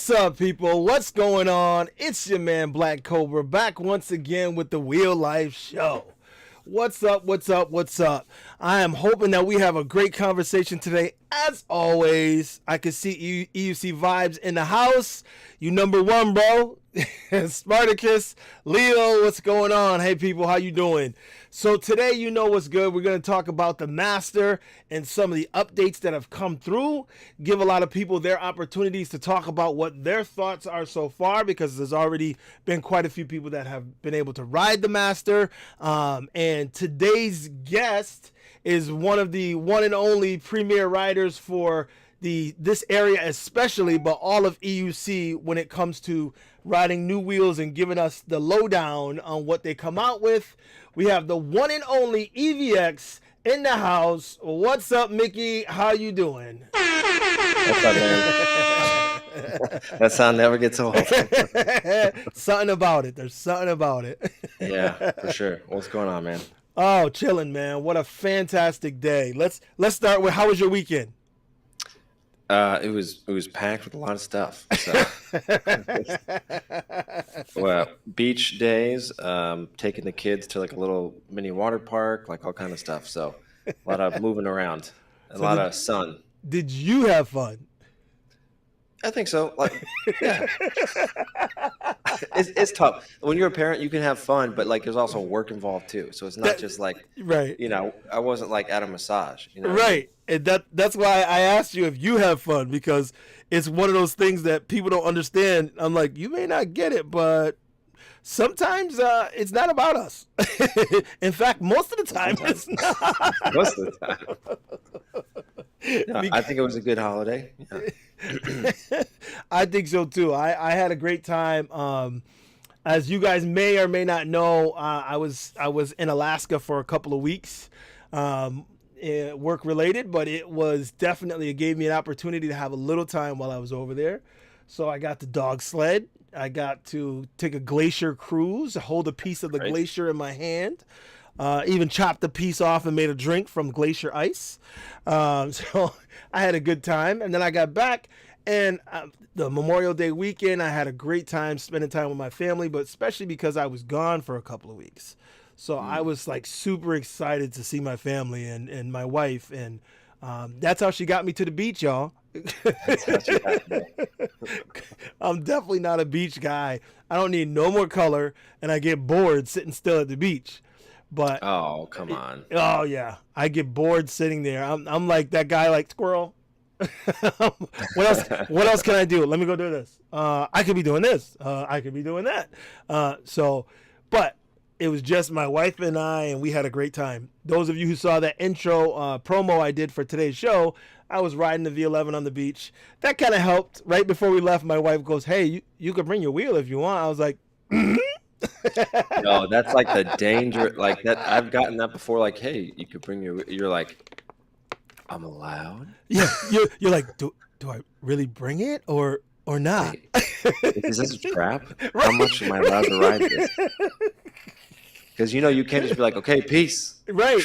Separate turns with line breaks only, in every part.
What's up, people? What's going on? It's your man Black Cobra back once again with the Wheel Life Show. What's up? What's up? What's up? I am hoping that we have a great conversation today. As always, I can see EUC vibes in the house. You number one, bro. Spartacus, Leo, what's going on? Hey, people, how you doing? So today, you know what's good. We're going to talk about the Master and some of the updates that have come through. Give a lot of people their opportunities to talk about what their thoughts are so far, because there's already been quite a few people that have been able to ride the Master. And today's guest is one of the one and only premier riders for this area especially, but all of EUC when it comes to riding new wheels and giving us the lowdown on what they come out with. We have the one and only evX in the house. What's up, Mickey? How you doing?
What's up, man? That sound never gets old.
Something about it. There's something about it.
Yeah, for sure. What's going on, man?
Oh, chilling, man. What a fantastic day. Let's start with, how was your weekend?
It was packed with a lot of stuff. So. Well, beach days, taking the kids to like a little mini water park, like all kind of stuff. So a lot of moving around, a lot of sun.
Did you have fun?
I think so. Like, yeah. It's tough. When you're a parent, you can have fun, but like there's also work involved too. So it's not just like,
right.
You know, I wasn't like at a massage. You know?
Right. And that's why I asked you if you have fun, because it's one of those things that people don't understand. I'm like, you may not get it, but sometimes it's not about us. In fact, most of the time it's not.
Most of the time. No, I think it was a good holiday. Yeah.
I think so too. I had a great time. As you guys may or may not know, I was in Alaska for a couple of weeks, work related, but it gave me an opportunity to have a little time while I was over there. So I got to dog sled. I got to take a glacier cruise, hold a piece of the glacier in my hand. Even chopped a piece off and made a drink from glacier ice. So I had a good time. And then I got back, and the Memorial Day weekend, I had a great time spending time with my family, but especially because I was gone for a couple of weeks. So I was like super excited to see my family and my wife. And that's how she got me to the beach, y'all. I'm definitely not a beach guy. I don't need no more color, and I get bored sitting still at the beach. But
oh, come on.
Oh yeah, I get bored sitting there. I'm like that guy, like squirrel. What else can I do? Let me go do this. I could be doing this. I could be doing that. But it was just my wife and I, and we had a great time. Those of you who saw that intro promo I did for today's show, I was riding the V11 on the beach. That kind of helped. Right before we left, my wife goes, "Hey, you can bring your wheel if you want." I was like,
No, that's like the danger. Like that, I've gotten that before. Like, hey, you could bring your. You're like, I'm allowed.
Yeah, you're like, do I really bring it or not?
Wait, is this a trap? Right. How much am I allowed to ride this? Because you know you can't just be like, okay, peace.
Right.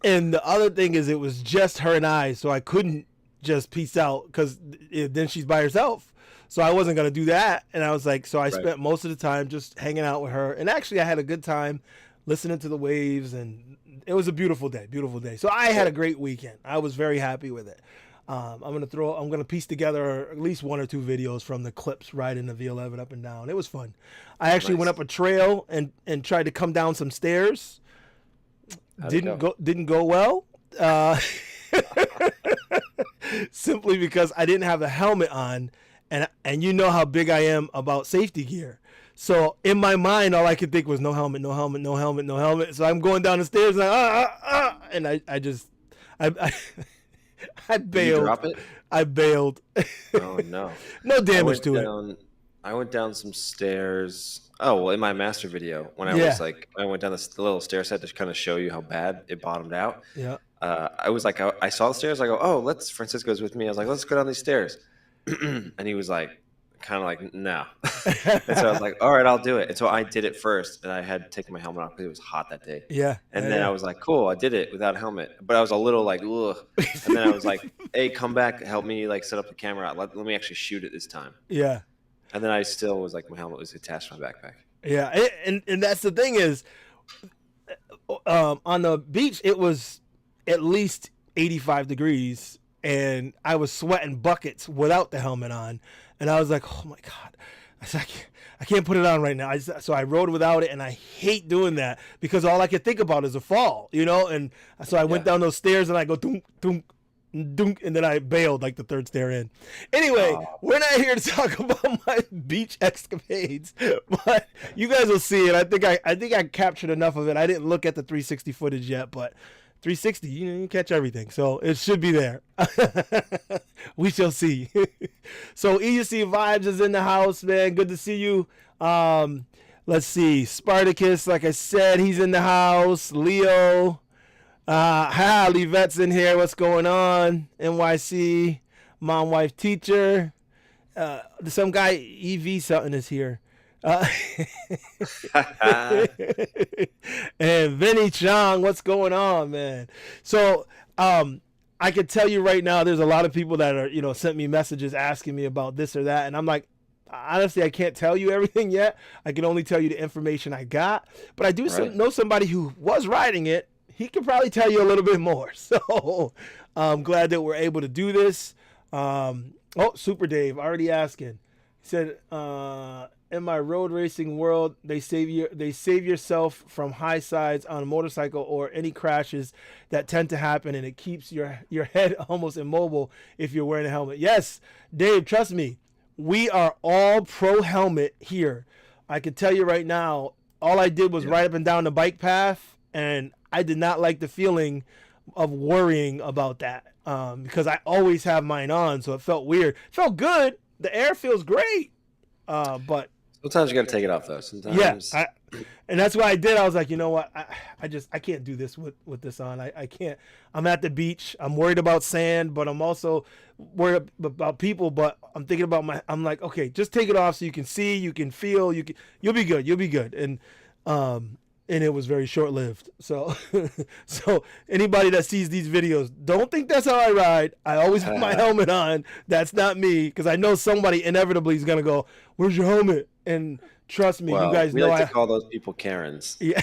And the other thing is, it was just her and I, so I couldn't just peace out, because then she's by herself. So I wasn't going to do that. And I was like, so I spent most of the time just hanging out with her. And actually I had a good time listening to the waves, and it was a beautiful day, beautiful day. So I had a great weekend. I was very happy with it. I'm going to piece together at least one or two videos from the clips riding the V11 up and down. It was fun. I actually went up a trail and tried to come down some stairs. Didn't go well. Simply because I didn't have a helmet on. And you know how big I am about safety gear. So in my mind, all I could think was no helmet, no helmet, no helmet, no helmet. So I'm going down the stairs and and I bailed.
Did you drop it?
I bailed.
Oh no.
No damage to it.
I went down some stairs. Oh, well, in my master video, when I went down this little stair set to kind of show you how bad it bottomed out.
Yeah.
I was like, I saw the stairs. I go, oh, Francisco's with me. I was like, let's go down these stairs. And he was like, kind of like, no. And so I was like, all right, I'll do it. And so I did it first, and I had to take my helmet off because it was hot that day.
Yeah.
And then I was like, cool, I did it without a helmet. But I was a little like, ugh. And then I was like, hey, come back, help me like set up the camera. Let me actually shoot it this time.
Yeah.
And then I still was like, my helmet was attached to my backpack.
Yeah. And that's the thing is, on the beach, it was at least 85 degrees, and I was sweating buckets without the helmet on. And I was like, oh my God. I said, I can't put it on right now. So I rode without it, and I hate doing that because all I can think about is a fall, you know? And so I went down those stairs, and I go, dunk, dunk, dunk, and then I bailed like the third stair in. Anyway, we're not here to talk about my beach escapades, but you guys will see it. I think I captured enough of it. I didn't look at the 360 footage yet, but 360, you catch everything, so it should be there. We shall see. So EUC Vibes is in the house, man. Good to see you. Let's see, Spartacus, like I said, he's in the house. Leo, Levette's in here. What's going on? NYC, mom, wife, teacher. Some guy EV something is here. And Vinny Chong, what's going on, man? So I can tell you right now, there's a lot of people that are, sent me messages asking me about this or that, and I'm like, honestly, I can't tell you everything yet. I can only tell you the information I got, but I do know somebody who was riding it. He can probably tell you a little bit more. So I'm glad that we're able to do this. Super Dave already asking. He said, in my road racing world, they save yourself from high sides on a motorcycle or any crashes that tend to happen, and it keeps your head almost immobile if you're wearing a helmet. Yes, Dave, trust me, we are all pro helmet here. I can tell you right now, all I did was ride up and down the bike path, and I did not like the feeling of worrying about that because I always have mine on, so it felt weird. It felt good. The air feels great, but
sometimes you got to take it off though. Sometimes,
and that's what I did. I was like, you know what? I can't do this with this on. I can't. I'm at the beach. I'm worried about sand, but I'm also worried about people. But I'm thinking about I'm like, okay, just take it off so you can see, you can feel, you'll be good. You'll be good. And it was very short-lived. So anybody that sees these videos, don't think that's how I ride. I always put my helmet on. That's not me, because I know somebody inevitably is going to go, where's your helmet? And trust me, you guys know.
We like to call those people Karens.
Yeah.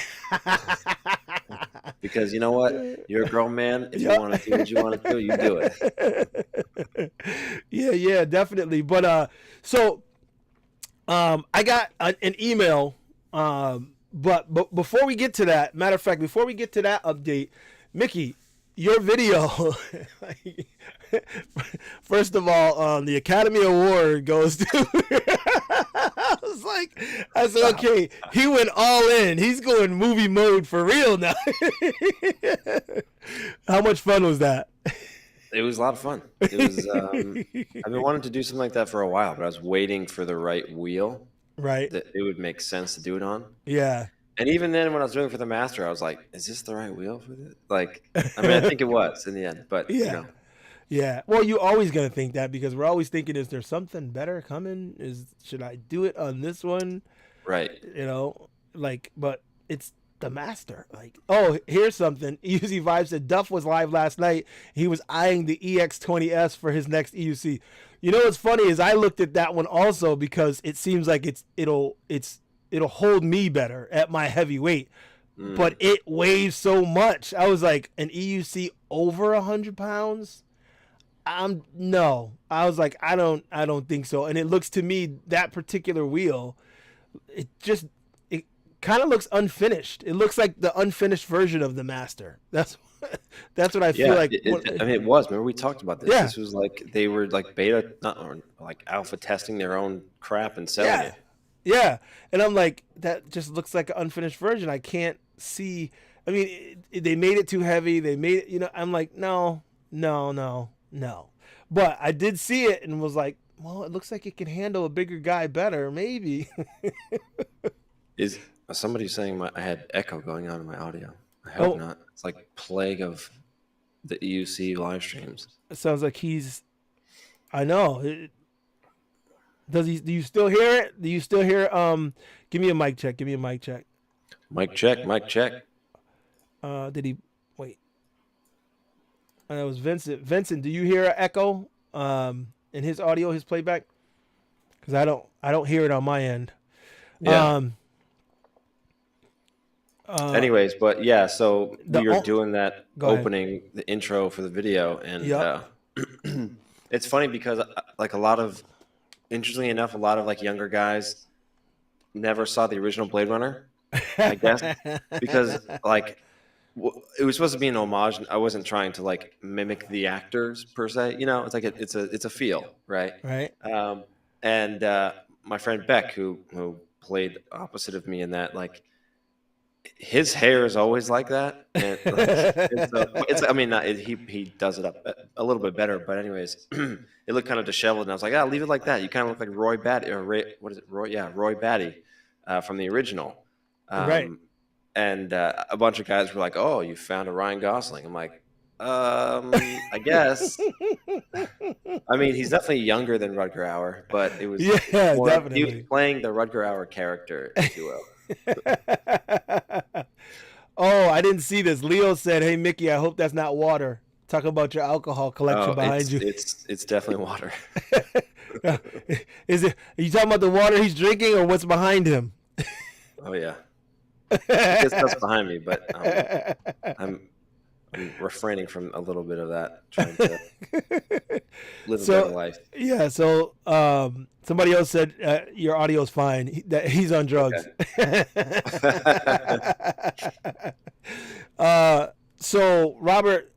Because you know what? You're a grown man. If you want to do what you want to do, you do it.
Yeah, definitely. But I got an email. But before we get to that, matter of fact, before we get to that update, Mickey, your video, first of all, the Academy Award goes to, I said, okay, he went all in. He's going movie mode for real now. How much fun was that?
It was a lot of fun. It was, I've been wanting to do something like that for a while, but I was waiting for the right wheel.
Right.
That it would make sense to do it on.
Yeah.
And even then, when I was doing it for the Master, I was like, is this the right wheel for this? Like, I mean, I think it was in the end, but,
Yeah. Well, you're always going to think that because we're always thinking, is there something better coming? Should I do it on this one?
Right.
But it's the Master. Here's something. EUC Vibe said Duff was live last night. He was eyeing the EX20S for his next EUC. You know what's funny is I looked at that one also because it seems like it'll hold me better at my heavy weight, but it weighs so much. I was like, an EUC over 100 pounds? No. I was like, I don't think so. And it looks to me that particular wheel, it kind of looks unfinished. It looks like the unfinished version of the Master. That's what I feel like.
It was. Remember we talked about this.
Yeah.
This was like they were like beta, or like alpha testing their own crap and selling it.
Yeah, and I'm like, that just looks like an unfinished version. I can't see. I mean, they made it too heavy. They made it. I'm like, no. But I did see it and was like, well, it looks like it can handle a bigger guy better, maybe.
Is somebody saying I had echo going on in my audio? I hope not. It's like plague of the EUC live streams.
It sounds like I know. Does he? Do you still hear it? Do you still hear? Give me a mic check. Give me a mic check.
Mic check. Mic check.
Did he? Wait. It was Vincent. Vincent, do you hear an echo? In his audio, his playback? Because I don't hear it on my end.
Yeah.
Um.
Anyways, but yeah, so we were doing that
Go ahead.
opening, the intro for the video, and
Yep.
it's funny because like interestingly enough, a lot of like younger guys never saw the original Blade Runner, I guess, because like it was supposed to be an homage. And I wasn't trying to like mimic the actors per se. You know, it's like it's a feel, right?
Right.
And my friend Beck, who played opposite of me in that, like his hair is always like that, and like, I mean, he does it up a little bit better, but anyways, it looked kind of disheveled, and I was like, leave it like that. You kind of look like Roy Batty, or what is it, Roy? Yeah, Roy Batty from the original.
Right.
And a bunch of guys were like, "Oh, you found a Ryan Gosling." I'm like, I guess. I mean, he's definitely younger than Rutger Hauer, but it was
definitely.
he was playing the Rutger Hauer character, if you will.
Oh, I didn't see this. Leo said, "Hey Mickey, I hope that's not water." Talk about your alcohol collection behind you.
It's definitely water.
Is it? Are you talking about the water he's drinking, or what's behind him?
Oh yeah, I guess that's behind me, but I'm refraining from a little bit of that, trying to live a better life.
Yeah. So somebody else said your audio is fine. That he's on drugs. Okay. So Robert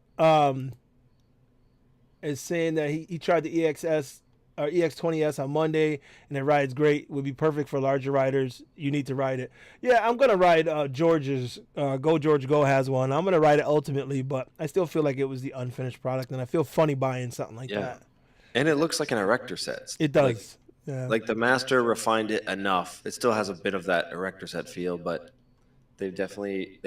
is saying that he tried the EXS or EX20S on Monday and it rides great. Would be perfect for larger riders. You need to ride it. Yeah, I'm gonna ride George's Go George Go has one. I'm gonna ride it ultimately, but I still feel like it was the unfinished product, and I feel funny buying something like that.
And it looks like an erector set.
It does.
Like the Master refined it enough. It still has a bit of that erector set feel, but they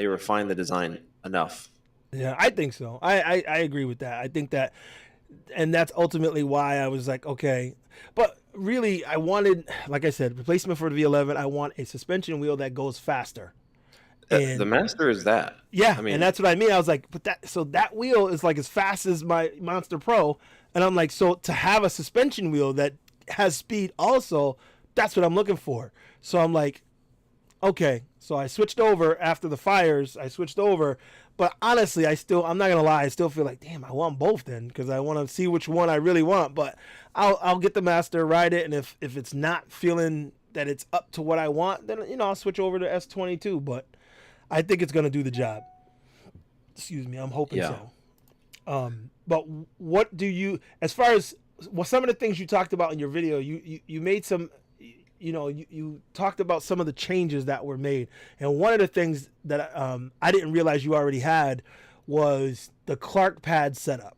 refined the design enough.
Yeah, I think so. I agree with that. I think that, and that's ultimately why I was like, okay. But really, I wanted, like I said, replacement for the V11. I want a suspension wheel that goes faster.
And the Master is that.
Yeah, I mean, and that's what I mean. I was like, but that wheel is like as fast as my Monster Pro, and I'm like, so to have a suspension wheel that has speed also, that's what I'm looking for. So I'm like, okay. So I switched over after the fires. But honestly, I'm not gonna lie, I still feel like, damn, I want both then, because I want to see which one I really want. But I'll get the Master, ride it, and if it's not feeling that it's up to what I want, then I'll switch over to S22. But I think it's gonna do the job. Excuse me, I'm hoping so. But what do you, as far as some of the things you talked about in your video, you made some. You talked about some of the changes that were made. And one of the things that I didn't realize you already had was the Clark pad setup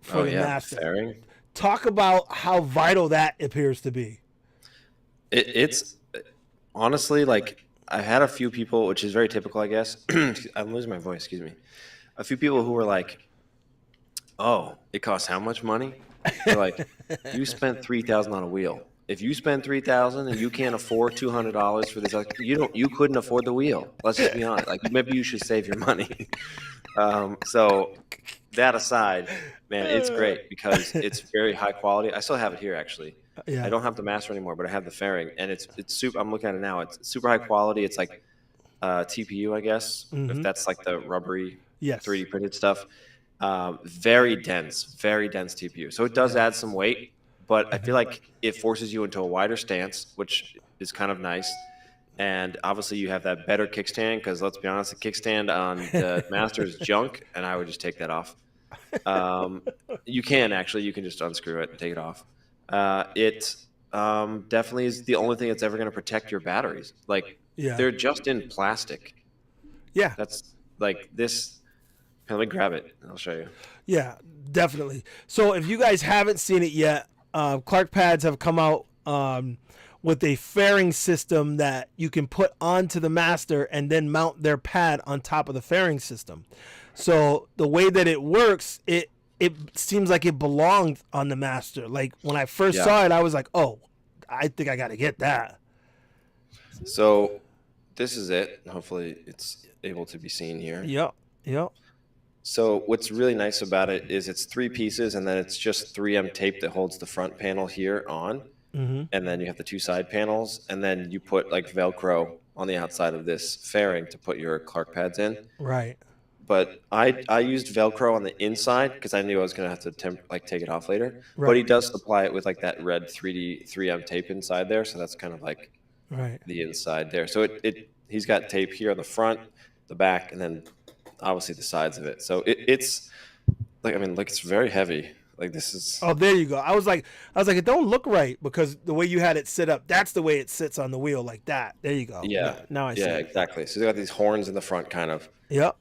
for the Master.
Fairing.
Talk about how vital that appears to be.
It's honestly, like, I had a few people, which is very typical, I guess. I'm losing my voice, excuse me. A few people who were like, oh, it costs how much money? They're like, you spent $3,000 on a wheel. If you spend $3,000 and you can't afford $200 for this, you couldn't afford the wheel. Let's just be honest. Like, maybe you should save your money. So that aside, man, it's great because it's very high quality. I still have it here, actually. Yeah. I don't have the Master anymore, but I have the fairing, and it's super. I'm looking at it now. It's super high quality. It's like TPU, I guess, if that's like the rubbery 3D printed stuff. Very dense TPU. So it does add some weight. But I feel like it forces you into a wider stance, which is kind of nice. And obviously you have that better kickstand, because let's be honest, the kickstand on the Master is junk, and I would just take that off. You can just unscrew it and take it off. It definitely is the only thing that's ever going to protect your batteries. Like, they're just in plastic. Yeah. That's like this. Let me grab it. I'll show you.
Yeah, definitely. So if you guys haven't seen it yet, Clark pads have come out with a fairing system that you can put onto the Master and then mount their pad on top of the fairing system. So the way that it works, it seems like it belonged on the Master. Like when I first saw it, I was like, oh, I think I got to get that.
So this is it. Hopefully it's able to be seen here.
Yep. Yep.
So what's really nice about it is it's 3 pieces, and then it's just 3M tape that holds the front panel here on.
Mm-hmm.
And then you have the 2 side panels, and then you put like Velcro on the outside of this fairing to put your Clark pads in.
Right.
But I used Velcro on the inside because I knew I was gonna have to take it off later.
Right.
But he does supply it with like that red 3D 3M tape inside there, so that's kind of like
Right.
the inside there. So he's got tape here on the front, the back, and then obviously the sides of it. So it's like, I mean, like, it's very heavy. Like, this is.
Oh, there you go. I was like, it don't look right because the way you had it sit up, that's the way it sits on the wheel, like that. There you go.
Yeah.
Now I see.
Yeah,
it.
exactly. So they got these horns in the front, kind of.
Yep.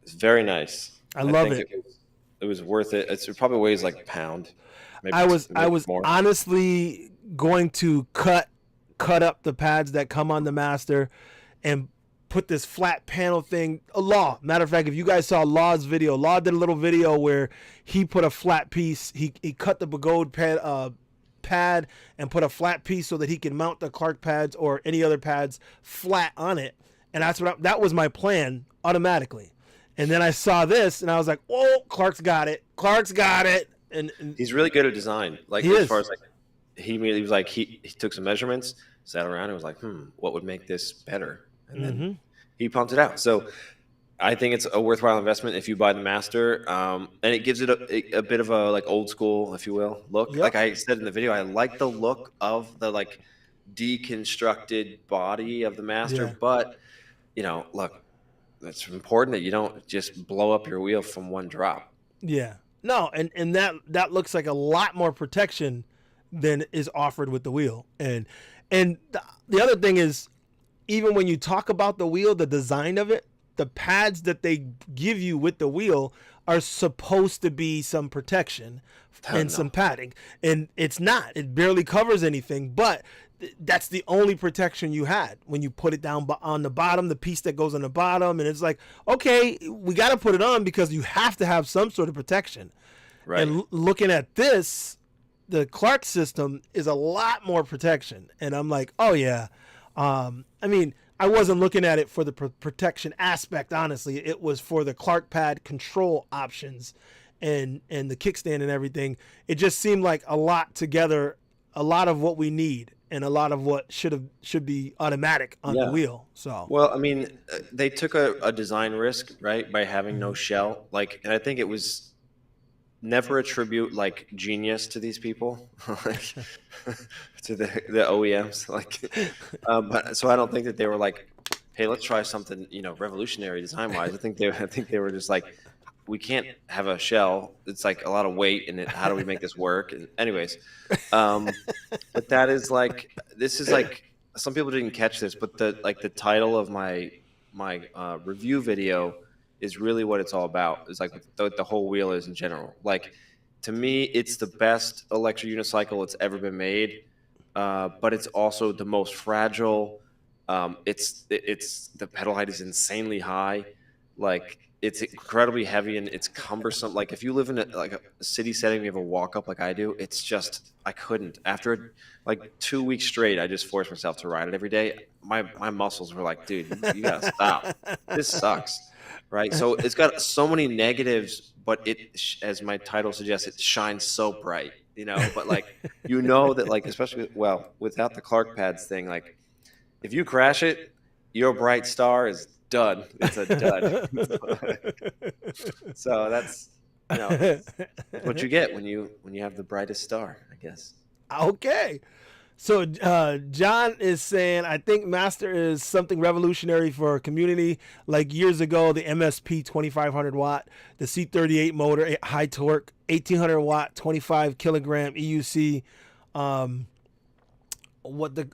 It's very nice.
I love
think
it.
It was worth it. It probably weighs like a pound. Maybe
I was
more.
honestly going to cut up the pads that come on the Master and put this flat panel thing. Law, matter of fact, if you guys saw Law's video, Law did a little video where he put a flat piece. He cut the Begode pad and put a flat piece so that he can mount the Clark pads or any other pads flat on it. And that was my plan automatically. And then I saw this and I was like, "Oh, Clark's got it. Clark's got it." And
he's really good at design. Like, as far as like he was like he took some measurements, sat around and was like, what would make this better? And then he pumped it out. So I think it's a worthwhile investment if you buy the Master, and it gives it a bit of a like old school, if you will, look.
Yep.
Like I said in the video, I like the look of the like deconstructed body of the Master, but look, it's important that you don't just blow up your wheel from one drop.
Yeah. No, and that looks like a lot more protection than is offered with the wheel. And the other thing is, even when you talk about the wheel, the design of it, the pads that they give you with the wheel are supposed to be some protection and some padding. And it's not. It barely covers anything, but that's the only protection you had when you put it down on the bottom, the piece that goes on the bottom. And it's like, okay, we got to put it on because you have to have some sort of protection.
Right.
And looking at this, the Clark system is a lot more protection. And I'm like, oh yeah. I mean, I wasn't looking at it for the protection aspect, honestly. It was for the Clark pad control options and the kickstand and everything. It just seemed like a lot together, a lot of what we need and a lot of what should be automatic on the wheel. So,
well, I mean, they took a design risk, right, by having no shell. Like, and I think it was never attribute like genius to these people, like to the OEMs. Like, but so I don't think that they were like, hey, let's try something, revolutionary design wise. I think they were just like, we can't have a shell. It's like a lot of weight in it. How do we make this work? And anyways, but that is like, this is like, some people didn't catch this, but the title of my review video is really what it's all about. It's like the whole wheel is in general. Like, to me, it's the best electric unicycle that's ever been made, but it's also the most fragile. It's the pedal height is insanely high. Like, it's incredibly heavy and it's cumbersome. Like, if you live in a city setting, you have a walk up like I do. It's just, I couldn't. After like 2 weeks straight, I just forced myself to ride it every day. My muscles were like, dude, you gotta stop. This sucks, right? So it's got so many negatives, but it, as my title suggests, it shines so bright, But like, that, like, especially without the Clark pads thing, like, if you crash it, your bright star is dud. It's a dud. So that's what you get when you have the brightest star, I guess.
Okay. So John is saying, I think Master is something revolutionary for a community. Like years ago, the MSP 2500 watt, the C38 motor, high torque, 1800 watt, 25 kilogram EUC. What did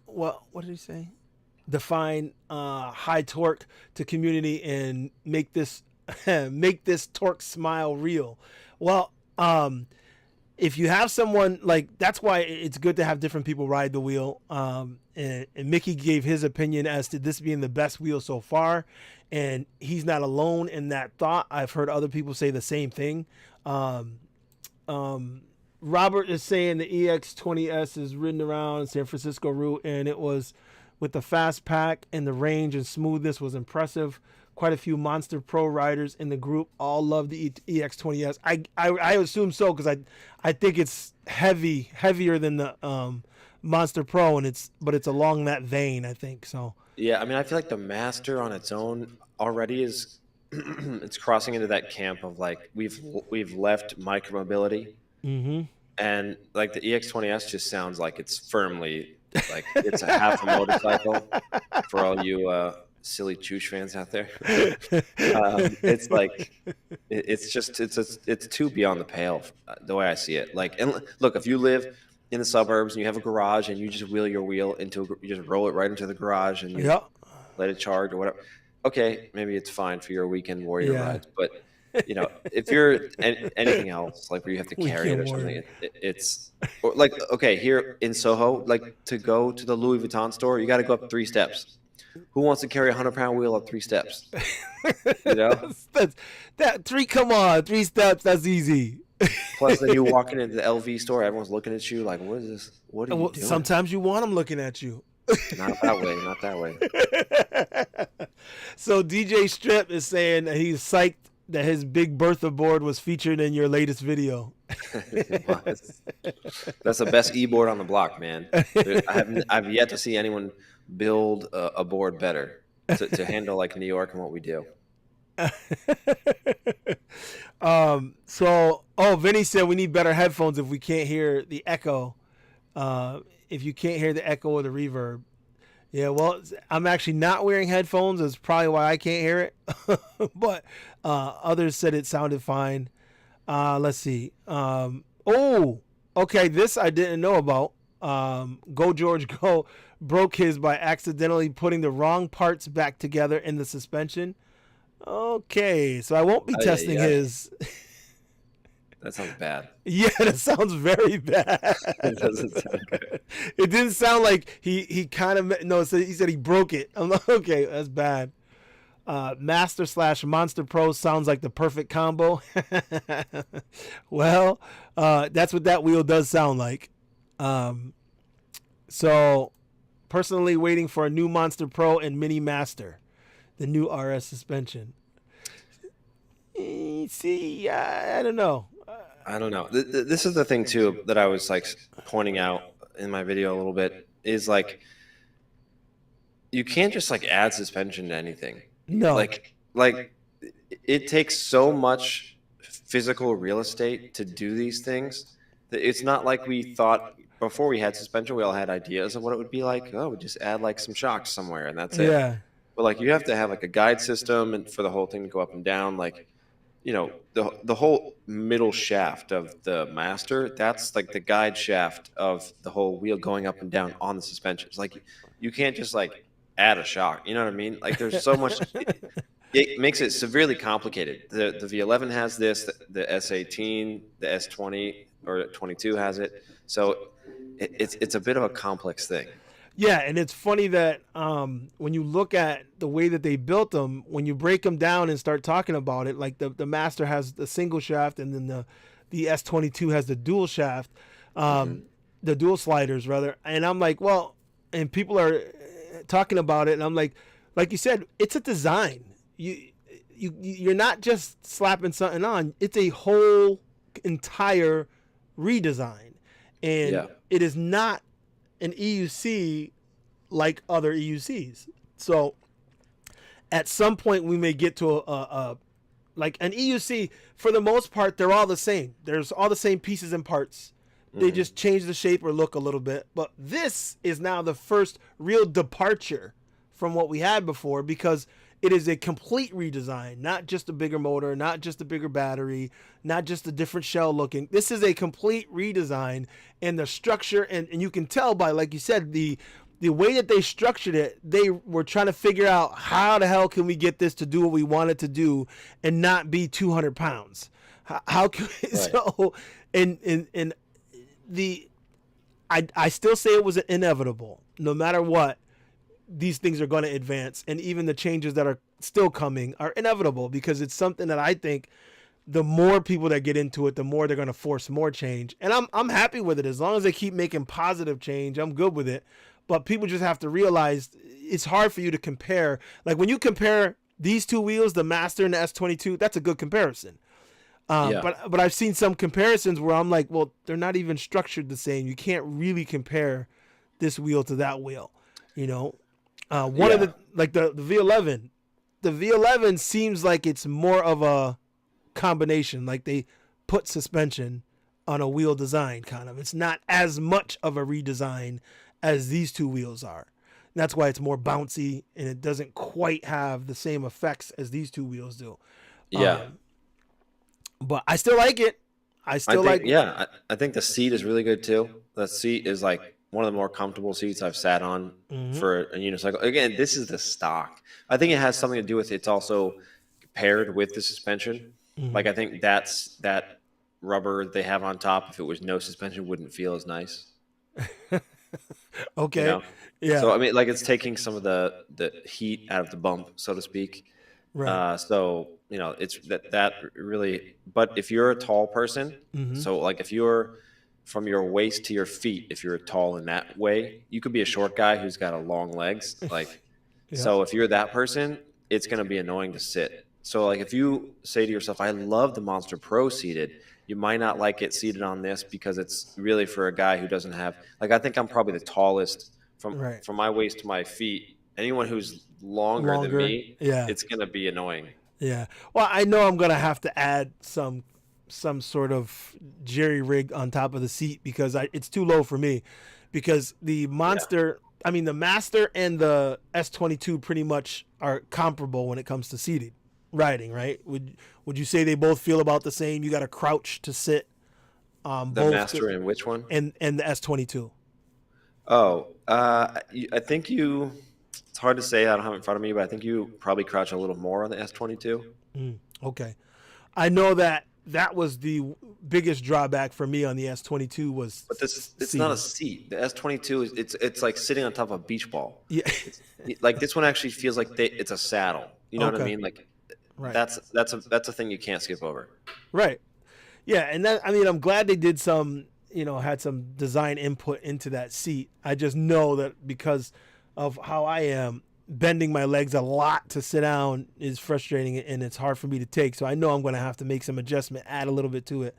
he say? Define high torque to community and make this torque smile real. Well, if you have someone like, that's why it's good to have different people ride the wheel. And Mickey gave his opinion as to this being the best wheel so far, and he's not alone in that thought. I've heard other people say the same thing. Robert is saying the EX20S is ridden around San Francisco route, and it was with the fast pack and the range and smoothness was impressive. Quite a few Monster Pro riders in the group all love the EX20S. I assume so because I think it's heavier than the Monster Pro, and it's along that vein, I think so.
Yeah, I mean, I feel like the Master on its own already is it's crossing into that camp of like we've left micromobility,
Mm-hmm.
and like the EX20S just sounds like it's firmly like it's a half a motorcycle for all you silly Chooch fans out there. It's like it's too beyond the pale the way I see it. Like, and look, if you live in the suburbs and you have a garage and you just wheel your wheel into you just roll it right into the garage and you let it charge or whatever. Okay, maybe it's fine for your weekend warrior rides, but you know, if you're anything else, like where you have to carry it or something, it's or like, okay, here in Soho, like to go to the Louis Vuitton store, you got to go up 3 steps. Who wants to carry a 100-pound wheel up 3 steps? You know,
that 3. Come on, 3 steps. That's easy.
Plus, then you walk into the LV store, everyone's looking at you like, "What is this? What are you doing?"
Sometimes you want them looking at you.
Not that way. Not that way.
So DJ Strip is saying that he's psyched that his Big Bertha board was featured in your latest video.
That's the best e-board on the block, man. I've yet to see anyone build a board better to handle like New York and what we do.
Vinny said we need better headphones if we can't hear the echo. If you can't hear the echo or the reverb. Yeah, well, I'm actually not wearing headphones. That's probably why I can't hear it. But others said it sounded fine. Let's see. Okay, this I didn't know about. Go George Go broke his by accidentally putting the wrong parts back together in the suspension. Okay, so I won't be testing his.
That sounds bad.
Yeah, that sounds very bad.
It doesn't sound good.
It didn't sound like he kind of no. He said he broke it. I'm like, okay, that's bad. Master/Monster Pro sounds like the perfect combo. Well, that's what that wheel does sound like. So, personally waiting for a new Monster Pro and Mini Master, the new RS suspension. See, I don't know.
I don't know. This is the thing too that I was like pointing out in my video a little bit is like you can't just like add suspension to anything.
No.
Like it takes so much physical real estate to do these things that it's not like we thought before we had suspension. We all had ideas of what it would be like. Oh, we just add like some shocks somewhere and that's it.
Yeah.
But like you have to have like a guide system and for the whole thing to go up and down, like, you know, the whole middle shaft of the Master, that's like the guide shaft of the whole wheel going up and down on the suspensions. Like you can't just like add a shock. You know what I mean? Like there's so much. It makes it severely complicated. The V11 has this, the S18, the S20 or 22 has it. So it's a bit of a complex thing.
Yeah, and it's funny that when you look at the way that they built them, when you break them down and start talking about it, like the Master has the single shaft and then the S22 has the dual shaft, the dual sliders rather. And I'm like, well, and people are talking about it, and I'm like you said, it's a design. You're not just slapping something on. It's a whole entire redesign, and it is not an EUC like other EUCs. So at some point we may get to a like an EUC. For the most part, they're all the same. There's all the same pieces and parts. They just change the shape or look a little bit. But this is now the first real departure from what we had before, because it is a complete redesign, not just a bigger motor, not just a bigger battery, not just a different shell looking. This is a complete redesign, and the structure, and you can tell by, like you said, the way that they structured it, they were trying to figure out how the hell can we get this to do what we want it to do and not be 200 pounds. How can we, so, and I still say it was inevitable. No matter what, these things are going to advance, and even the changes that are still coming are inevitable, because it's something that I think the more people that get into it, the more they're going to force more change. And I'm happy with it. As long as they keep making positive change, I'm good with it. But people just have to realize it's hard for you to compare. Like when you compare these two wheels, the Master and the S22, that's a good comparison. But I've seen some comparisons where I'm like, well, they're not even structured the same. You can't really compare this wheel to that wheel. You know, one of the V11, the V11 seems like it's more of a combination. Like they put suspension on a wheel design kind of. It's not as much of a redesign as these two wheels are. And that's why it's more bouncy and it doesn't quite have the same effects as these two wheels do.
Yeah.
But I still like it. I
think the seat is really good too. The seat is like one of the more comfortable seats I've sat on for a unicycle. Again, this is the stock. I think it has something to do with it's also paired with the suspension. Like I think that rubber they have on top, if it was no suspension, wouldn't feel as nice.
Okay.
You know?
Yeah.
So I mean, like it's taking some of the heat out of the bump, so to speak.
Right.
So you know, it's that really. But if you're a tall person, so like if you're from your waist to your feet, if you're tall in that way, you could be a short guy who's got a long legs. Like, so if you're that person, it's going to be annoying to sit. So like if you say to yourself, I love the Monster Pro seated, you might not like it seated on this because it's really for a guy who doesn't have, like, I think I'm probably the tallest from my waist to my feet. Anyone who's longer than me, it's going to be annoying.
Yeah. Well, I know I'm going to have to add some sort of jerry rig on top of the seat because it's too low for me, because the Monster, the Master and the S22 pretty much are comparable when it comes to seated riding, right? Would you say they both feel about the same? You got to crouch to sit.
The Master and which one?
And the S22.
Oh, I think it's hard to say. I don't have it in front of me, but I think you probably crouch a little more on the S22.
Okay. I know that was the biggest drawback for me on the S22 was.
But it's not a seat. The S22 it's like sitting on top of a beach ball.
Yeah.
Like this one actually feels like it's a saddle. You know what I mean? Like that's a thing you can't skip over.
Right. Yeah, and I'm glad they did some, had some design input into that seat. I just know that because of how I am, bending my legs a lot to sit down is frustrating and it's hard for me to take. So I know I'm going to have to make some adjustment, add a little bit to it.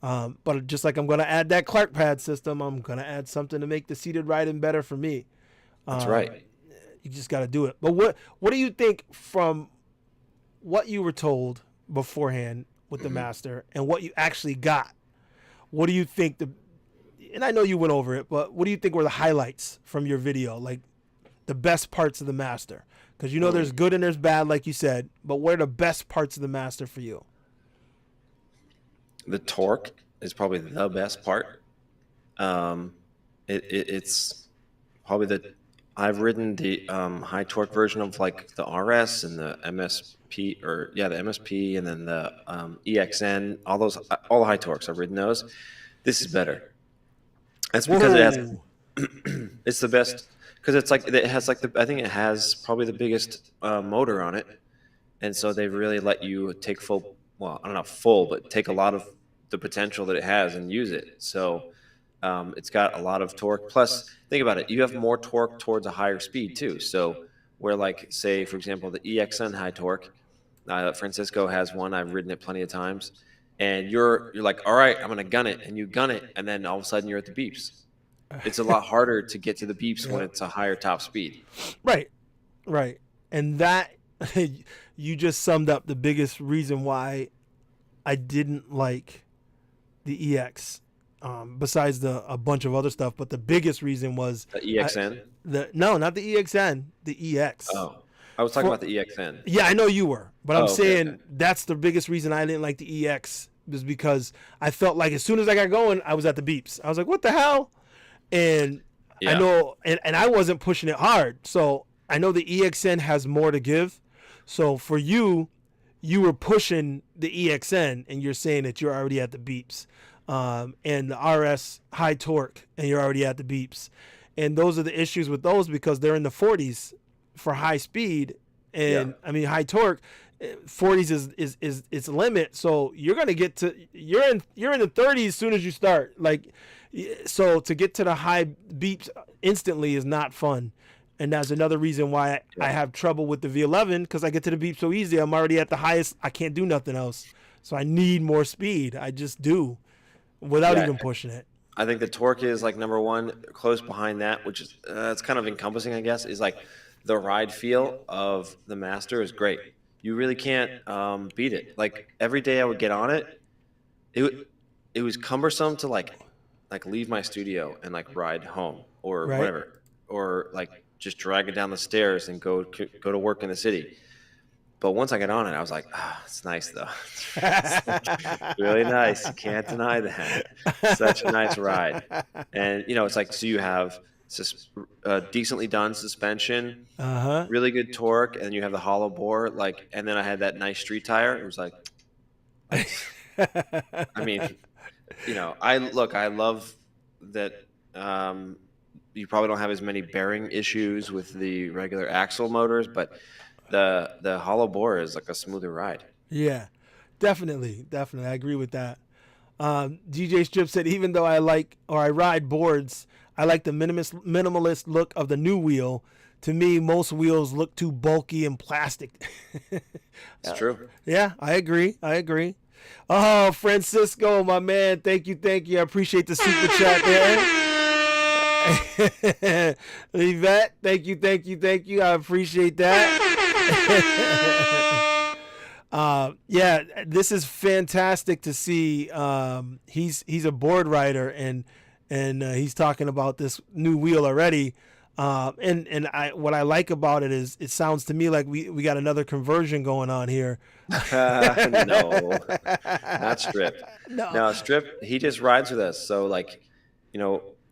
But just like I'm going to add that Clark pad system, I'm going to add something to make the seated riding better for me.
That's right.
You just got to do it. But what do you think from what you were told beforehand with the Master and what you actually got? What do you think and I know you went over it, but what do you think were the highlights from your video? Like the best parts of the Master? Because there's good and there's bad, like you said, but what are the best parts of the Master for you?
The torque is probably the best part. It's probably I've ridden the high torque version of like the RS and the MSP, the MSP, and then the EXN, all the high torques. I've ridden those. This is better. That's because it's the best. Because I think it has probably the biggest motor on it, and so they really let you take but take a lot of the potential that it has and use it. So it's got a lot of torque. Plus, think about it, you have more torque towards a higher speed too. So where, like, say for example, the EXN high torque, Francisco has one. I've ridden it plenty of times, and you're like, all right, I'm gonna gun it, and you gun it, and then all of a sudden you're at the beeps. It's a lot harder to get to the beeps when it's a higher top speed.
Right. And that, you just summed up the biggest reason why I didn't like the EX, besides a bunch of other stuff. But the biggest reason was
the EXN.
No, not the EXN, the EX.
Oh, I was talking about the EXN.
Yeah, I know you were, but I'm saying that's the biggest reason I didn't like the EX, was because I felt like as soon as I got going, I was at the beeps. I was like, what the hell? And I know, and I wasn't pushing it hard. So I know the EXN has more to give. So for you were pushing the EXN and you're saying that you're already at the beeps. And the RS high torque and you're already at the beeps. And those are the issues with those because they're in the 40s for high speed and high torque. 40s is its limit. So you're gonna get to you're in the 30s as soon as you start. Like, so to get to the high beeps instantly is not fun. And that's another reason why I have trouble with the V11, because I get to the beep so easy. I'm already at the highest. I can't do nothing else. So I need more speed. I just do, without even pushing it.
I think the torque is like number one. Close behind that, which is it's kind of encompassing, I guess, is like the ride feel of the Master is great. You really can't beat it. Like every day I would get on it, it was cumbersome to like leave my studio and like ride home or whatever, or like just drag it down the stairs and go to work in the city. But once I got on it, I was like, it's nice though. It's really nice. You can't deny that. Such a nice ride. And it's like, so you have decently done suspension, really good torque, and you have the hollow bore, like, and then I had that nice street tire. It was like, I mean, I love that. You probably don't have as many bearing issues with the regular axle motors, but the hollow bore is like a smoother ride.
Yeah, definitely. I agree with that. DJ Strip said, even though I ride boards, I like the minimalist look of the new wheel. To me, most wheels look too bulky and plastic.
It's true.
Yeah, I agree. Oh, Francisco, my man, thank you. I appreciate the super chat there. Yvette, thank you. I appreciate that. Yeah, this is fantastic to see. He's a board rider, and he's talking about this new wheel already. And what I like about it is it sounds to me like we got another conversion going on here.
No, not Strip. No, Strip. He just rides with us. So like,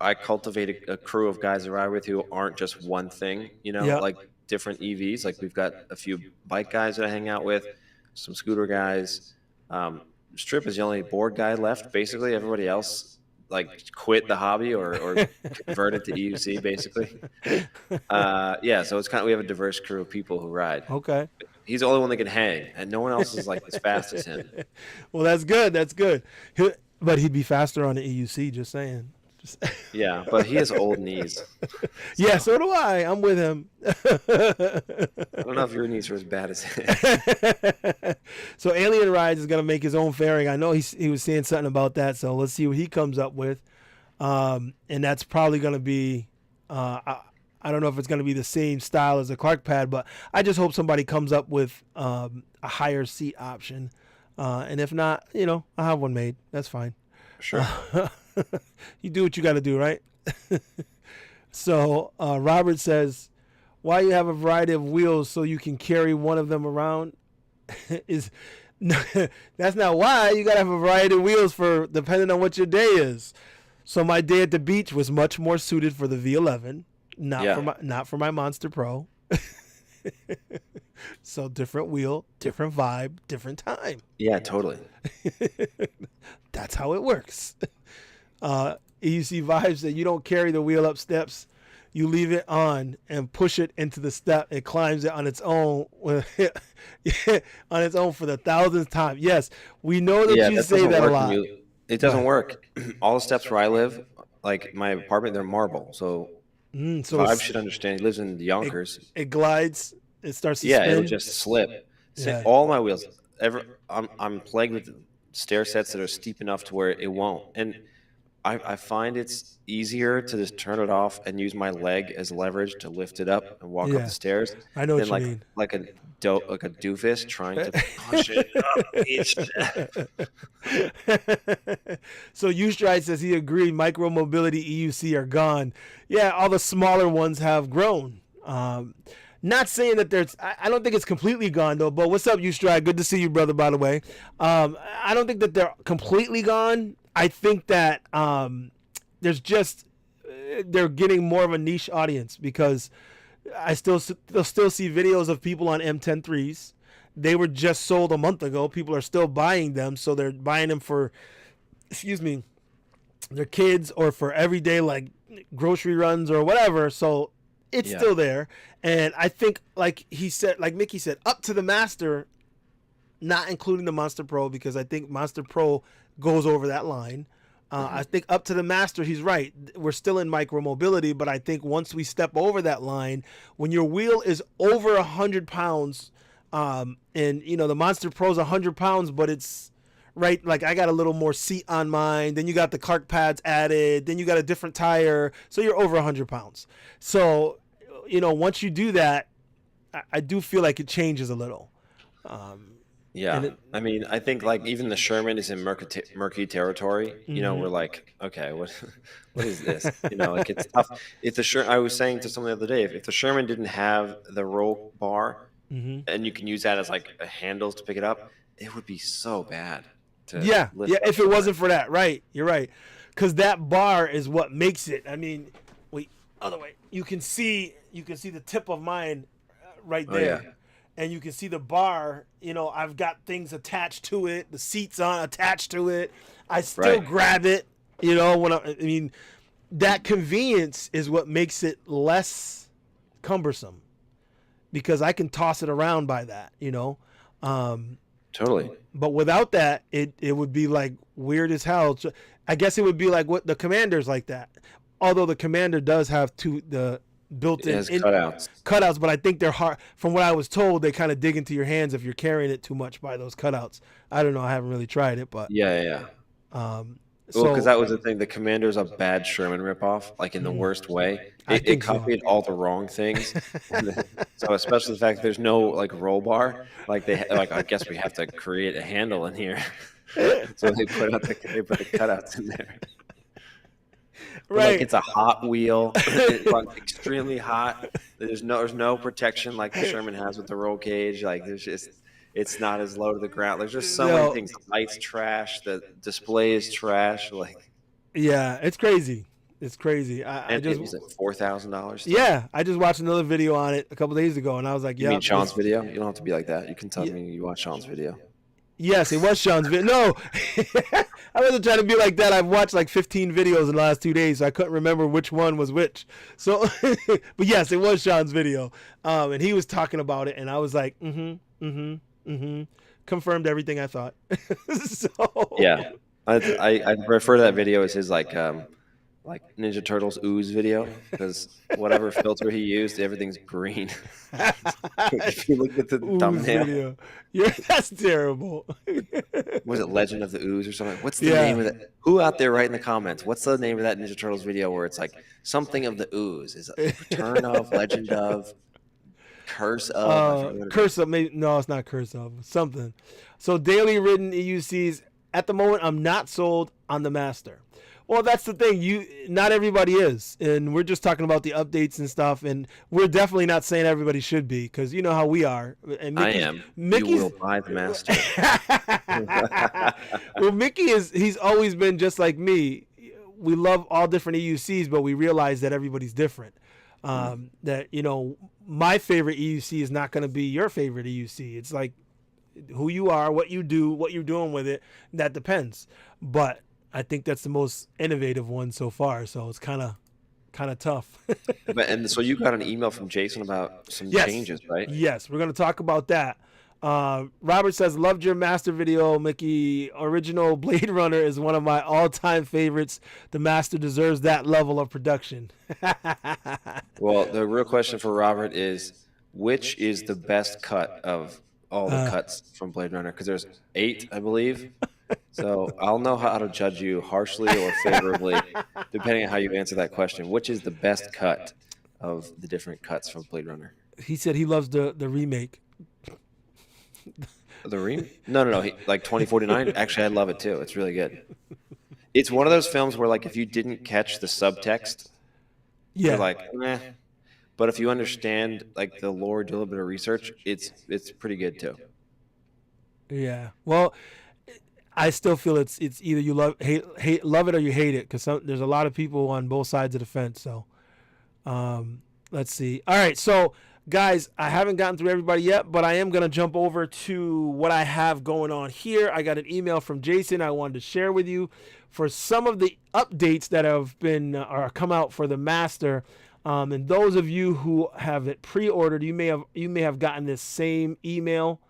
I cultivate a crew of guys to ride with who aren't just one thing, like different EVs. Like we've got a few bike guys that I hang out with, some scooter guys. Strip is the only board guy left. Basically, everybody else like quit the hobby or converted to EUC, basically. So it's we have a diverse crew of people who ride.
Okay.
He's the only one that can hang, and no one else is like as fast as him.
Well, that's good. But he'd be faster on the EUC, just saying.
Yeah, but he has old knees. So.
Yeah, so do I. I'm with him.
I don't know if your knees are as bad as his.
So Alien Rides is going to make his own fairing. I know he was saying something about that, so let's see what he comes up with. And that's probably going to be, I don't know if it's going to be the same style as the Clark Pad, but I just hope somebody comes up with a higher seat option. And if not, I'll have one made. That's fine.
Sure.
You do what you got to do, right? So Robert says, why you have a variety of wheels so you can carry one of them around? That's not why. You got to have a variety of wheels for depending on what your day is. So my day at the beach was much more suited for the V11, not for my Monster Pro. So different wheel, different vibe, different time.
Yeah, totally.
That's how it works. EUC Vibes said you don't carry the wheel up steps. You leave it on and push it into the step. It climbs it on its own on its own for the 1,000th time. Yes, we know that you say that a lot.
It doesn't work. All the steps where I live, like my apartment, they're marble. So Vibes should understand. He lives in Yonkers.
It glides. It starts to spin.
Yeah, it'll just slip. Yeah. All my wheels. I'm plagued with stair sets that are steep enough to where it won't. And I find it's easier to just turn it off and use my leg as leverage to lift it up and walk up the stairs.
I know what you mean.
Like a doofus trying to push it up.
So Ustride says he agreed. Micro mobility EUC are gone. Yeah, all the smaller ones have grown. Not saying that I don't think it's completely gone though. But what's up, Ustride? Good to see you, brother. By the way, I don't think that they're completely gone. I think that they're getting more of a niche audience because they'll still see videos of people on M103s. They were just sold a month ago. People are still buying them, so they're buying them for, their kids or for everyday like grocery runs or whatever. So it's still there, and I think like Mickey said, up to the Master, not including the Monster Pro, because I think Monster Pro goes over that line. I think up to the Master, he's right. We're still in micromobility, but I think once we step over that line, when your wheel is over 100 pounds, and the Monster Pro's 100 pounds, but it's right. Like I got a little more seat on mine. Then you got the Clark pads added. Then you got a different tire. So you're over 100 pounds. So, once you do that, I do feel like it changes a little.
Yeah, I think like even the Sherman is in murky territory. We're like, okay, what is this? Like it's tough. If I was saying to someone the other day, if the Sherman didn't have the roll bar, and you can use that as like a handles to pick it up, it would be so bad.
If it wasn't for that, right? You're right, because that bar is what makes it. I mean, wait, other way. You can see the tip of mine right there. Oh, yeah. And you can see the bar, I've got things attached to it. The seats on attached to it. I still grab it, that convenience is what makes it less cumbersome, because I can toss it around by that,
Totally.
But without that, it would be like weird as hell. I guess it would be like what the Commander's like that. Although the Commander does have the built-in cutouts, but I think they're hard. From what I was told, they kind of dig into your hands if you're carrying it too much by those cutouts. I don't know. I haven't really tried it, but
yeah. Because that was the thing. The Commander's a bad Sherman ripoff, like in the worst way. It copied all the wrong things. So especially the fact that there's no like roll bar, like I guess we have to create a handle in here. So they put the cutouts in there.
Right.
Like it's a hot wheel. It runs extremely hot. There's no protection like the Sherman has with the roll cage. Like it's not as low to the ground. There's just so many things. The light's trash. The display is trash. Like,
yeah, it's crazy. It's crazy.
It was like $4,000.
Yeah, I just watched another video on it a couple days ago, and I was like, "Yeah." You
mean Sean's video? You don't have to be like that. You can tell me you watched Sean's video.
Yes, it was Sean's video. No, I wasn't trying to be like that. I've watched like 15 videos in the last 2 days, so I couldn't remember which one was which. So, but yes, it was Sean's video, and he was talking about it, and I was like, confirmed everything I thought. So
yeah, I refer to that video as his like Ninja Turtles ooze video, because whatever filter he used, everything's green. If you look at the thumbnail
video. Yeah, that's terrible.
Was it Legend of the Ooze or something? What's the name of that? Who out there write in the comments? What's the name of that Ninja Turtles video where it's like something of the ooze? Is it Return of, Legend of, Curse of?
Curse of, maybe. No, it's not Curse of. Something. So daily ridden EUCs. At the moment, I'm not sold on the Master. Well, that's the thing. Not everybody is, and we're just talking about the updates and stuff. And we're definitely not saying everybody should be, because you know how we are. And
I am. You will buy the Master.
Well, he's always been just like me. We love all different EUCs, but we realize that everybody's different. That my favorite EUC is not going to be your favorite EUC. It's like who you are, what you do, what you're doing with it. That depends, but I think that's the most innovative one so far. So it's kind of tough.
And so you got an email from Jason about some changes, right?
Yes, we're going to talk about that. Robert says, loved your Master video, Mickey. Original Blade Runner is one of my all-time favorites. The Master deserves that level of production.
Well, the real question for Robert is, which is the best cut of all the cuts from Blade Runner? Because there's 8, I believe. So I'll know how to judge you harshly or favorably, depending on how you answer that question. Which is the best cut of the different cuts from Blade Runner?
He said he loves the remake.
The remake? No. Like 2049? Actually, I love it too. It's really good. It's one of those films where, like, if you didn't catch the subtext, you're like, meh. But if you understand like the lore, do a little bit of research, it's pretty good too.
Yeah. Well, I still feel it's either you love it or you hate it, because there's a lot of people on both sides of the fence. So let's see. All right, so guys, I haven't gotten through everybody yet, but I am going to jump over to what I have going on here. I got an email from Jason I wanted to share with you for some of the updates that have been or come out for the Master. And those of you who have it pre-ordered, you may have gotten this same email.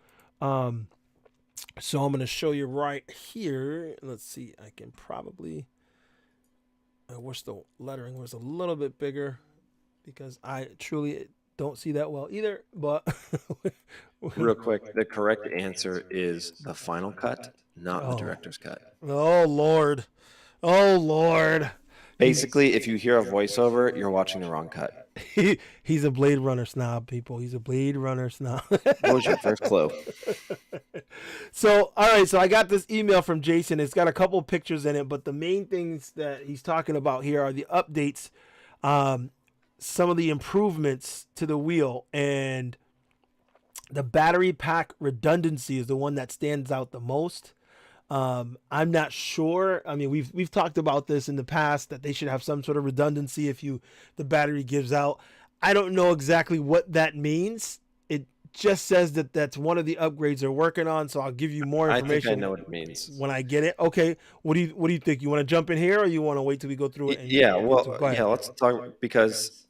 So I'm going to show you right here. Let's see. I can probably. I wish the lettering was a little bit bigger because I truly don't see that well either. But
Real quick, the correct answer is the final cut, not the
oh,
director's cut.
oh Lord, oh Lord.
Basically, if you hear a voiceover, you're watching the wrong cut.
He's a Blade Runner snob, people. He's a Blade Runner snob.
What was your first clue?
So, all right. So I got this email from Jason. It's got a couple of pictures in it, but the main things that he's talking about here are the updates, some of the improvements to the wheel, and the battery pack redundancy is the one that stands out the most. I'm not sure. I mean, we've talked about this in the past that they should have some sort of redundancy if the battery gives out. I don't know exactly what that means. It just says that that's one of the upgrades they're working on. So I'll give you more information.
I think I know what it means
when I get it. Okay. What do you think? You want to jump in here, or you want to wait till we go through it?
Yeah. Well, yeah. Let's talk because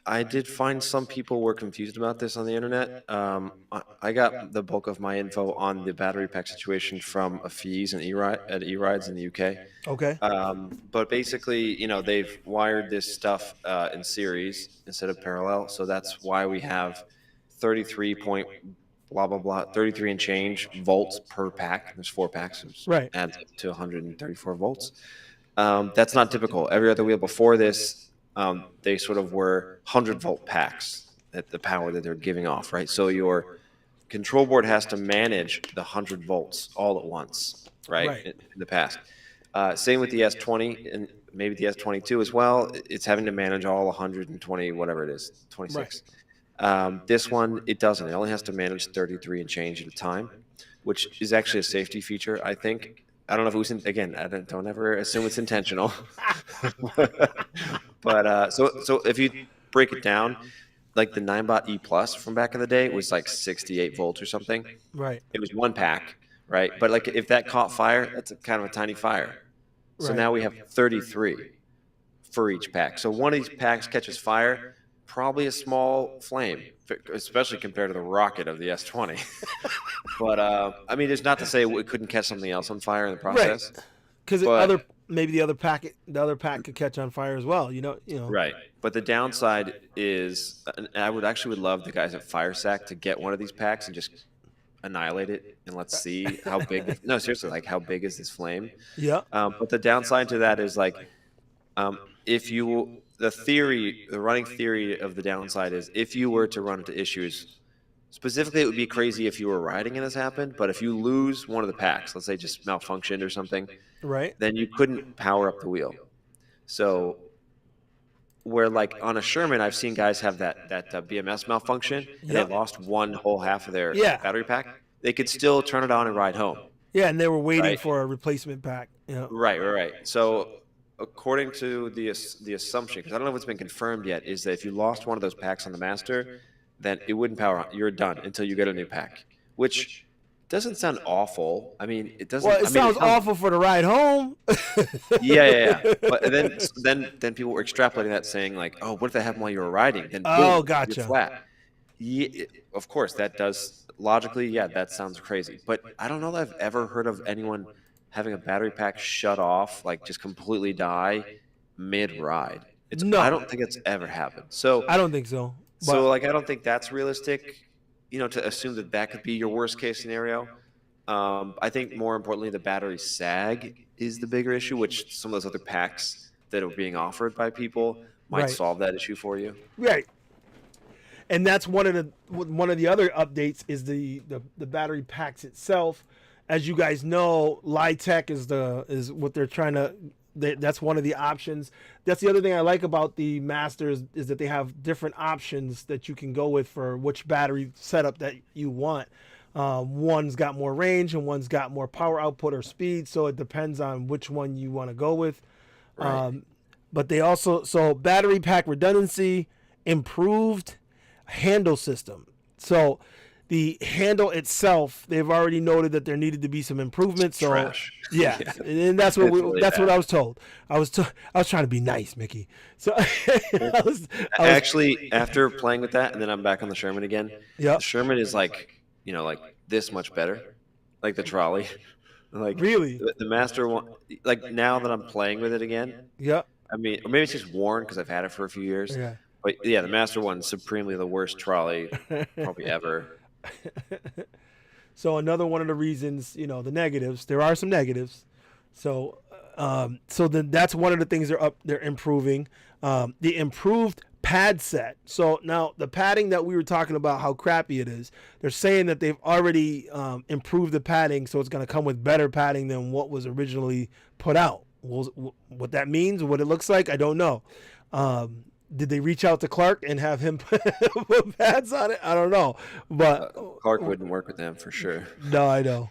I did find some people were confused about this on the internet. I got the bulk of my info on the battery pack situation from a fees and E-Rides in the UK.
Okay.
But basically, they've wired this stuff in series instead of parallel, so that's why we have 33 point blah blah blah 33 and change volts per pack. There's 4 packs, which
right,
adds up to 134 volts. That's not typical. Every other wheel before this, they sort of were 100-volt packs at the power that they're giving off, right? So your control board has to manage the 100 volts all at once, right? In the past. Same with the S20 and maybe the S22 as well. It's having to manage all 120, whatever it is, 26. Right. This one, it doesn't. It only has to manage 33 and change at a time, which is actually a safety feature, I think. I don't know if it was, again, don't ever assume it's intentional. But so if you break it down, like the 9-bot E Plus from back in the day was like 68 volts or something.
Right.
It was 1 pack, right? But like if that caught fire, that's kind of a tiny fire. So now we have 33 for each pack. So one of these packs catches fire, probably a small flame, especially compared to the rocket of the S20. But I mean, it's not to say it couldn't catch something else on fire in the process.
Because maybe the other pack could catch on fire as well. You know.
Right. But the downside is, I would love the guys at FireSack to get one of these packs and just annihilate it, and let's see how big. No, seriously, like how big is this flame?
Yeah.
But the downside to that is like, the running theory of the downside is if you were to run into issues, specifically, it would be crazy if you were riding and this happened. But if you lose one of the packs, let's say just malfunctioned or something,
right,
then you couldn't power up the wheel. So where like on a Sherman, I've seen guys have that BMS malfunction and they lost one whole half of their battery pack. They could still turn it on and ride home.
Yeah, and they were waiting for a replacement pack.
Right. So according to the assumption, because I don't know if it's been confirmed yet, is that if you lost one of those packs on the Master, then it wouldn't power on. You're done until you get a new pack, which doesn't sound awful. I mean, it doesn't.
Well, it sounds awful for the ride home.
Yeah. But then people were extrapolating that, saying like, "Oh, what if that happened while you were riding?" Then boom,
gotcha.
You're flat. Yeah, of course, that does logically. Yeah, that sounds crazy. But I don't know that I've ever heard of anyone having a battery pack shut off, like just completely die mid-ride. I don't think it's ever happened. So
I don't think so.
So like, I don't think that's realistic. To assume that could be your worst case scenario. I think more importantly, the battery sag is the bigger issue, which some of those other packs that are being offered by people might solve that issue for you.
Right. And that's one of the other updates is the battery packs itself. As you guys know, Litech is what they're trying to. That's one of the options. That's the other thing I like about the Masters is that they have different options that you can go with for which battery setup that you want. One's got more range and one's got more power output or speed, so it depends on which one you want to go with.
Right.
But they also battery pack redundancy, improved handle system. So the handle itself, they've already noted that there needed to be some improvements. So
trash.
Yeah, and that's what what I was told. I was trying to be nice, Mickey. So I was
actually, after playing with that, and then I'm back on the Sherman again.
Yeah,
the Sherman is like like this much better. like the trolley. Like
Really?
the Master one, like now that I'm playing with it again,
Yep.
I mean, or maybe it's just worn because I've had it for a few years.
Yeah.
But yeah, the Master one's supremely the worst trolley probably ever.
So another one of the reasons, the negatives. There are some negatives. So, so then that's one of the things they're improving. The improved pad set. So now the padding that we were talking about, how crappy it is, they're saying that they've already improved the padding, so it's going to come with better padding than what was originally put out. What that means, what it looks like, I don't know. Did they reach out to Clark and have him put pads on it? I don't know, but
Clark wouldn't work with them for sure.
no, I know.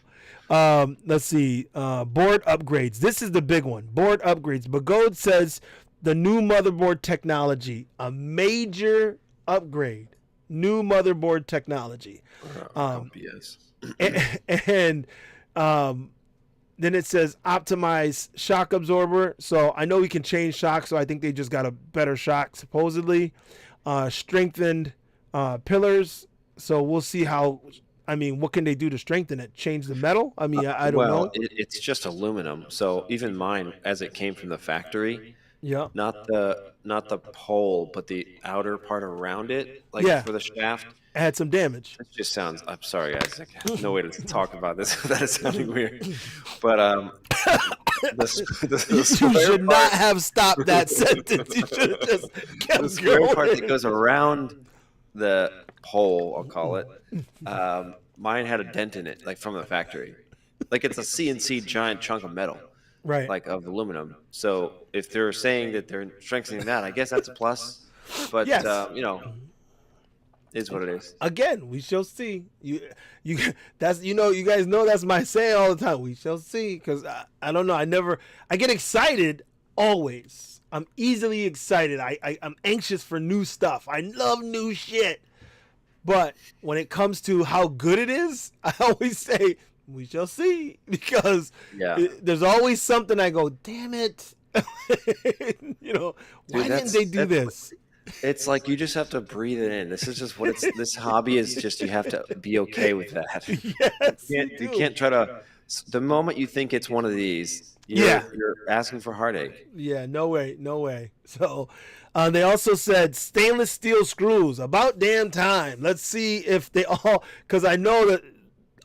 Let's see. Board upgrades. This is the big one. Board upgrades. Begode says the new motherboard technology, a major upgrade. New motherboard technology.
BS.
And then it says optimize shock absorber. So I know we can change shock, so I think they just got a better shock, supposedly. Strengthened pillars. So we'll see how. I mean, what can they do to strengthen it? Change the metal? I mean, I don't know.
It's just aluminum. So even mine, as it came from the factory,
Yeah.
not the pole, but the outer part around it, like for the shaft.
It had some damage.
It just sounds. I'm sorry, guys. I have no way to talk about this without it sounding weird. But
You should not have stopped that sentence. You should have just kept
the square
going.
part that goes around the pole, I'll call it. Mine had a dent in it, like from the factory. Like it's a CNC giant chunk of metal,
Right.
like of aluminum. So if they're saying that they're strengthening that, I guess that's a plus. But
Yes.
is what it is.
Again, we shall see. You guys know that's my saying all the time. We shall see, because I don't know. I get excited always. I'm easily excited. I'm anxious for new stuff. I love new shit. But when it comes to how good it is, I always say we shall see, because there's always something I go, damn it. Why didn't they do this?
It's like you just have to breathe it in. This is just what it's. This hobby is just, you have to be okay with that.
Yes,
You can't try to. The moment you think it's one of these, you're asking for heartache.
Yeah, no way. So they also said stainless steel screws. About damn time. Let's see if they all, because I know that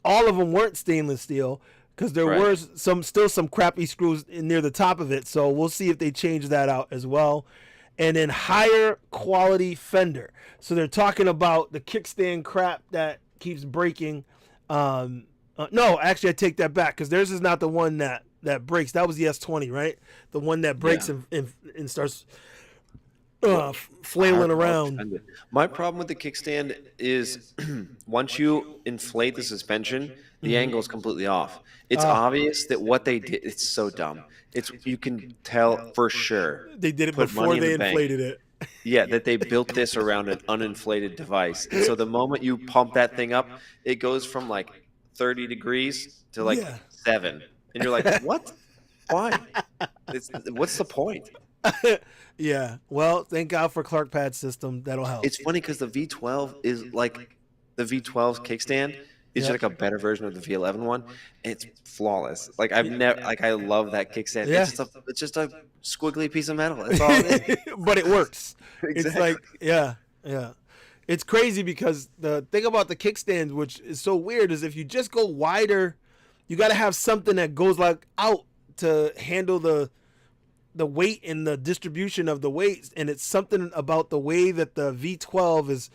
all of them weren't stainless steel, because there were still some crappy screws near the top of it. So we'll see if they change that out as well. And then higher quality fender. So they're talking about the kickstand crap that keeps breaking. No, actually, I take that back, because theirs is not the one that breaks. That was the S20, right? The one that breaks and starts flailing around.
My problem with the kickstand is once you inflate the suspension, the angle is completely off. It's obvious that what they did, it's so dumb. You can tell for sure.
They did it before they inflated it.
Yeah, that they built this around an uninflated device. And so the moment you pump that thing up, it goes from like 30 degrees to like 7. And you're like, what? Why? What's the point?
Yeah. Well, thank God for Clark Pad system. That'll help.
It's funny because the V12 is like the V12's kickstand. It's like a better version of the V11 one. It's flawless. Like I love that kickstand.
Yeah.
It's just a squiggly piece of metal. That's all it is.
But it works.
Exactly.
It's like, yeah. It's crazy, because the thing about the kickstand, which is so weird, is if you just go wider, you got to have something that goes like out to handle the weight and the distribution of the weights. And it's something about the way that the V12 is.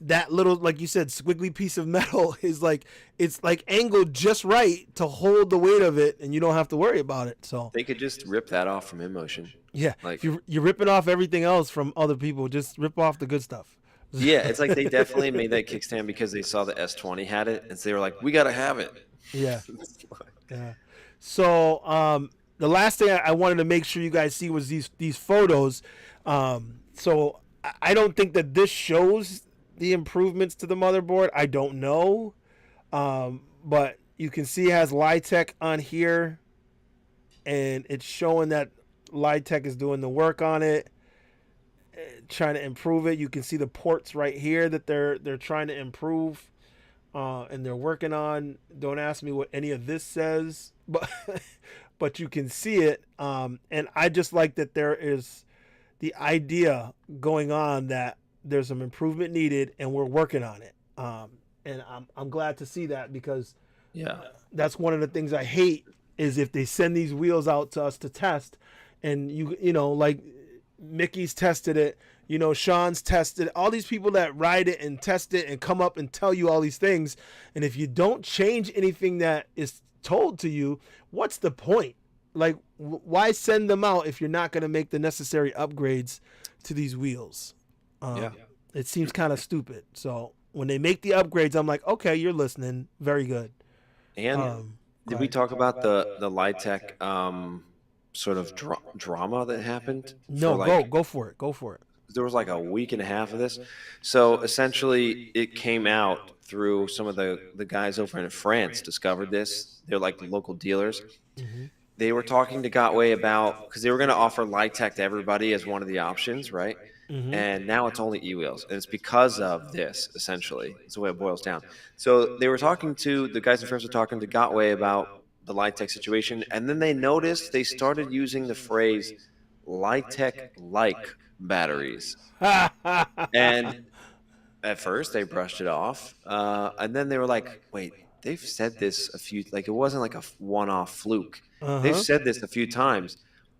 That little, like you said, squiggly piece of metal is like, it's like angled just right to hold the weight of it, and you don't have to worry about it. So
they could just rip that off from InMotion.
Yeah,
like
you're ripping off everything else from other people. Just rip off the good stuff.
Yeah, it's like they definitely made that kickstand because they saw the S20 had it, and so they were like, we got to have it.
Yeah. Yeah. So the last thing I wanted to make sure you guys see was these photos. So I don't think that this shows the improvements to the motherboard. I don't know, but you can see it has Litech on here, and it's showing that Litech is doing the work on it, trying to improve it. You can see the ports right here that they're trying to improve. and they're working on. Don't ask me what any of this says, but but you can see it. And I just like that there is the idea going on that there's some improvement needed, and we're working on it. And I'm glad to see that, because
Yeah.
that's one of the things I hate is if they send these wheels out to us to test, and like Mickey's tested it, Sean's tested it, all these people that ride it and test it and come up and tell you all these things, and if you don't change anything that is told to you, what's the point? Like, why send them out if you're not going to make the necessary upgrades to these wheels?
Yeah.
It seems kind of stupid. So when they make the upgrades, I'm like, okay, you're listening, very good.
And did we talk about the Litech sort of drama that happened for
No,
like
go for it. Go for it.
there was like a week and a half of this. So essentially it came out through some of the guys over in France discovered this. They're like the local dealers.
Mm-hmm.
They were talking to Gotway about, because they were going to offer Litech to everybody as one of the options, right?
Mm-hmm.
And now it's only e-wheels, and it's because of this. Essentially, it's the way it boils down. So they were talking to the guys in France were talking to Gotway about the Litech situation, and then they noticed they started using the phrase Litech like batteries. And at first they brushed it off, and then they were like, wait, they've said this a few, like it wasn't like a one-off fluke. They've
Uh-huh.
said this a few times.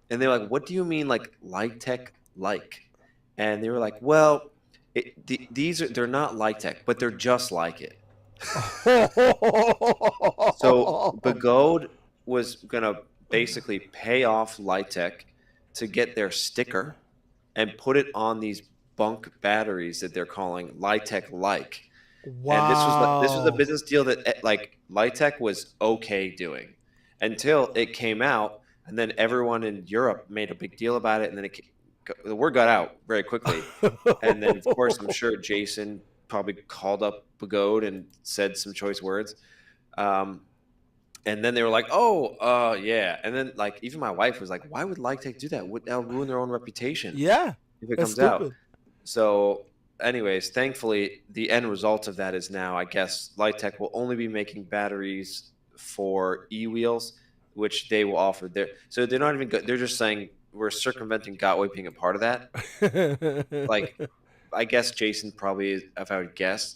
And they're like, what do you mean like Litech like? And they were like, well, these are, they're not Litech, but they're just like it. So Begode was going to basically pay off Litech to get their sticker and put it on these bunk batteries that they're calling Litech like. And this was a
Wow.
business deal that like Litech was okay doing until it came out, and then everyone in Europe made a big deal about it, and then the word got out very quickly. And then of course I'm sure Jason probably called up Begode and said some choice words. And then they were like, "Oh, yeah." And then like even my wife was like, "Why would Litech do that? Would that ruin their own reputation
Yeah,
if it
that's
comes out?"
stupid.
So, anyways, thankfully, the end result of that is now, I guess, Litech will only be making batteries for e-wheels, which they will offer there. So they're not even good. They're just saying we're circumventing Gotway being a part of that. Like, I guess Jason probably, if I would guess,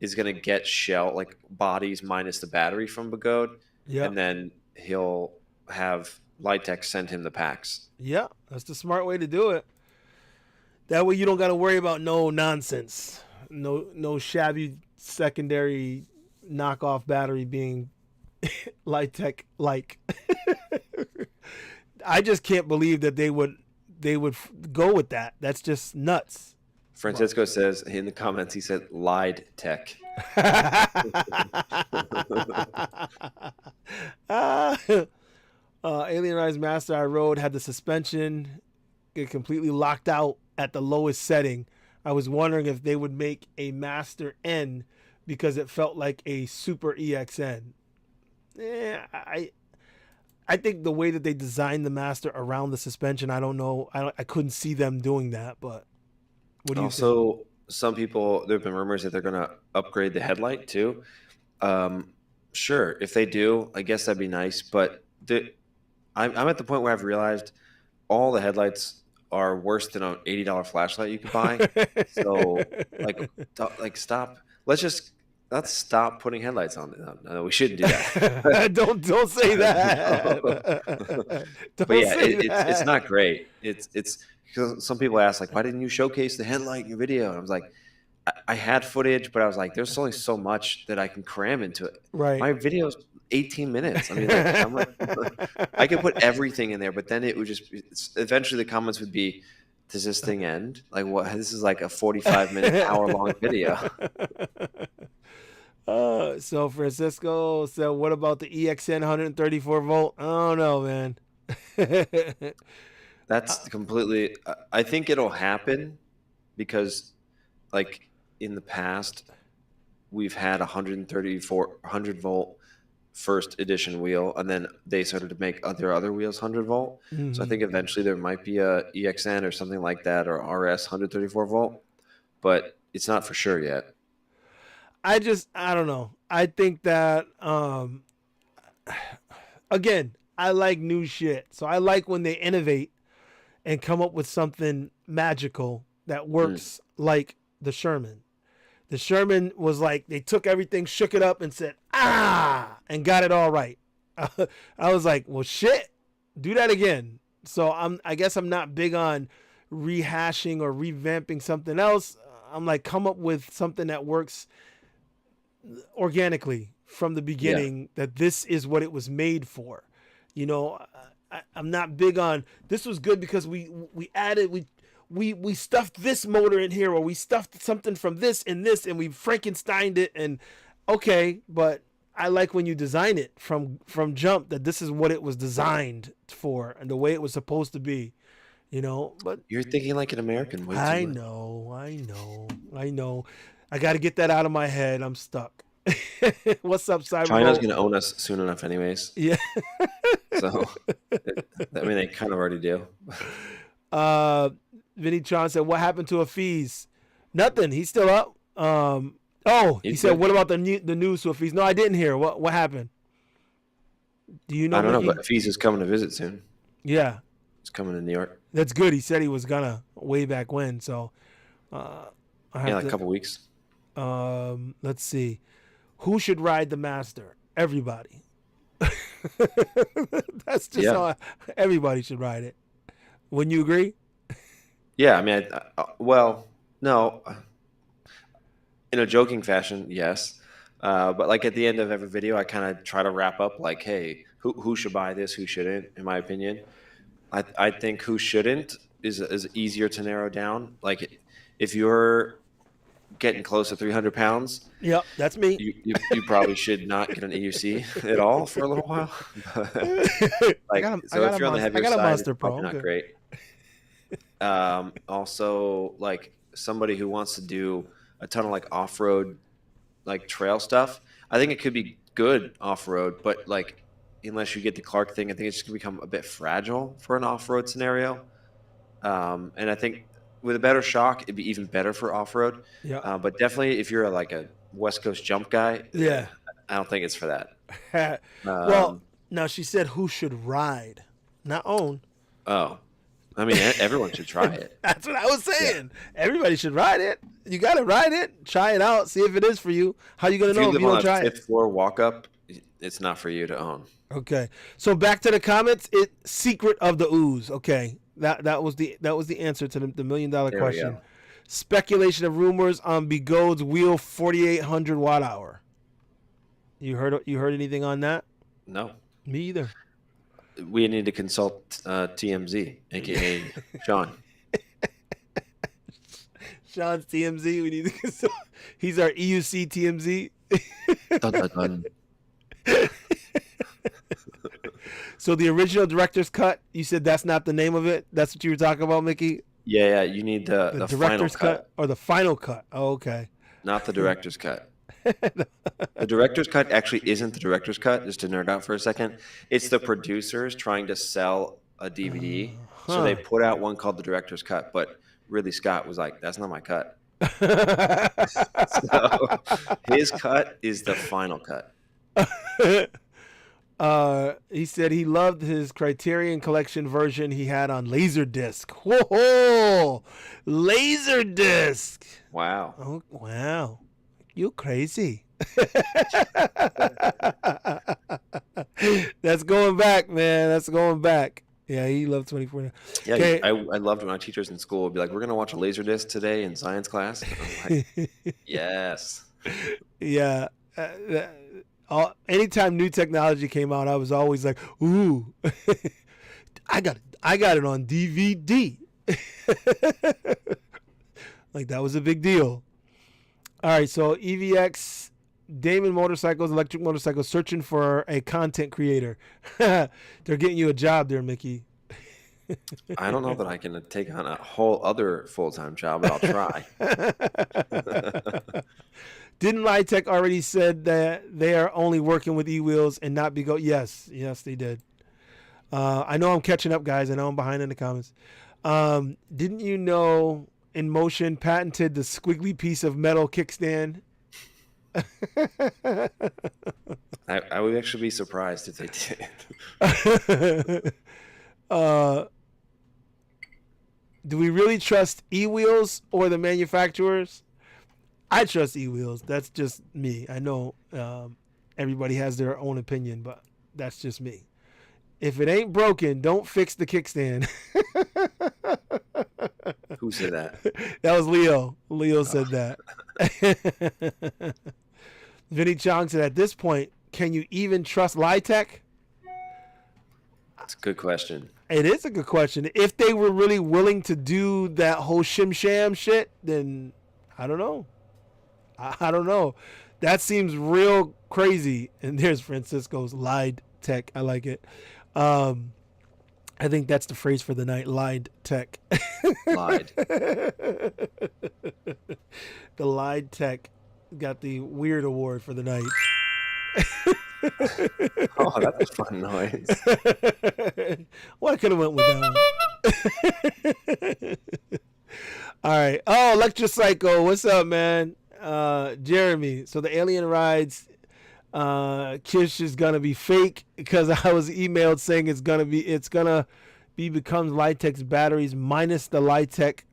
is going to get shell like bodies minus the battery from Begode,
Yep.
and then he'll have Litech send him the packs.
Yeah, that's the smart way to do it. That way you don't got to worry about no nonsense, no shabby secondary knockoff battery being Litech like. I just can't believe that they would go with that. That's just nuts.
Francisco says in the comments, he said, lied tech.
Alien Rise Master I rode had the suspension get completely locked out at the lowest setting. I was wondering if they would make a Master N because it felt like a Super EXN. Yeah, I think the way that they designed the Master around the suspension, I don't know. I couldn't see them doing that, but what do you think?
Also, some people, there have been rumors that they're going to upgrade the headlight too. Sure, if they do, I guess that'd be nice. But I'm at the point where I've realized all the headlights are worse than an $80 flashlight you could buy. So, like stop. Let's stop putting headlights on. No, we shouldn't do that.
don't say
No.
that.
But
Don't
yeah,
say
it's
that.
not great. It's because some people ask like, why didn't you showcase the headlight in your video? And I was like, I had footage, but I was like, there's only so much that I can cram into it.
Right.
My video's 18 minutes. I mean, like, I'm like, I could put everything in there, but then it would just eventually the comments would be, does this thing end? Like, what? This is like a 45-minute, hour-long video.
So Francisco said, "What about the EXN 134 volt?" I don't know, man.
That's completely. I think it'll happen because, like, in the past, we've had 134, 100-volt first edition wheel, and then they started to make their other wheels 100-volt. So I
Mhm.
think eventually there might be a EXN or something like that, or RS 134-volt, but it's not for sure yet.
I don't know. I think that again, I like new shit. So I like when they innovate and come up with something magical that
Mm.
works like the Sherman. The Sherman was like they took everything, shook it up, and said and got it all right. I was like, well, shit, do that again. So I guess I'm not big on rehashing or revamping something else. I'm like, come up with something that works organically from the
Yeah.
beginning. That this is what it was made for. You know, I'm not big on this was good because we added we stuffed this motor in here or we stuffed something from this and this and we Frankensteined it and okay, but I like when you design it from jump that this is what it was designed for and the way it was supposed to be, you know. But
You're thinking like an American way too
I
much.
know. I got to get that out of my head. I'm stuck. What's up, Cyber?
China's going to own us soon enough anyways.
Yeah.
So, I mean, they kind of already do.
Vinny Tron said, "What happened to a fees? Nothing. He's still up. He
He's
said,
good.
"What about the news to a fees?" No, I didn't hear. What happened? Do you know?
I don't know,
Mickey?
but Fees is coming to visit soon.
Yeah,
He's coming to New York.
that's good. He said he was gonna way back when. So, I have
Yeah, like
to.
a couple weeks.
Let's see. Who should ride the Master? Everybody. That's just how everybody should ride it. Wouldn't you agree?
Yeah, I mean, well, no, in a joking fashion, yes. But like at the end of every video, I kind of try to wrap up like, hey, who should buy this, who shouldn't, in my opinion. I think who shouldn't is easier to narrow down. Like if you're getting close to 300 pounds,
Yep, that's me.
you probably should not get an EUC at all for a little while. Like, so if you're on the heavier side, it's probably not great. Also, like somebody who wants to do a ton of like off-road, like trail stuff, I think it could be good off-road, but like unless you get the Clark thing, I think it's just gonna become a bit fragile for an off-road scenario. And I think with a better shock, it'd be even better for off-road.
Yeah.
But definitely if you're like a West Coast jump guy,
Yeah.
I don't think it's for that.
Well, now she said who should ride, not own.
Oh, I mean, everyone should try it.
That's what I was saying. Yeah. Everybody should ride it. You got to ride it, try it out, see if it is for you. How are you going to know if you don't try it?
If you live on a fifth floor walk up, it's not for you to own.
Okay. So back to the comments. Secret of the ooze. Okay. That was the answer to the $1 million question. Speculation of rumors on Begode's wheel 4,800 watt hour. You heard anything on that?
No.
Me either.
We need to consult TMZ, aka Sean.
Sean's TMZ. We need to consult. He's our EUC TMZ.
Dun, dun, dun.
So the original director's cut, you said that's not the name of it? That's what you were talking about, Mickey?
Yeah, you need the
director's
final cut.
Or the final cut. Oh, okay.
Not the director's cut. The director's cut actually isn't the director's cut, just to nerd out for a second. It's the producers trying to sell a DVD. So they put out one called the director's cut, but Ridley Scott was like, that's not my cut. So his cut is the final cut.
He said he loved his Criterion Collection version he had on Laserdisc. Whoa, Laserdisc!
Wow.
Oh, wow, you crazy. That's going back, man. That's going back. Yeah, he loved 24.
Yeah,
okay.
I loved when my teachers in school would be like, "We're gonna watch a Laserdisc today in science class." And I'm like, yes.
Yeah. Anytime new technology came out, I was always like, "Ooh, I got it on DVD." Like that was a big deal. All right, so evX, Damon Motorcycles, electric motorcycles, searching for a content creator. They're getting you a job there, Mickey.
I don't know that I can take on a whole other full-time job, but I'll try.
Didn't Litech already said that they are only working with e-wheels and not Begode? Yes, they did. I know I'm catching up, guys. I know I'm behind in the comments. Didn't you know InMotion patented the squiggly piece of metal kickstand?
I would actually be surprised if they did.
Do we really trust e-wheels or the manufacturers? I trust e-wheels. That's just me. I know everybody has their own opinion, but that's just me. If it ain't broken, don't fix the kickstand.
Who said that?
That was Leo. Leo said that. Vinny Chong said, at this point, can you even trust Litech?
That's a good question.
It is a good question. If they were really willing to do that whole shim sham shit, then I don't know. I don't know. That seems real crazy. And there's Francisco's lied tech. I like it. I think that's the phrase for the night. Lied tech.
Lied.
The lied tech got the weird award for the night.
Oh, that's a fun noise.
Well, I could have went with that one. All right. Oh, Electrocycle. What's up, man? Jeremy. So the alien rides Kish is gonna be fake because I was emailed saying it's gonna be becomes Litech's batteries minus the Litech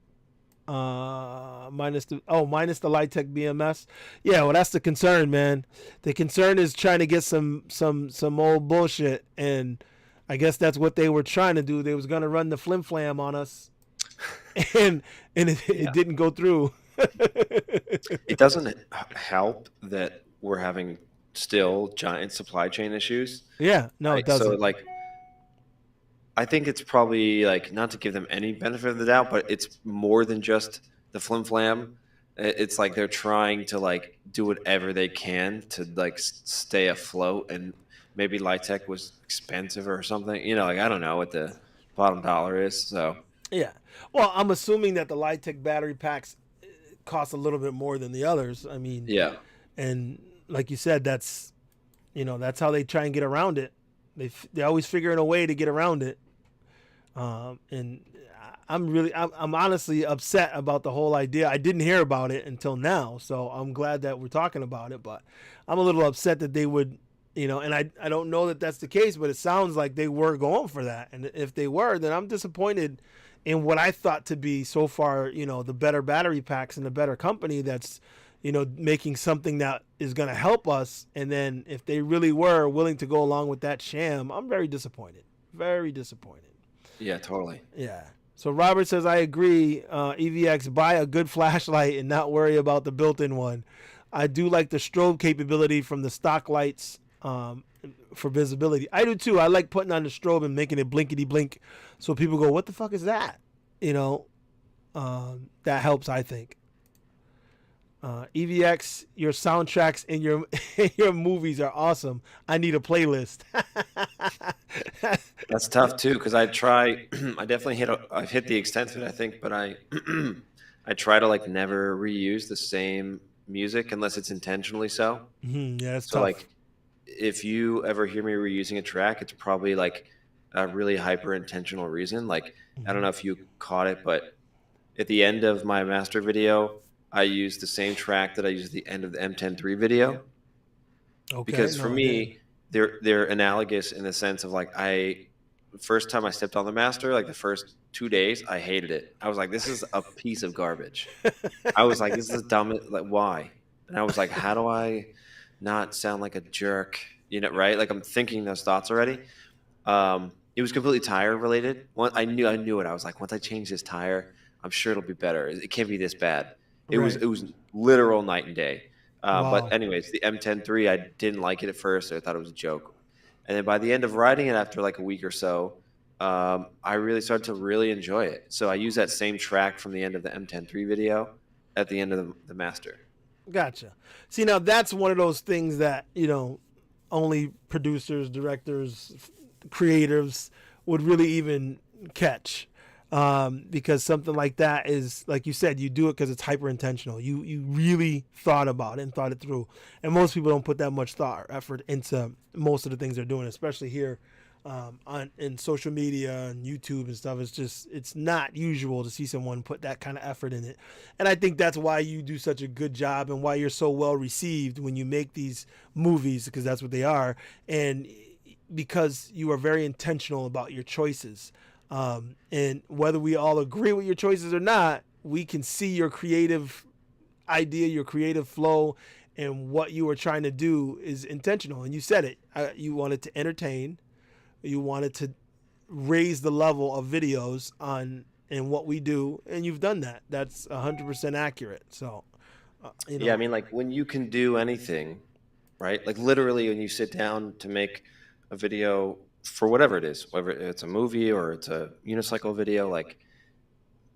minus the Litech BMS. Yeah, well, that's the concern, man. The concern is trying to get some old bullshit, and I guess that's what they were trying to do. They was gonna run the flim flam on us, and it didn't go through.
It doesn't help that we're having still giant supply chain issues.
Yeah, no,
right?
It doesn't.
So like, I think it's probably like not to give them any benefit of the doubt, but it's more than just the flim flam. It's like they're trying to like do whatever they can to like stay afloat, and maybe Litech was expensive or something. You know, like I don't know what the bottom dollar is. So
yeah, well, I'm assuming that the Litech battery packs cost a little bit more than the others. I mean,
yeah,
and like you said, that's how they try and get around it. They're always figuring a way to get around it. And I'm honestly upset about the whole idea. I didn't hear about it until now, so I'm glad that we're talking about it. But I'm a little upset that they would, and I don't know that that's the case, but it sounds like they were going for that. And if they were, then I'm disappointed in what I thought to be so far, the better battery packs and the better company that's, making something that is going to help us. And then if they really were willing to go along with that sham, I'm very disappointed. Very disappointed.
Yeah, totally.
Yeah. So Robert says, I agree. EVX, buy a good flashlight and not worry about the built-in one. I do like the strobe capability from the stock lights for visibility. I do too. I like putting on the strobe and making it blinkety blink so people go, what the fuck is that? That helps, I think. EVX, your soundtracks and your movies are awesome. I need a playlist.
That's tough too, because I definitely I've hit the extent of it, I think, but I try to like never reuse the same music unless it's intentionally so.
Mm-hmm. Yeah, that's
so
tough.
Like, if you ever hear me reusing a track, it's probably like a really hyper intentional reason. Like, I don't know if you caught it, but at the end of my master video, I used the same track that I used at the end of the M10 video. Okay, because for me, they're analogous in the sense of like first time I stepped on the master, like the first 2 days, I hated it. I was like, this is a piece of garbage. I was like, this is dumb. Like, why? And I was like, how do I not sound like a jerk? Right? Like I'm thinking those thoughts already. It was completely tire related. I knew it. I was like, once I change this tire, I'm sure it'll be better. It can't be this bad. It was literal night and day. Wow. But anyways, the M10 I didn't like it at first. I thought it was a joke. And then by the end of riding it after like a week or so, I really started to really enjoy it. So I use that same track from the end of the M10 video at the end of the master.
Gotcha. See, now that's one of those things that, only producers, directors, creatives would really even catch. Because something like that is, like you said, you do it because it's hyper intentional. You really thought about it and thought it through. And most people don't put that much thought or effort into most of the things they're doing, especially here on in social media and YouTube and stuff. It's not usual to see someone put that kind of effort in it, and I think that's why you do such a good job and why you're so well received when you make these movies, because that's what they are, and because you are very intentional about your choices. And whether we all agree with your choices or not, we can see your creative idea, your creative flow, and what you were trying to do is intentional. And you said it. You wanted to entertain. You wanted to raise the level of videos on and what we do, and you've done that. That's 100% accurate. So,
Yeah, I mean, like when you can do anything, right? Like literally, when you sit down to make a video for whatever it is, whether it's a movie or it's a unicycle video, like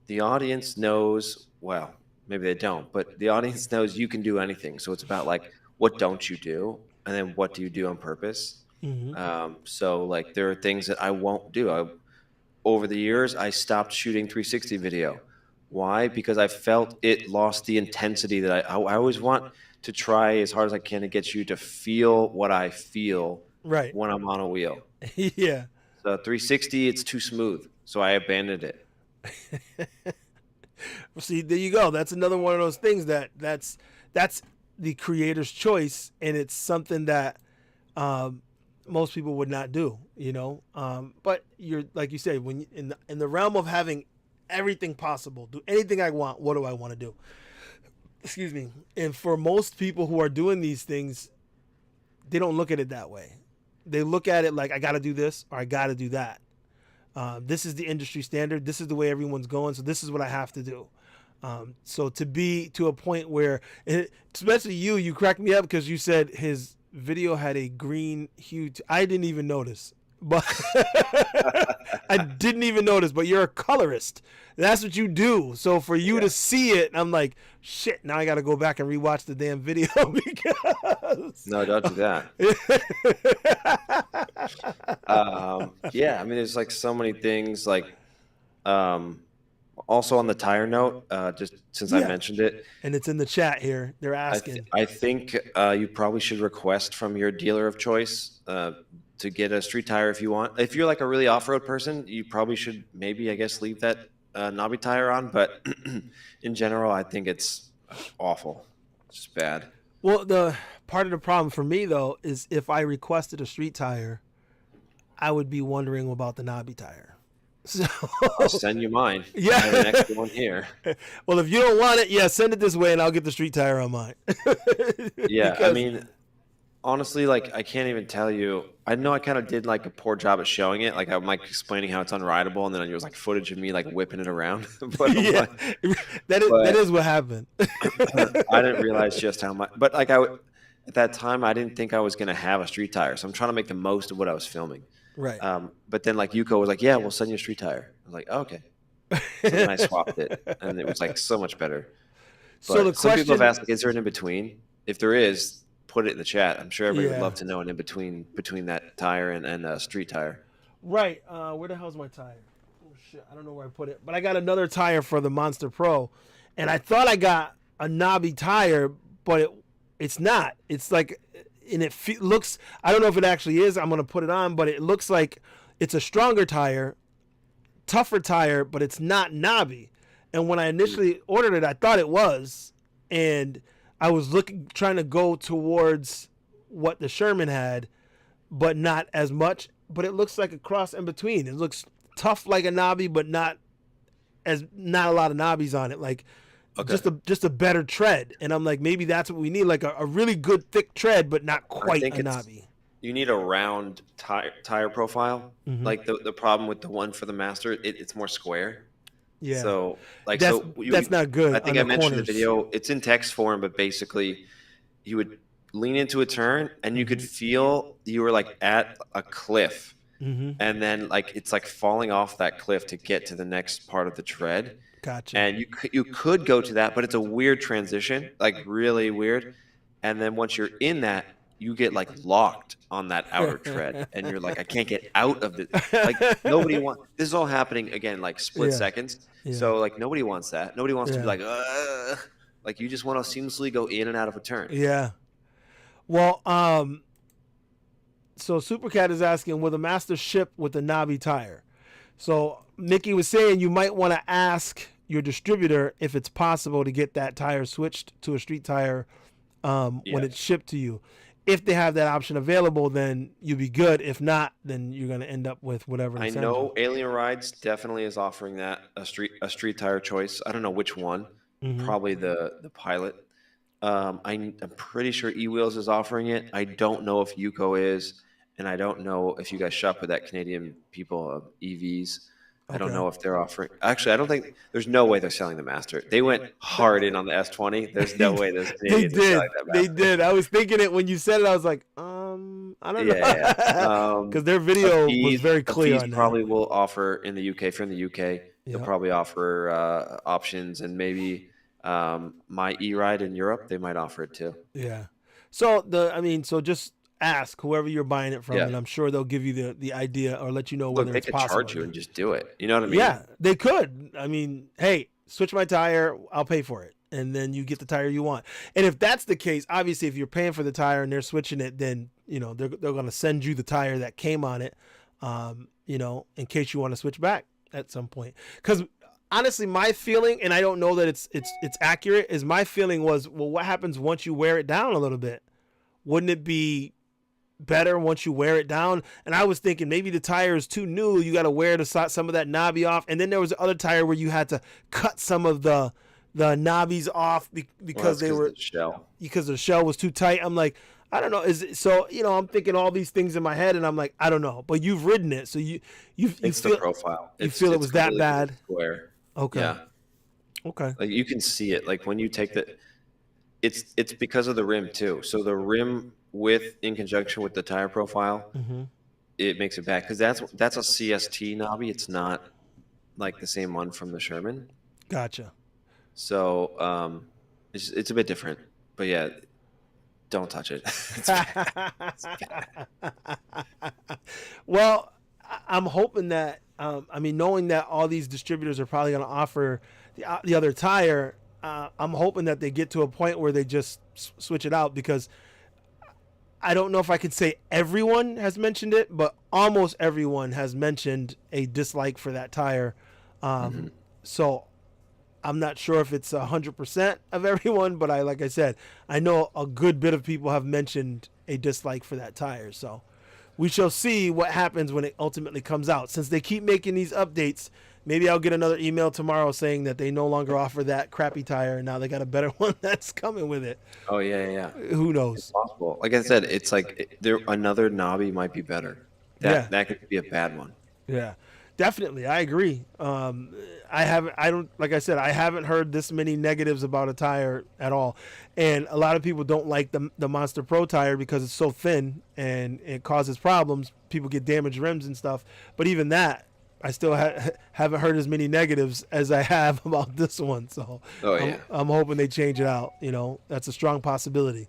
the audience knows, well, maybe they don't, but the audience knows you can do anything. So it's about like, what don't you do? And then what do you do on purpose?
mm-hmm.
So like there are things that I won't do. Over the years, I stopped shooting 360 video. Why? Because I felt it lost the intensity that I always want to try as hard as I can to get you to feel what I feel
Right.
when I'm on a wheel.
Yeah.
So 360, it's too smooth. So I abandoned it.
Well, see, there you go. That's another one of those things that's the creator's choice, and it's something that most people would not do, But you're like you say, when in the realm of having everything possible, do anything I want. What do I want to do? Excuse me. And for most people who are doing these things, they don't look at it that way. They look at it like, I got to do this or I got to do that. This is the industry standard. This is the way everyone's going. So this is what I have to do. So to be to a point where, especially you cracked me up because you said his video had a green hue. I didn't even notice, but I didn't even notice, but you're a colorist. That's what you do. So for you to see it, I'm like, shit, now I got to go back and rewatch the damn video because...
No, don't do that. Yeah, I mean, there's like so many things like, also on the tire note, just since I mentioned it.
And it's in the chat here. They're asking.
I think you probably should request from your dealer of choice to get a street tire if you want. If you're like a really off-road person, you probably should maybe, I guess, leave that knobby tire on. But in general, I think it's awful. It's just bad.
Well, the part of the problem for me, though, is if I requested a street tire, I would be wondering about the knobby tire. So
I'll send you mine.
Yeah.
I have an extra one here.
Well, if you don't want it, send it this way and I'll get the street tire on mine.
Yeah, I mean, honestly, like I can't even tell you. I know I kind of did like a poor job at showing it. Like I'm like explaining how it's unrideable, and then there was like footage of me like whipping it around. But
yeah, that is what happened.
I didn't realize just how much. But like at that time, I didn't think I was gonna have a street tire, so I'm trying to make the most of what I was filming.
Right.
But then like Yuko was like, "Yeah, we'll send you a street tire." I was like, oh, "Okay." So then I swapped it, and it was like so much better. But
So the
some people have
question,
asked, like, "Is there an in between?" If there is, put it in the chat. I'm sure everybody would love to know an in between that tire and a street tire.
right? Where the hell's my tire? Oh shit, I don't know where I put it. But I got another tire for the Monster Pro, and I thought I got a knobby tire, but it's not. It's like, and it looks. I don't know if it actually is. I'm gonna put it on, but it looks like it's a stronger tire, tougher tire, but it's not knobby. And when I initially ordered it, I thought it was, and I was trying to go towards what the Sherman had, but not as much. But it looks like a cross in between. It looks tough like a knobby, but not a lot of knobbies on it. Like just a better tread. And I'm like, maybe that's what we need, like a really good thick tread, but not quite a knobby.
You need a round tire profile.
Mm-hmm.
Like the problem with the one for the Master, it's more square.
Yeah.
So like
that's not good.
I think I mentioned in the video. It's in text form, but basically, you would lean into a turn, and you could feel you were like at a cliff, and then like it's like falling off that cliff to get to the next part of the tread.
Gotcha.
And you could go to that, but it's a weird transition, like really weird. And then once you're in that, you get like locked on that outer tread, and you're like, I can't get out of it. Like nobody wants. This is all happening again, like split seconds. Yeah. So like nobody wants that. Nobody wants to be like you just want to seamlessly go in and out of a turn.
Yeah. Well, So Supercat is asking, will the Master ship with the knobby tire? So Mickey was saying you might want to ask your distributor if it's possible to get that tire switched to a street tire when
Yeah.
it's shipped to you. If they have that option available, then you'll be good. If not, then you're going to end up with whatever.
I know Alien Rides definitely is offering that a street tire choice. I don't know which one.
Mm-hmm.
Probably the Pilot. I'm pretty sure eWheels is offering it. I don't know if Yuko is, and I don't know if you guys shop with that Canadian people of EVs. I don't know if they're offering. Actually, I don't think there's no way they're selling the Master. They went hard in on the S20. There's no way those Canadians are selling that Master.
They did. I was thinking it when you said it. I was like, I don't know.
Yeah.
Because their video was very clear on that.
Probably will offer in the UK. If you're in the UK, they'll probably offer options, and maybe my e-ride in Europe, they might offer it too.
Yeah. So so just ask whoever you're buying it from, and I'm sure they'll give you the idea or let you know whether it's possible.
They could charge you and just do it. You know what I mean?
Yeah, they could. I mean, hey, switch my tire, I'll pay for it, and then you get the tire you want. And if that's the case, obviously, if you're paying for the tire and they're switching it, then they're going to send you the tire that came on it, in case you want to switch back at some point. Because honestly, my feeling, and I don't know that it's accurate, is my feeling was, well, what happens once you wear it down a little bit? Wouldn't it be better once you wear it down? And I was thinking maybe the tire is too new. You got to wear some of that knobby off. And then there was the other tire where you had to cut some of the knobbies off because because the shell was too tight. I'm like, I don't know. I'm thinking all these things in my head, and I'm like, I don't know. But you've ridden it, so you feel
the profile.
You feel it was that bad.
Square.
Okay.
Yeah.
Okay.
Like you can see it. Like when you take it's because of the rim too. So the rim in conjunction with the tire profile, it makes it back, because that's a CST knobby. It's not like the same one from the Sherman.
Gotcha.
So it's a bit different, but yeah, don't touch it. It's bad. It's bad.
Well, I'm hoping that knowing that all these distributors are probably going to offer the other tire, I'm hoping that they get to a point where they just switch it out, because I don't know if I could say everyone has mentioned it, but almost everyone has mentioned a dislike for that tire. So I'm not sure if it's 100% of everyone, but like I said, I know a good bit of people have mentioned a dislike for that tire. So we shall see what happens when it ultimately comes out. Since they keep making these updates, maybe I'll get another email tomorrow saying that they no longer offer that crappy tire, and now they got a better one that's coming with it.
Oh yeah.
Who knows?
It's possible. Like I said, it's like another knobby might be better. That could be a bad one.
Yeah, definitely. I agree. I haven't heard this many negatives about a tire at all. And a lot of people don't like the Monster Pro tire because it's so thin and it causes problems. People get damaged rims and stuff. But even that, I still haven't heard as many negatives as I have about this one. So I'm hoping they change it out. That's a strong possibility.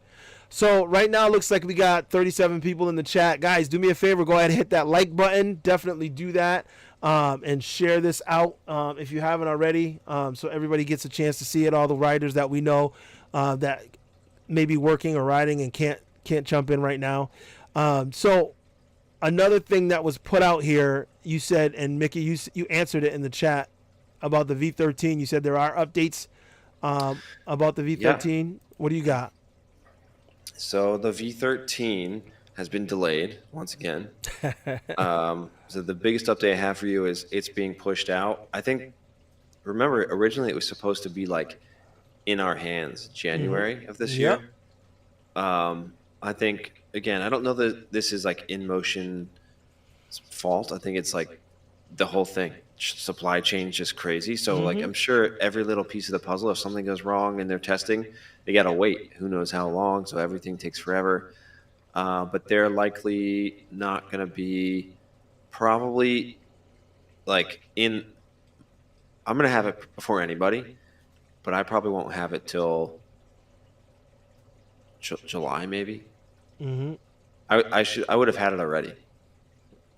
So right now it looks like we got 37 people in the chat. Guys, do me a favor. Go ahead and hit that like button. Definitely do that. And share this out if you haven't already, so everybody gets a chance to see it. All the riders that we know that may be working or riding and can't jump in right now. So another thing that was put out here, you said, and Mickey, you answered it in the chat about the V13. You said there are updates about the V13. Yeah. What do you got?
So the V13 has been delayed once again. So the biggest update I have for you is it's being pushed out. I think, remember, originally it was supposed to be like in our hands January of this year. I think, again, I don't know that this is like InMotion's fault. I think it's like the whole thing. Supply chain is just crazy. So like I'm sure every little piece of the puzzle, if something goes wrong and they're testing, they got to wait. Who knows how long? So everything takes forever. But they're likely not going to be probably like I'm going to have it before anybody, but I probably won't have it till July maybe. I would have had it already.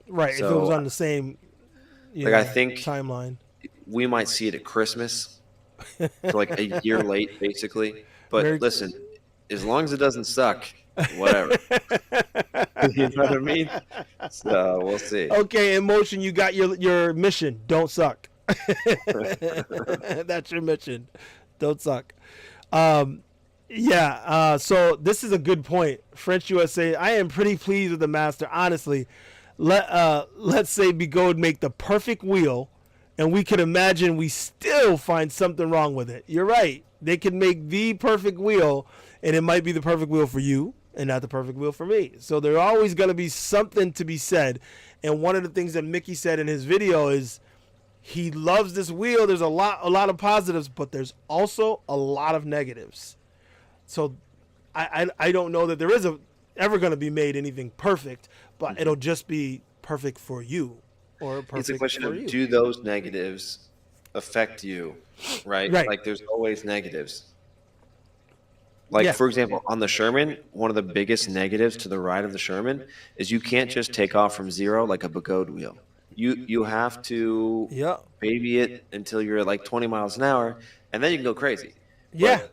Right. So, if it was on the same
I think
timeline,
we might see it at Christmas. So like a year late basically. But listen, as long as it doesn't suck, whatever. You know what I mean? So we'll see.
Okay, in motion, you got your mission. Don't suck. That's your mission. Don't suck. Yeah. So this is a good point. French USA. I am pretty pleased with the Master. Honestly, let's say Begode make the perfect wheel, and we could imagine we still find something wrong with it. You're right. They could make the perfect wheel, and it might be the perfect wheel for you and not the perfect wheel for me. So there's always going to be something to be said. And one of the things that Mickey said in his video is he loves this wheel. There's a lot of positives, but there's also a lot of negatives. So I don't know that there is ever going to be made anything perfect, but it'll just be perfect for you or perfect
It's a question
for
of
you.
do those negatives affect you, right?
Right.
Like there's always negatives. Like,
Yeah.
for example, on the Sherman, one of the biggest negatives to the ride of the Sherman is you can't just take off from zero like a Begode wheel. You have to
Yeah.
baby it until you're at like 20 miles an hour, and then you can go crazy.
Yeah.
But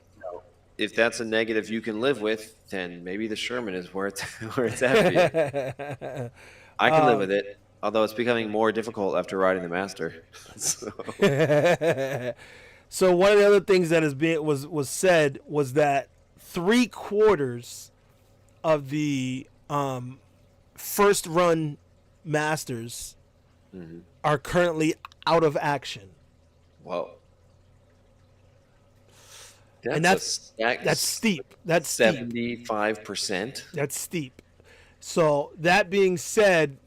if that's a negative you can live with, then maybe the Sherman is where it's where it's at for you. I can live with it, although it's becoming more difficult after riding the Master. So,
So one of the other things that was said was that 3/4 of the first run Masters are currently out of action,
whoa.
and that's steep. That's steep.
75%.
That's steep. So that being said,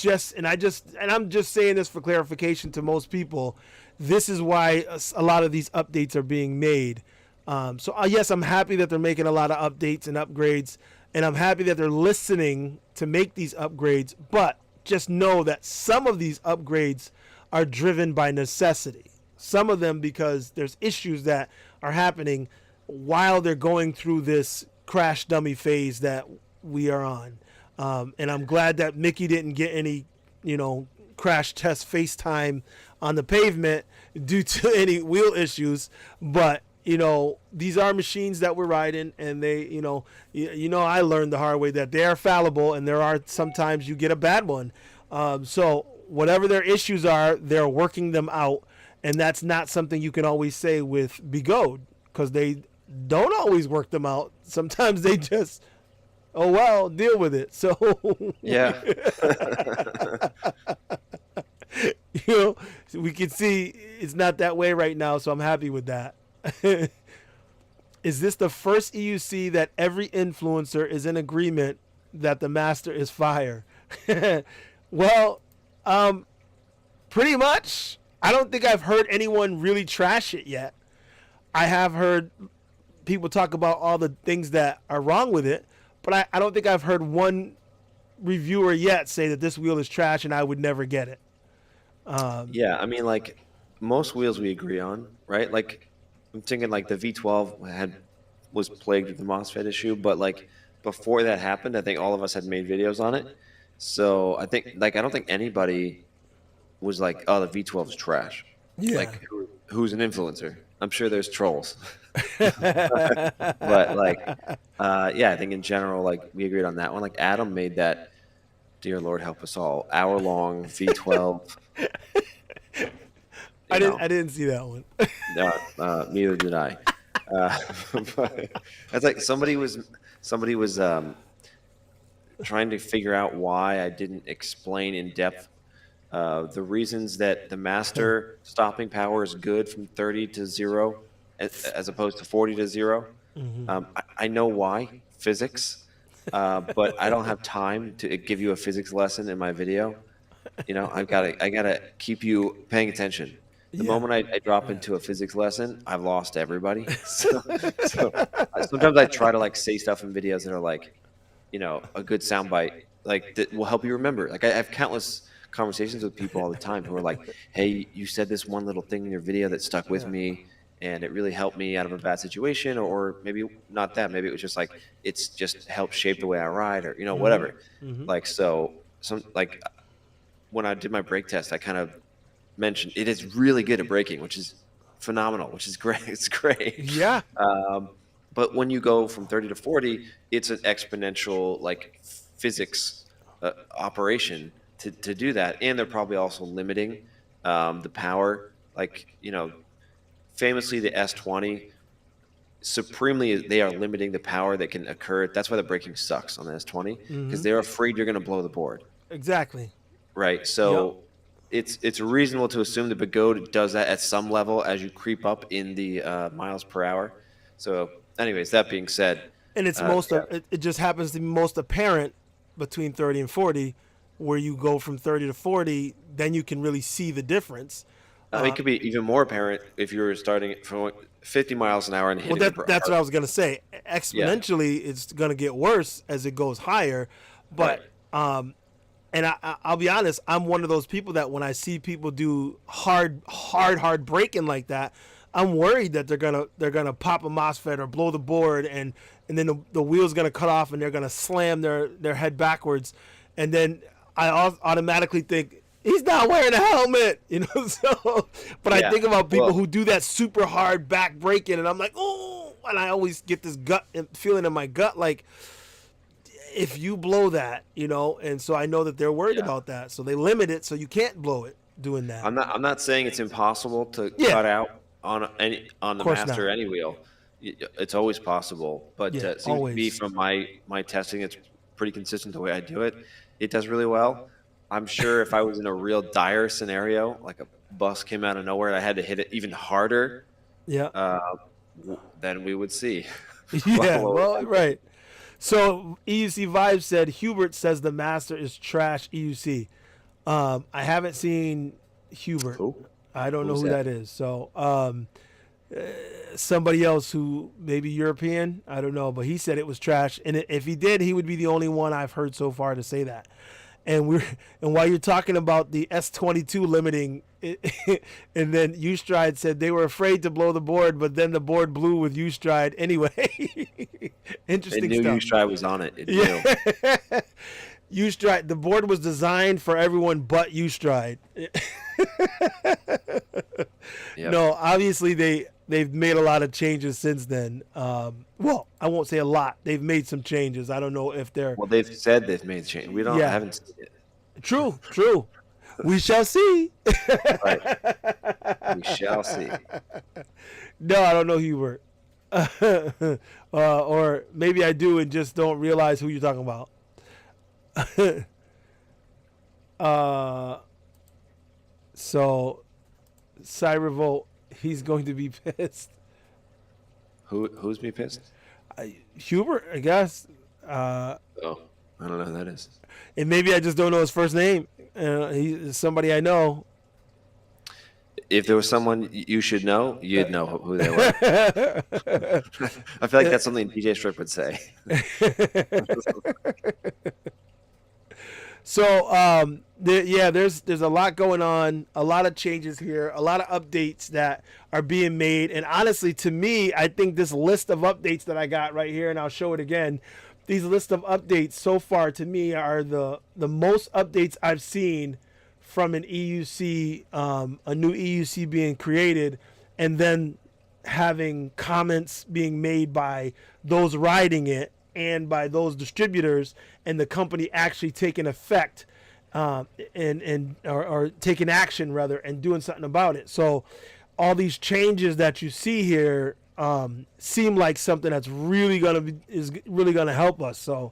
I'm just saying this for clarification to most people. This is why a lot of these updates are being made. So yes, I'm happy that they're making a lot of updates and upgrades, and I'm happy that they're listening to make these upgrades. But just know that some of these upgrades are driven by necessity. Some of them because there's issues that are happening while they're going through this crash dummy phase that we are on. And I'm glad that Mickey didn't get any, crash test FaceTime on the pavement due to any wheel issues. But, these are machines that we're riding, and they, I learned the hard way that they are fallible, and there are sometimes you get a bad one. So whatever their issues are, they're working them out. And that's not something you can always say with Begode, because they don't always work them out. Sometimes they just, oh, well, deal with it. So,
Yeah.
we can see it's not that way right now. So I'm happy with that. Is this the first EUC that every influencer is in agreement that the Master is fire? Well, pretty much. I don't think I've heard anyone really trash it yet. I have heard people talk about all the things that are wrong with it, but I don't think I've heard one reviewer yet say that this wheel is trash and I would never get it.
Yeah, I mean, like most wheels we agree on, right? Like I'm thinking like the V12 was plagued with the MOSFET issue, but like before that happened, I think all of us had made videos on it. So I think I don't think anybody was like, oh, the V12 is trash.
Yeah.
Like who's an influencer? I'm sure there's trolls. But I think in general, like we agreed on that one. Like Adam made that, dear Lord help us all, hour-long V12.
I didn't see that one.
Neither did I. But it's like somebody was trying to figure out why I didn't explain in depth the reasons that the Master stopping power is good from 30 to 0 as opposed to 40 to 0. I know why, physics, but I don't have time to give you a physics lesson in my video. I gotta keep you paying attention. The moment I drop into a physics lesson, I've lost everybody. So sometimes I try to say stuff in videos that are a good soundbite, that will help you remember. I have countless conversations with people all the time who are like, hey, you said this one little thing in your video that stuck with me and it really helped me out of a bad situation, or maybe not that, maybe it was just it's just helped shape the way I ride, or whatever. When I did my brake test, I kind of mentioned it is really good at braking, which is phenomenal, which is great. It's great.
Yeah.
But when you go from 30 to 40, it's an exponential like physics operation to do that, and they're probably also limiting the power. Like famously the S20 supremely they are limiting the power that can occur. That's why the braking sucks on the S20 because
Hmm.
they're afraid you're going to blow the board,
Exactly.
right?
Yep.
So it's reasonable to assume the Begode does that at some level as you creep up in the miles per hour. So, anyways, that being said,
And it's
yeah,
it just happens to be most apparent between 30 and 40, where you go from 30 to 40, then you can really see the difference.
I mean, it could be even more apparent if you were starting from 50 miles an hour and
Well,
hitting it
that's
hard.
what I was gonna say.
Yeah,
Exponentially, it's gonna get worse as it goes higher.
right.
But and I'll be honest, I'm one of those people that when I see people do hard braking like that, I'm worried that they're gonna pop a MOSFET or blow the board, and then the wheel's gonna cut off and they're gonna slam their head backwards, and then automatically think he's not wearing a helmet, So, but I
Yeah.
think about people
Well,
who do that super hard back braking, and I'm like, oh, and I always get this gut feeling in my gut like, if you blow that, and so I know that they're worried
yeah.
about that, so they limit it so you can't blow it doing that.
I'm not saying it's impossible to
Yeah,
cut out on
of
the
course
master
not.
or any wheel. It's always possible, but
Yeah,
it seems to be
always.
from my testing, it's pretty consistent the way I do it. It does really well. I'm sure if I was in a real dire scenario, like a bus came out of nowhere and I had to hit it even harder,
Yeah.
uh, then we would see.
Yeah.
what would
Well,
happen.
right. So EUC Vibe said Hubert says the master is trash EUC. I haven't seen Hubert.
Who?
I don't know
Who's
who
that?
that is. So somebody else who maybe European. I don't know, but he said it was trash. And if he did, he would be the only one I've heard so far to say that. And and while you're talking about the S22 limiting, and then Ustride said they were afraid to blow the board, but then the board blew with Ustride anyway.
It
Interesting
knew
stuff.
Ustrive was on it. It knew.
Yeah. Ustride. The board was designed for everyone but Ustride.
Yep.
No, obviously they've made a lot of changes since then. Well, I won't say a lot. They've made some changes. I don't know if they're
Well, they've said they've made change. I
yeah.
haven't seen it.
True, true. We shall see.
Right. We shall see.
No, I don't know who you were. Or maybe I do and just don't realize who you're talking about. So, Cybervolt, he's going to be pissed.
Who's me pissed?
Hubert, I guess.
Oh, I don't know who that is.
And maybe I just don't know his first name. He's somebody I know.
If there was someone you should know, you'd know who they were. I feel like that's something DJ Strip would say.
So, there's a lot going on, a lot of changes here, a lot of updates that are being made. And honestly, to me, I think this list of updates that I got right here, and I'll show it again, these list of updates so far to me are the most updates I've seen from an EUC, a new EUC being created, and then having comments being made by those riding it and by those distributors, and the company actually taking effect, or taking action rather, and doing something about it. So all these changes that you see here seem like something that's really gonna help us. So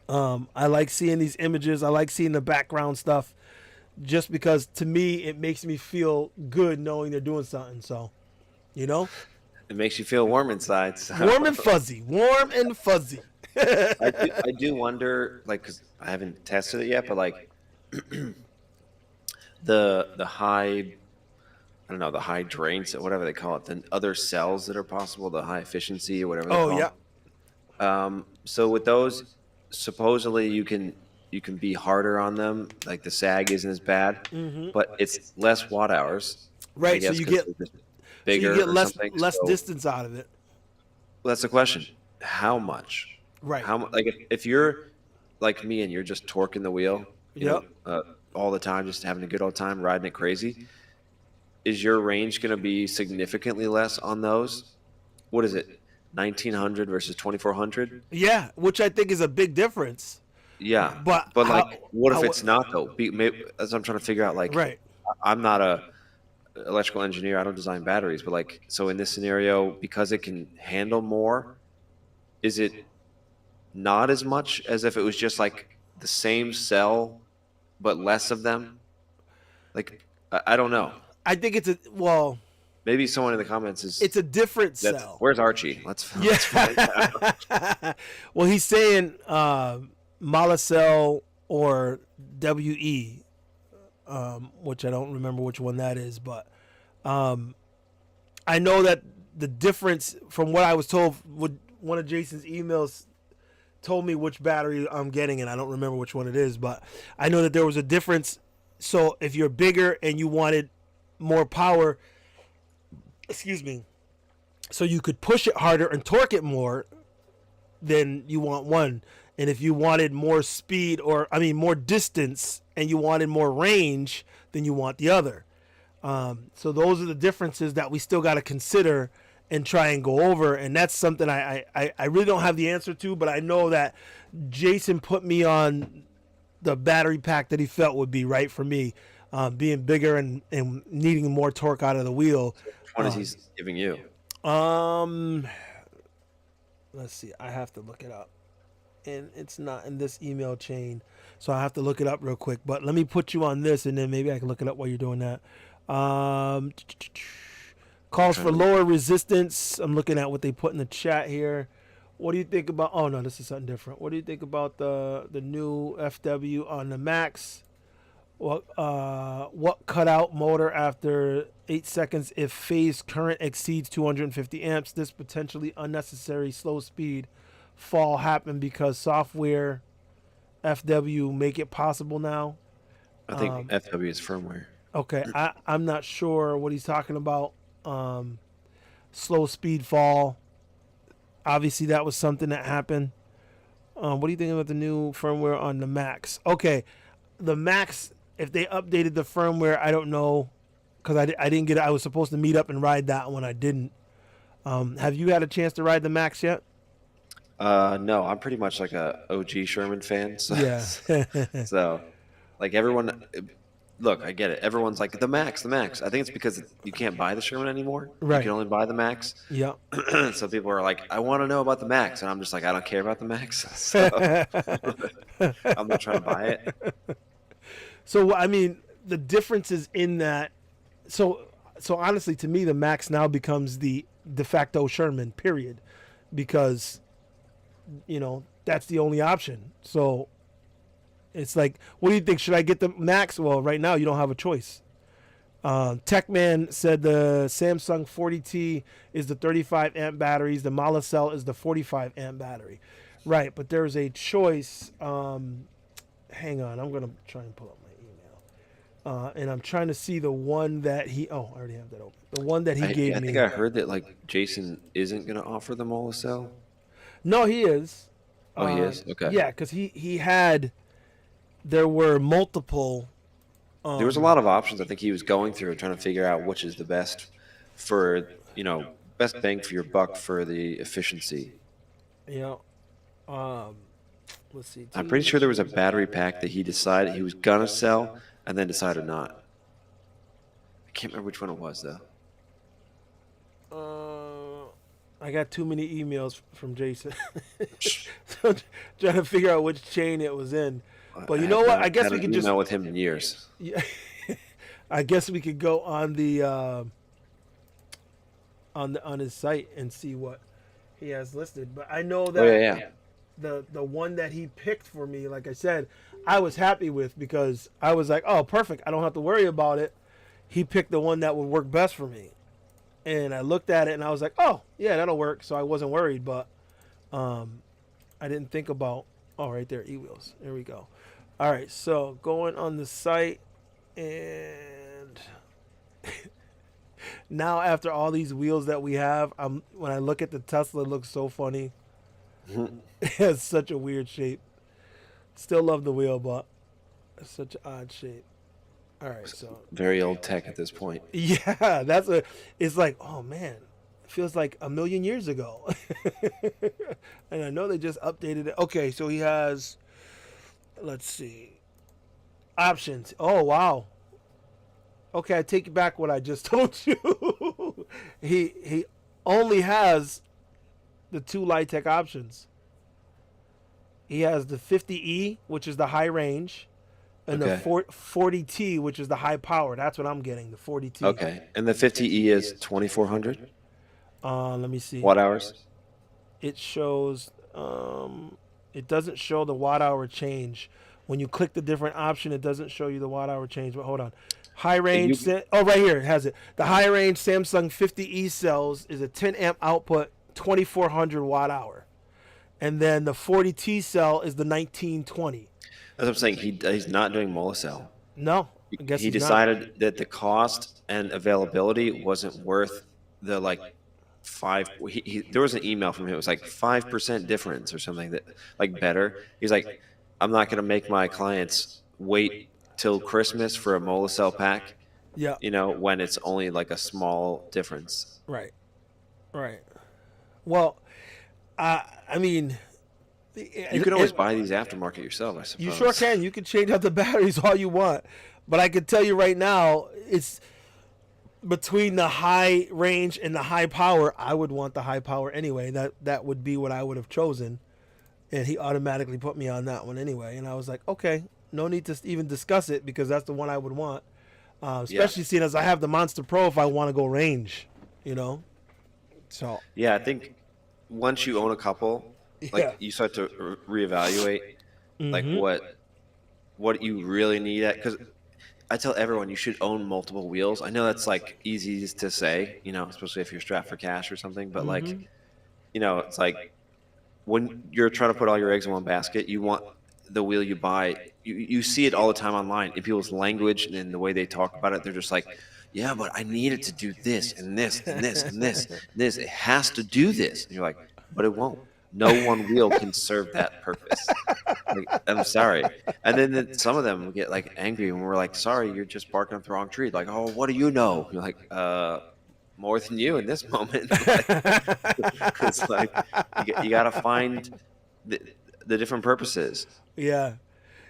I like seeing these images. I like seeing the background stuff, just because to me it makes me feel good knowing they're doing something. So,
It makes you feel warm inside. So.
warm and fuzzy, warm and fuzzy.
I do wonder, like, because I haven't tested it yet, but like the high, I don't know, the high drains, or whatever they call it, the other cells that are possible, the high efficiency or whatever they
Oh
call
yeah,
So with those, supposedly you can be harder on them, like the sag isn't as bad, but it's less watt hours. I
right. So
guess
you
'cause
get
they're just
so
bigger
you get
or
less
something.
less
So
distance out of it.
well, that's the question. How much?
Right.
How much? Like if you're like me and you're just torquing the wheel,
Yep.
all the time, just having a good old time riding it crazy, is your range going to be significantly less on those? What is it? 1900 versus 2400.
Yeah, which I think is a big difference.
Yeah,
But
but
how,
like, what if
how
it's not though? Maybe, as I'm trying to figure out, like,
right.
I'm not a electrical engineer. I don't design batteries, but like, so in this scenario, because it can handle more, is it not as much as if it was just like the same cell but less of them? Like, I don't know.
I think it's a well,
Maybe someone in the comments is
it's a different
that's
cell.
where's Archie? Let's find out.
Yeah. Well, he's saying Molicel or WE, which I don't remember which one that is, but I know that the difference from what I was told, one of Jason's emails told me which battery I'm getting, and I don't remember which one it is, but I know that there was a difference. So if you're bigger and you wanted more power, excuse me, so you could push it harder and torque it more, then you want one. And if you wanted more speed, or I mean more distance, and you wanted more range, then you want the other. So those are the differences that we still got to consider and try and go over. And that's something I really don't have the answer to, but I know that Jason put me on the battery pack that he felt would be right for me, being bigger and needing more torque out of the wheel.
Which one is he giving you?
Let's see. I have to look it up, and it's not in this email chain, so I have to look it up real quick. But let me put you on this, and then maybe I can look it up while you're doing that. Calls for lower resistance. I'm looking at what they put in the chat here. What do you think about? Oh no, this is something different. What do you think about the new FW on the Max? What cut out motor after 8 seconds if phase current exceeds 250 amps? This potentially unnecessary slow speed fall happened because software FW make it possible now.
I think FW is firmware.
Okay, I'm not sure what he's talking about. Slow speed fall. Obviously, that was something that happened. What do you think about the new firmware on the Max? Okay, the Max, if they updated the firmware, I don't know, because I didn't get it. I was supposed to meet up and ride that one. I didn't. Have you had a chance to ride the Max yet?
No, I'm pretty much like a OG Sherman fan. So,
Yeah.
so, like, everyone, look, I get it. Everyone's like the Max, the Max. I think it's because you can't buy the Sherman anymore.
Right.
You can only buy the Max.
Yeah.
So people are like, I want to know about the Max, and I'm just like, I don't care about the Max. So I'm not trying to buy it.
So I mean, the difference is in that. So honestly, to me, the Max now becomes the de facto Sherman. Period, because that's the only option. So it's like, what do you think? Should I get the Max? Well, right now you don't have a choice. Techman said the Samsung 40T is the 35 amp batteries. The Molicel is the 45 amp battery. Right, but there's a choice. Hang on, I'm gonna try and pull up my email, and I'm trying to see the one that he. Oh, I already have that open. The one that he gave
I
me.
think I heard that like Jason isn't gonna offer the Molicel.
No, he is.
Oh, he is. Okay.
Yeah, because he had. There were multiple.
There was a lot of options. I think he was going through and trying to figure out which is the best for best bang for your buck for the efficiency.
Yeah. Let's see.
I'm pretty sure there was a battery pack that he decided he was gonna sell and then decided not. I can't remember which one it was though.
I got too many emails from Jason. So trying to figure out which chain it was in. But you know what? I guess we could just
email with him in years.
Yeah. I guess we could go on the on his site and see what he has listed. But I know that the one that he picked for me, like I said, I was happy with, because I was like, oh, perfect. I don't have to worry about it. He picked the one that would work best for me. And I looked at it and I was like, oh, yeah, that'll work. So I wasn't worried, but I didn't think about, oh, right there, e-wheels. There we go. All right, so going on the site, and now after all these wheels that we have, when I look at the Tesla, it looks so funny. It has such a weird shape. Still love the wheel, but it's such an odd shape. All right, so
Very old tech at this point.
yeah, it's like, oh man, feels like a million years ago. And I know they just updated it. Okay, so he has, let's see, options. Oh, wow. Okay, I take back what I just told you. He only has the two Litec options. He has the 50E, which is the high range, and the 40T, which is the high power. That's what I'm getting, the 40T.
Okay. And the 50E is 2400
Let me see.
watt hours?
It shows, it doesn't show the watt hour change. When you click the different option, it doesn't show you the watt hour change. But hold on. High range, oh, right here, it has it. The high range Samsung 50E cells is a 10 amp output, 2400 watt hour. And then the 40T cell is the 1920.
That's what I'm saying. He's not doing Molicel.
No, I guess
He decided that the cost and availability wasn't worth the like there was an email from him. It was like 5% difference or something that like better. He's like, I'm not going to make my clients wait till Christmas for a Molicel pack.
Yeah.
You know, when it's only like a small difference.
Right. Right. Well, I mean,
you can always buy these aftermarket yourself, I suppose.
You sure can. You can change out the batteries all you want. But I can tell you right now, it's between the high range and the high power. I would want the high power anyway. That would be what I would have chosen. And he automatically put me on that one anyway. And I was like, okay, no need to even discuss it because that's the one I would want. Especially seeing as I have the Monster Pro if I want to go range, you know? So
yeah, I think once you own a couple, like you start to reevaluate like what you really need at, because I tell everyone you should own multiple wheels. I know that's like easy to say, you know, especially if you're strapped for cash or something, but like, you know, it's like when you're trying to put all your eggs in one basket, you want the wheel you buy. You see it all the time online in people's language and in the way they talk about it. They're just like, yeah, but I need it to do this and this and this and this and this. It has to do this. And you're like, but it won't. No one wheel can serve that purpose. Like, I'm sorry. And then some of them get like angry when we're like, sorry, you're just barking up the wrong tree. Like, oh, what do you know? You're like, more than you in this moment. It's like you got to find the different purposes.
Yeah.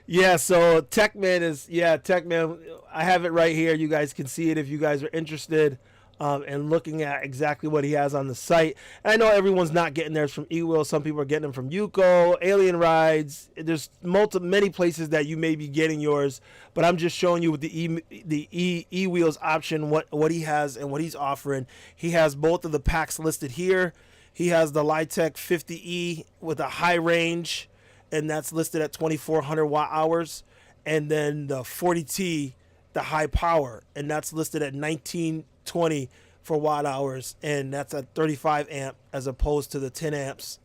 Yeah, so TechMan, I have it right here. You guys can see it if you guys are interested in looking at exactly what he has on the site. And I know everyone's not getting theirs from eWheel. Some people are getting them from Yuko, Alien Rides. There's many places that you may be getting yours, but I'm just showing you with the eWheels option what he has and what he's offering. He has both of the packs listed here. He has the Litec 50E with a high range, and that's listed at 2400 watt hours, and then the 40T, the high power, and that's listed at 1920 for watt hours, and that's at 35 amp as opposed to the 10 amps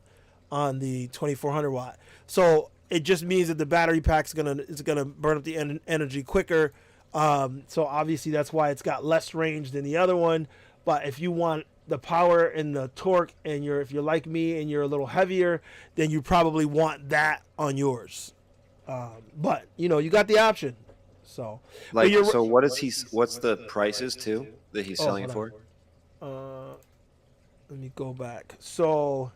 on the 2400 watt. So it just means that the battery pack is gonna burn up the energy quicker. So obviously that's why it's got less range than the other one. But if you want the power and the torque, and if you're like me and you're a little heavier, then you probably want that on yours. But you know, you got the option. So
like, so what's the prices too that he's selling it for?
Let me go back. So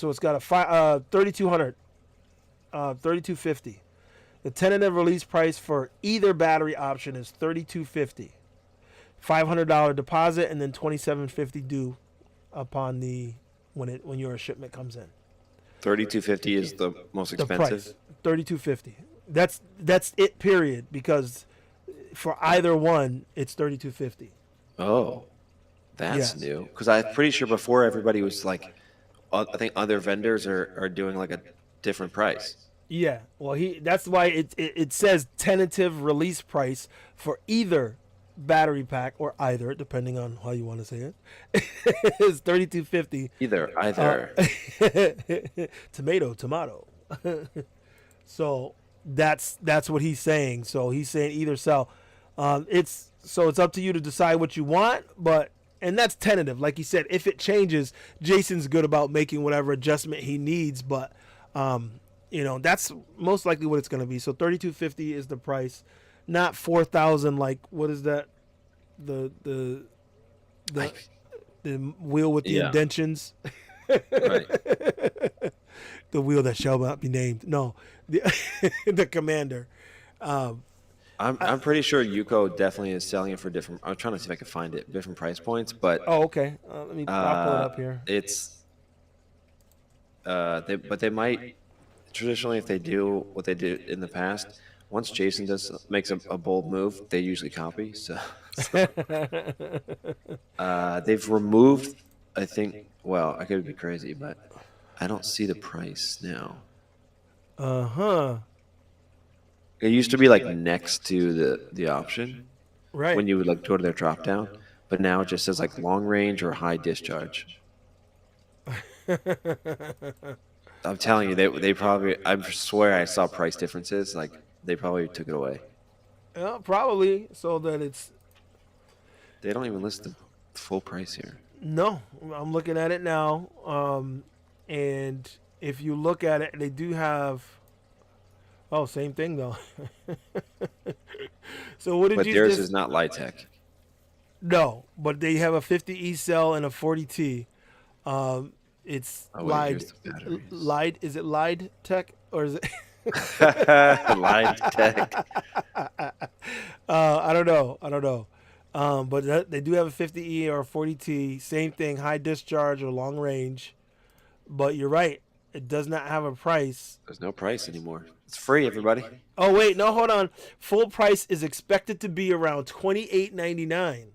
it's got a 3200, 3250. The tentative release price for either battery option is $32.50, $500 deposit, and then $27.50 due upon when your shipment comes in.
$32.50 is the most expensive.
$32.50. That's it. Period. Because for either one, it's $32.50.
Oh, that's new. Because I'm pretty sure before everybody was like, I think other vendors are doing like a different price.
Yeah, well, that's why it says tentative release price for either battery pack or either, depending on how you want to say it. It's $32.50.
Either.
Tomato. So that's what he's saying. So he's saying either cell. It's up to you to decide what you want, and that's tentative. Like he said, if it changes, Jason's good about making whatever adjustment he needs, but you know, that's most likely what it's going to be. So $32.50 is the price. not 4,000. Like what is that? The the
I,
the the wheel with the
yeah,
indentions.
right.
The wheel that shall not be named. No, the the Commander. Um,
I'm pretty sure Yuko definitely is selling it for different. I'm trying to see if I can find it different price points, but
oh, okay. I'll pull it
uh,
up here.
it's they might traditionally if they do what they did in the past. Once Jason makes a bold move, they usually copy. So, they've removed. I think. Well, I could be crazy, but I don't see the price now.
Uh-huh.
It used to be like next to the option
Right.
when you would like go to their drop down, but now it just says like long range or high discharge. I'm telling you, they probably. I swear I saw price differences. Like they probably took it away.
Yeah, probably so that it's
They don't even list the full price here.
no. I'm looking at it now. And if you look at it, they do have. Oh, same thing though. So what did
But
you
theirs
just?
is not light tech.
No, but they have a 50E cell and a 40T. Um, it's
Oh wait,
lied.
here's the batteries.
Lied. Is it lied tech or is it?
Light tech.
I don't know. I don't know. But they do have a 50E or a 40T. Same thing, high discharge or long range. But you're right. It does not have a price.
There's no price anymore. It's free, everybody.
Oh wait, no, hold on. Full price is expected to be around $28.99.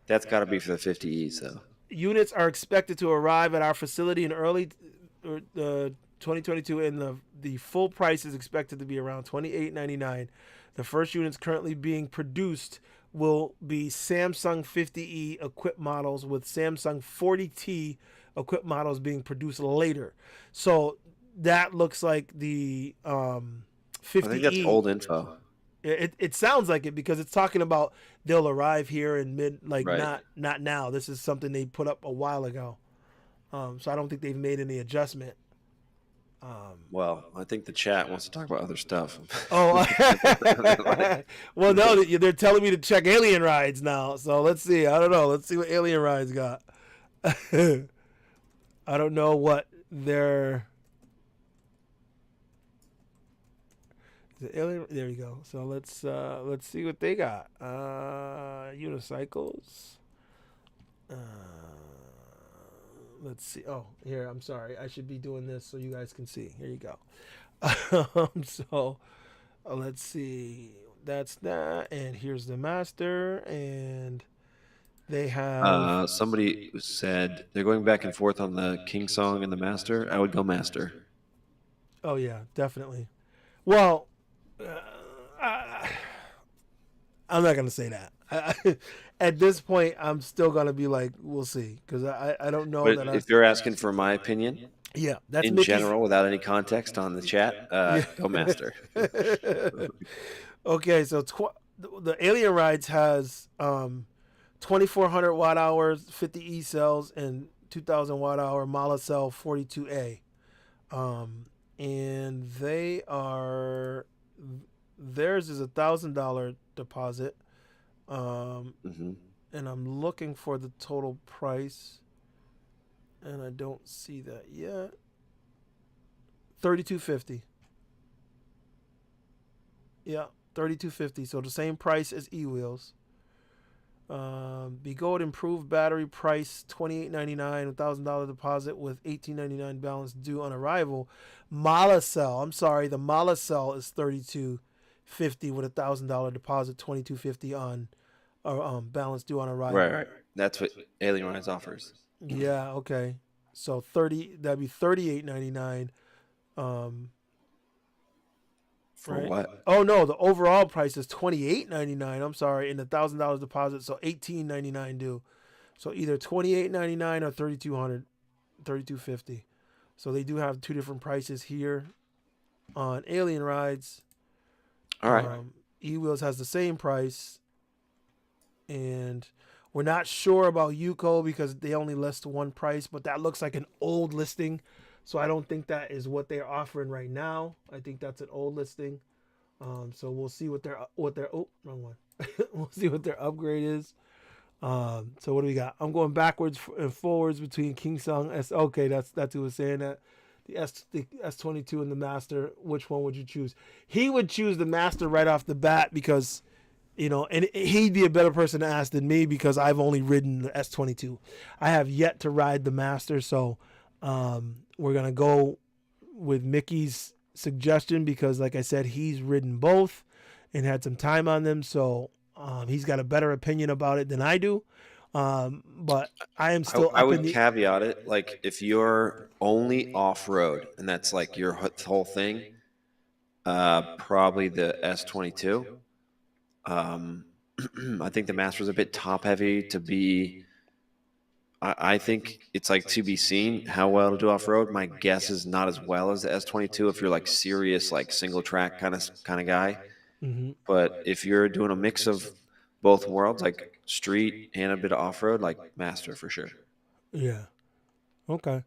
That's got to be for the 50Es, though.
Units are expected to arrive at our facility in early 2022, and the full price is expected to be around $28.99. The first units currently being produced will be Samsung 50E equipped models, with Samsung 40T equipped models being produced later. So that looks like the 50E.
I think that's old info.
It sounds like it because it's talking about they'll arrive here in
Right.
not now. This is something they put up a while ago. So I don't think they've made any adjustment.
Well, I think the chat wants to talk about other stuff.
Oh, well, no, they're telling me to check Alien Rides now. So let's see. I don't know. Let's see what Alien Rides got. I don't know what their the Alien. There you go. So let's see what they got. Unicycles. Let's see. Oh, here. I'm sorry. I should be doing this so you guys can see. Here you go. So let's see. That's that. And here's the master. And they have.
Somebody said they're going back and forth on the King song and the Master. I would go Master.
Oh yeah, definitely. Well, I'm not gonna say that. At this point, I'm still gonna be like, we'll see, because I don't know
But
that.
if you're asking for my opinion,
Yeah, that's
in
Mickey's.
General, without any context on the chat, go Master.
Okay, so the Alien Rides has 2,400 watt hours, 50 E cells, and 2,000 watt hour Mala cell 42A. And theirs is $1,000 deposit.
Mm-hmm.
And I'm looking for the total price, and I don't see that yet. $3,250. Yeah, $3,250. So the same price as E-Wheels. Begode improved battery price $28.99, $1,000 deposit with $18.99 balance due on arrival. Mala cell, I'm sorry, the Mala cell is $3,250 with $1,000 deposit, $2,250 on balance due on arrival.
Right. That's what Alien Rides offers.
Yeah, okay. So that'd be $38.99.
For
right?
what?
Oh no, the overall price is $28.99. I'm sorry, and $1,000 deposit, so $18.99 due. So either $28.99 or $3,250. So they do have two different prices here on Alien Rides.
All right.
E-Wheels has the same price, and we're not sure about Yuko because they only list one price, but that looks like an old listing. So I don't think that is what they're offering right now. I think that's an old listing. So we'll see what their oh, wrong one. We'll see what their upgrade is. So what do we got? I'm going backwards and forwards between King Sung S. Okay, that's who was saying that. The S22 and the Master. Which one would you choose? He would choose the Master right off the bat because, and he'd be a better person to ask than me because I've only ridden the S22. I have yet to ride the Master, so we're gonna go with Mickey's suggestion because, like I said, he's ridden both and had some time on them, so he's got a better opinion about it than I do. But I am still.
I would caveat it like if you're only off road and that's like your whole thing, probably the S22. I think the Master's a bit top heavy to be. I think it's like to be seen how well it'll do off road. My guess is not as well as the S22 if you're like serious like single track kind of guy.
Mm-hmm.
But if you're doing a mix of both worlds, like street and a bit of off road, like Master for sure.
Yeah. Okay.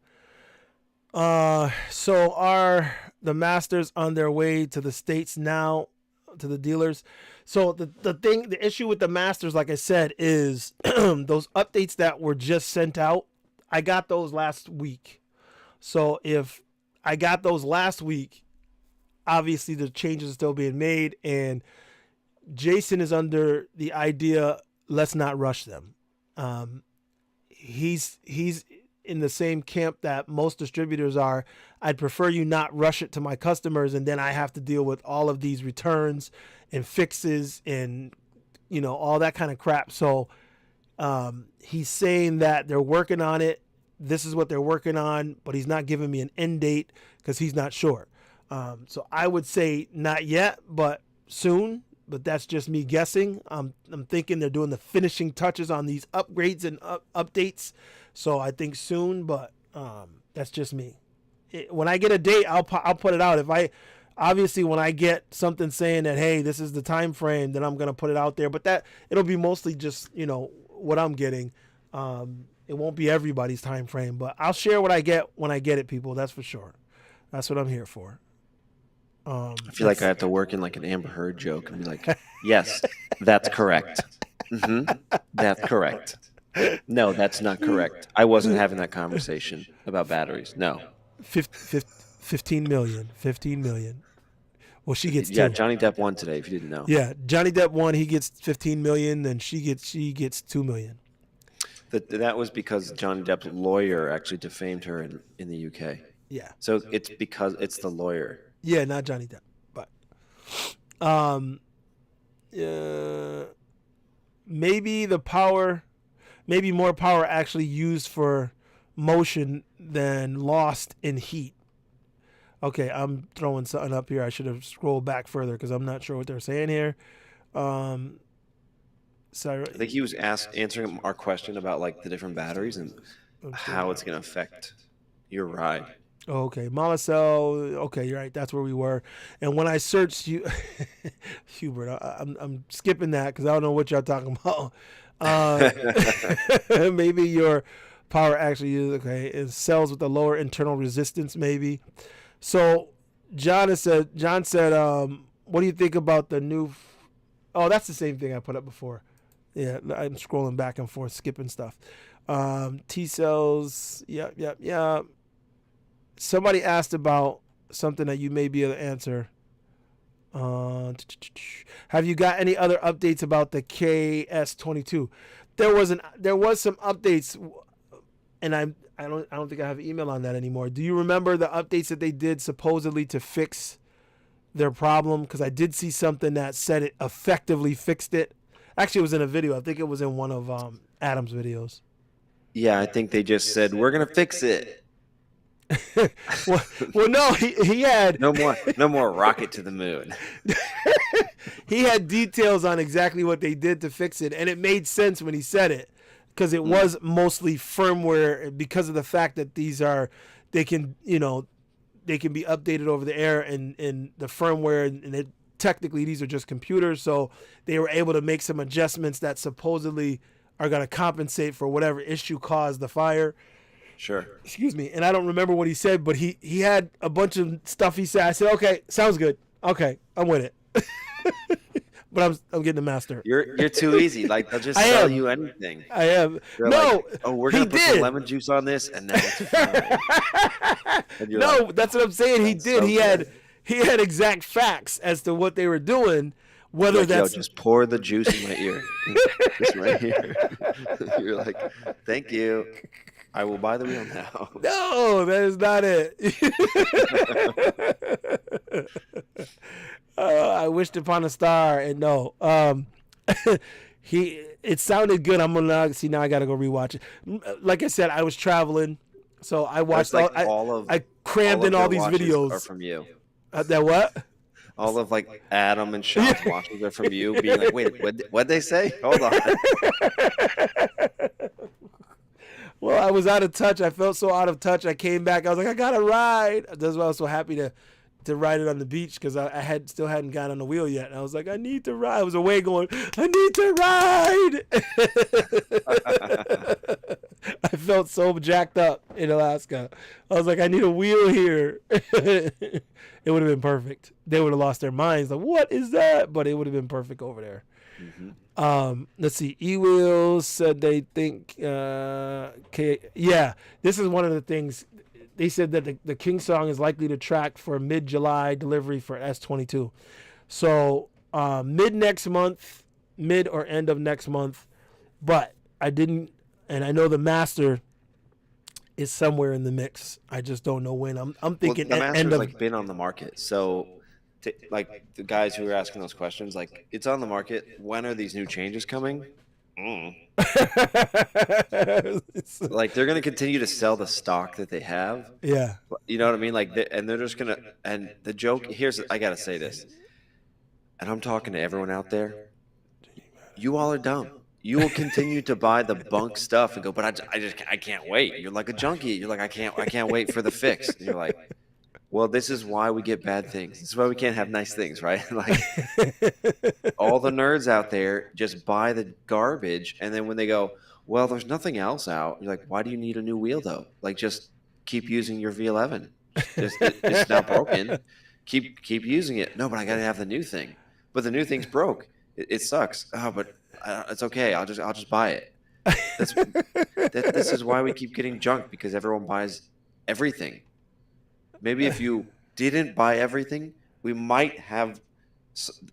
So are the Masters on their way to the States now, to the dealers? So the issue with the Masters, like I said, is those updates that were just sent out. I got those last week. So if I got those last week, obviously the changes are still being made, and Jason is under the idea, let's not rush them. He's in the same camp that most distributors are. I'd prefer you not rush it to my customers, and then I have to deal with all of these returns and fixes and all that kind of crap. So he's saying that they're working on it. This is what they're working on, but he's not giving me an end date because he's not sure. So I would say not yet, but soon. But that's just me guessing. I'm thinking they're doing the finishing touches on these upgrades and updates. So I think soon, but that's just me. When I get a date, I'll put it out. When I get something saying that, hey, this is the time frame, then I'm gonna put it out there. But it'll be mostly just what I'm getting. It won't be everybody's time frame, but I'll share what I get when I get it, people. That's for sure. That's what I'm here for.
I feel like I have to work in like an Amber Heard joke and be like, yes, that's correct. Mm-hmm, that's correct. No, that's not correct. I wasn't having that conversation about batteries. No.
15 million. 15 million. Well, she gets
yeah.
two.
Johnny Depp won today. If you didn't know.
Yeah, Johnny Depp won. He gets 15 million. Then she gets 2 million.
That was because Johnny Depp's lawyer actually defamed her in the UK.
Yeah.
So it's because it's the lawyer.
Yeah, not Johnny Depp, but maybe more power actually used for motion than lost in heat. Okay, I'm throwing something up here. I should have scrolled back further because I'm not sure what they're saying here.
I think he was answering our question about like the different batteries and how it's going to affect your ride.
Oh, okay, Molicel. Okay, you're right. That's where we were. And when I searched Hubert, I'm skipping that because I don't know what y'all talking about. Maybe your power actually is okay. It cells with a lower internal resistance, maybe. So John said, what do you think about the new? Oh, that's the same thing I put up before. Yeah, I'm scrolling back and forth, skipping stuff. T cells. Yeah. Somebody asked about something that you may be able to answer. Have you got any other updates about the KS22? There was some updates, and I don't think I have email on that anymore. Do you remember the updates that they did supposedly to fix their problem? Because I did see something that said it effectively fixed it. Actually, it was in a video. I think it was in one of Adam's videos.
Yeah, I think they just said we're gonna fix it.
well, no, he had
no more rocket to the moon.
He had details on exactly what they did to fix it, and it made sense when he said it because it was mostly firmware because of the fact that they can be updated over the air and the firmware, and technically these are just computers, so they were able to make some adjustments that supposedly are going to compensate for whatever issue caused the fire.
Sure.
Excuse me. And I don't remember what he said, but he had a bunch of stuff he said. I said, okay, sounds good. Okay, I'm with it. But I'm getting the Master.
You're too easy. Like they'll just
I
sell
am.
you anything.
I am.
They're
No,
like, oh, we're
he
gonna put some
did.
lemon juice on this, and now it's fine. And you're
No,
like,
that's what I'm saying. He
"That's
did.
so
He
good."
had exact facts as to what they were doing. Whether
Like, yo,
that's
just pour the juice in my ear. Just right here. You're like, thank you. I will buy the wheel now.
no, that is not it. I wished upon a star, and no. It sounded good. I'm gonna see now. I gotta go rewatch it. Like I said, I was traveling, so I watched
Like
I crammed in all these videos.
are from you.
That what?
All of like Adam and Sean's watches are from you, being like, wait, what'd they say? Hold on.
Well, I was out of touch. I felt so out of touch. I came back. I was like, I gotta ride. That's why I was so happy to ride it on the beach, because I still hadn't got on the wheel yet. And I was like, I need to ride. I was away going, I need to ride. I felt so jacked up in Alaska. I was like, I need a wheel here. It would have been perfect. They would have lost their minds. Like, what is that? But it would have been perfect over there.
Mm-hmm.
Let's see. E-Wheels said they think, yeah, this is one of the things. They said that the King Song is likely to track for mid-July delivery for S22. So mid or end of next month. But I didn't, and I know the Master is somewhere in the mix. I just don't know when. I'm thinking
the Master's
end of.
like been on the market, so like the guys who are asking those questions, like it's on the market. When are these new changes coming? Like they're gonna continue to sell the stock that they have.
Yeah.
You know what I mean? Like, and they're just gonna. And the joke here's, I gotta say this, and I'm talking to everyone out there. You all are dumb. You will continue to buy the bunk stuff and go, but I can't wait. You're like a junkie. You're like, I can't wait for the fix. And you're like, well, this is why we get bad things. This is why we can't have nice things, right? Like all the nerds out there just buy the garbage, and then when they go, well, there's nothing else out, you're like, why do you need a new wheel though? Like just keep using your V11. It's not broken. Keep using it. No, but I gotta have the new thing. But the new thing's broke. It sucks. Oh, but it's okay. I'll just buy it. This is why we keep getting junk, because everyone buys everything. Maybe if you didn't buy everything, we might have.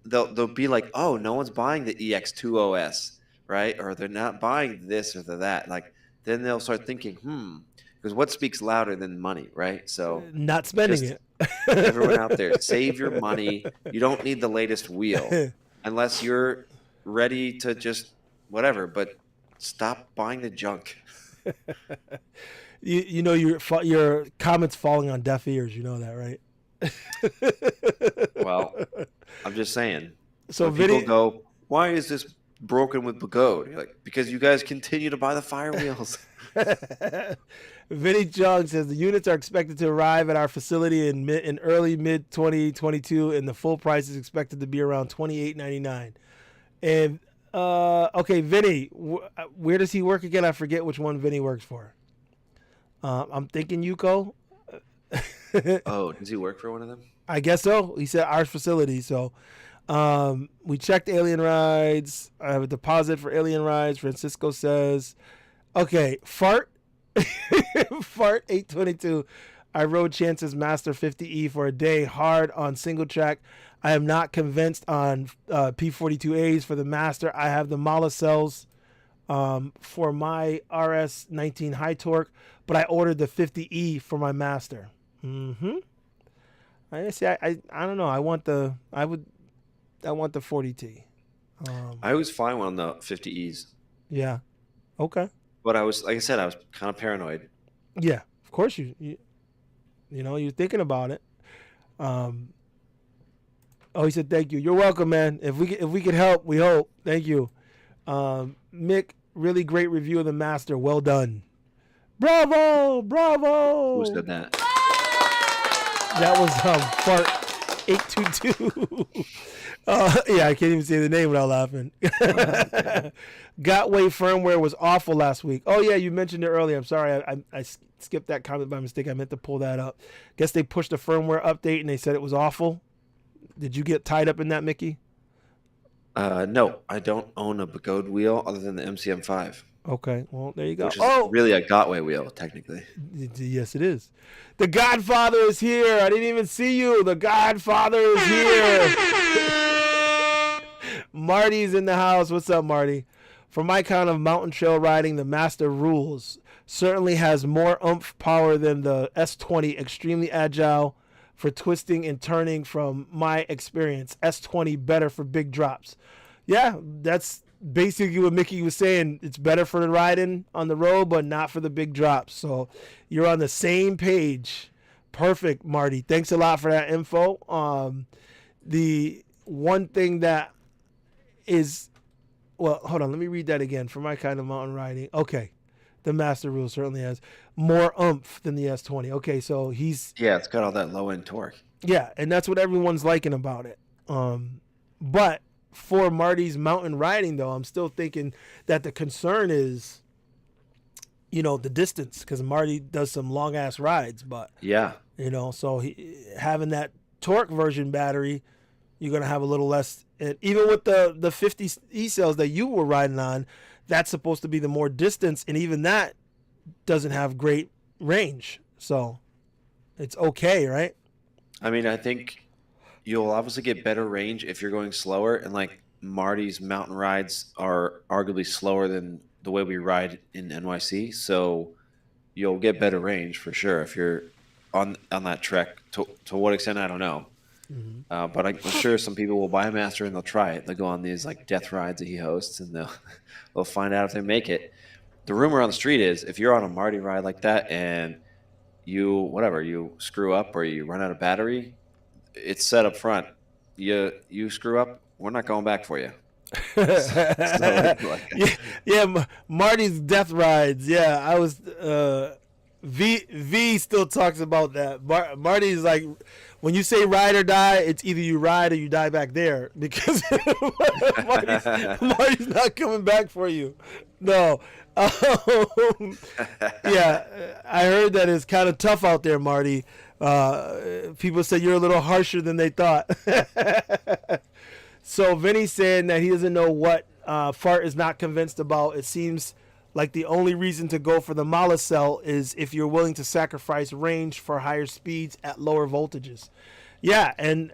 They'll be like, oh, no one's buying the EX20S, right? Or they're not buying this or that. Like then they'll start thinking, because what speaks louder than money, right? So
not spending it.
Everyone out there, save your money. You don't need the latest wheel unless you're ready to just whatever. But stop buying the junk.
You know your comments falling on deaf ears. You know that, right?
Well, I'm just saying.
So
when people go, why is this broken with Begode? You're like, because you guys continue to buy the fire wheels.
Vinny Jung says the units are expected to arrive at our facility in early mid 2022, and the full price is expected to be around $28.99. And okay, Vinny, where does he work again? I forget which one Vinny works for. I'm thinking Yuko.
Oh, does he work for one of them?
I guess so. He said our facility. So we checked Alien Rides. I have a deposit for Alien Rides. Francisco says, okay, Fart 822. I rode Chance's Master 50E for a day hard on single track. I am not convinced on P42As for the Master. I have the Mala cells for my RS19 high torque, but I ordered the 50E for my Master. I see. I don't know. I want the 40T.
I was fine on the 50Es.
Yeah. Okay.
But I was, like I said, I was kind of paranoid.
Yeah. Of course you know, you're thinking about it. Oh, he said thank you. You're welcome, man. If we could help, we hope. Thank you. Mick, really great review of the Master. Well done. Bravo!
Who said that?
That was Fart 822. Yeah, I can't even say the name without laughing. Gotway firmware was awful last week. Oh yeah, you mentioned it earlier. I'm sorry, I skipped that comment by mistake. I meant to pull that up. Guess they pushed the firmware update and they said it was awful. Did you get tied up in that, Mickey?
No, I don't own a Begode wheel other than the MCM5,
Okay, well, there you go.
which is really a Gotway wheel, technically.
Yes, it is. The Godfather is here. I didn't even see you. The Godfather is here. Marty's in the house. What's up, Marty? For my kind of mountain trail riding, the Master rules. Certainly has more oomph power than the S20. Extremely agile for twisting and turning from my experience. S20 better for big drops. Yeah, that's basically what Mickey was saying. It's better for the riding on the road, but not for the big drops. So you're on the same page. Perfect, Marty. Thanks a lot for that info. The one thing that is, well, hold on. Let me read that again. For my kind of mountain riding. Okay. The Master Rule certainly has more oomph than the S20. Okay, so he's...
Yeah, it's got all that low-end torque.
Yeah, and that's what everyone's liking about it. But for Marty's mountain riding, though, I'm still thinking that the concern is, you know, the distance, because Marty does some long-ass rides. But,
yeah,
you know, so having that torque version battery, you're going to have a little less. And even with the 50 E-cells that you were riding on, that's supposed to be the more distance, and even that doesn't have great range. So it's okay, right?
I mean, I think you'll obviously get better range if you're going slower, and like Marty's mountain rides are arguably slower than the way we ride in NYC, so you'll get better range for sure if you're on that trek. To what extent, I don't know. Mm-hmm. But I'm sure some people will buy a Master and they'll try it. They'll go on these like death rides that he hosts, and they'll find out if they make it. The rumor on the street is if you're on a Marty ride like that and you screw up or you run out of battery, it's set up front. You screw up, we're not going back for you.
Marty's death rides. Yeah, I was. V still talks about that. Marty's like, when you say ride or die, it's either you ride or you die back there, because Marty's not coming back for you. No. Yeah, I heard that it's kind of tough out there, Marty. People say you're a little harsher than they thought. So Vinny's saying that he doesn't know what Fart is not convinced about. It seems like the only reason to go for the Mala cell is if you're willing to sacrifice range for higher speeds at lower voltages. Yeah, and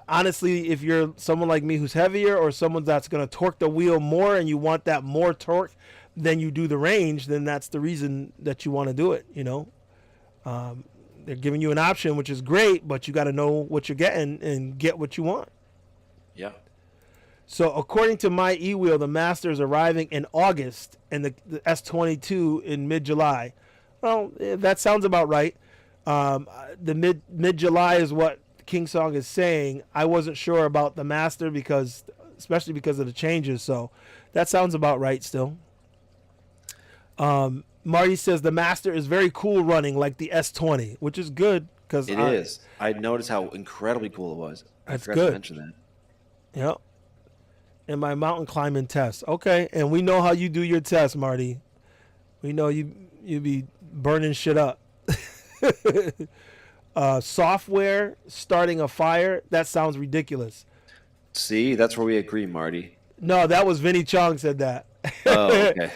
honestly, if you're someone like me who's heavier, or someone that's going to torque the wheel more and you want that more torque than you do the range, then that's the reason that you want to do it, you know. They're giving you an option, which is great, but you got to know what you're getting and get what you want.
Yeah.
So according to my e-wheel, the Master is arriving in August and the S22 in mid-July. Well, that sounds about right. The mid-July is what King Song is saying. I wasn't sure about the Master especially because of the changes. So that sounds about right still. Marty says the Master is very cool running like the S20, which is good. It
is. I noticed how incredibly cool it was. I forgot to mention that.
Yep. In my mountain climbing test. Okay, and we know how you do your test, Marty. We know you be burning shit up. Software starting a fire, that sounds ridiculous.
See, that's where we agree, Marty.
No, that was Vinny Chong said that.
Oh, okay.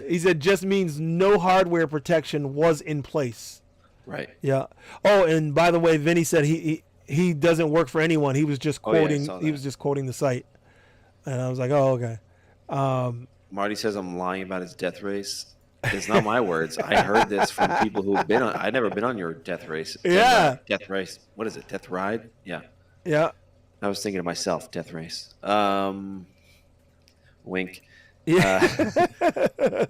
he said just means no hardware protection was in place.
Right.
Yeah. Oh, and by the way, Vinny said he doesn't work for anyone. He was just quoting. He was just quoting the site. And I was like, oh, okay.
Marty says I'm lying about his death race. It's not my words. I heard this from people who've been on. I've never been on your death race.
Yeah.
Death race. What is it? Death ride? Yeah.
Yeah.
I was thinking to myself, death race. Wink.
Yeah.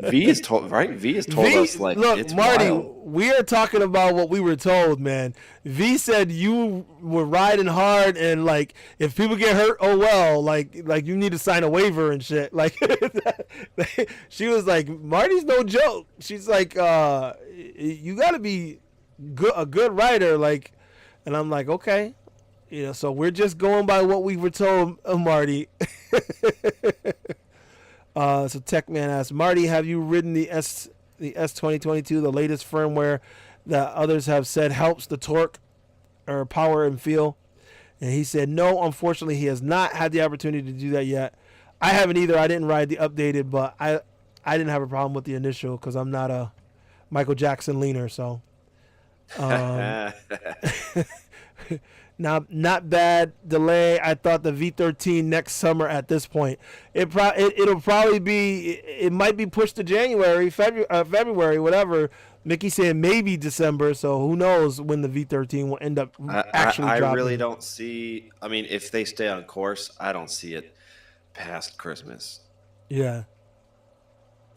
V has told us like,
look,
it's
Marty,
wild.
we are talking about what we were told, man. V said you were riding hard, and like if people get hurt, oh well, like you need to sign a waiver and shit. Like she was like, Marty's no joke. She's like, you got to be a good rider, like, and I'm like, okay, you know. So we're just going by what we were told, Marty. So Techman asks, Marty, have you ridden the S2022, the latest firmware that others have said helps the torque or power and feel? And he said, no, unfortunately, he has not had the opportunity to do that yet. I haven't either. I didn't ride the updated, but I didn't have a problem with the initial because I'm not a Michael Jackson leaner. So, not bad delay. I thought the V13 next summer at this point. It'll probably be. It might be pushed to January, February, whatever. Mickey said maybe December, so who knows when the V13 will end up actually dropping.
I really don't see. I mean, if they stay on course, I don't see it past Christmas.
Yeah.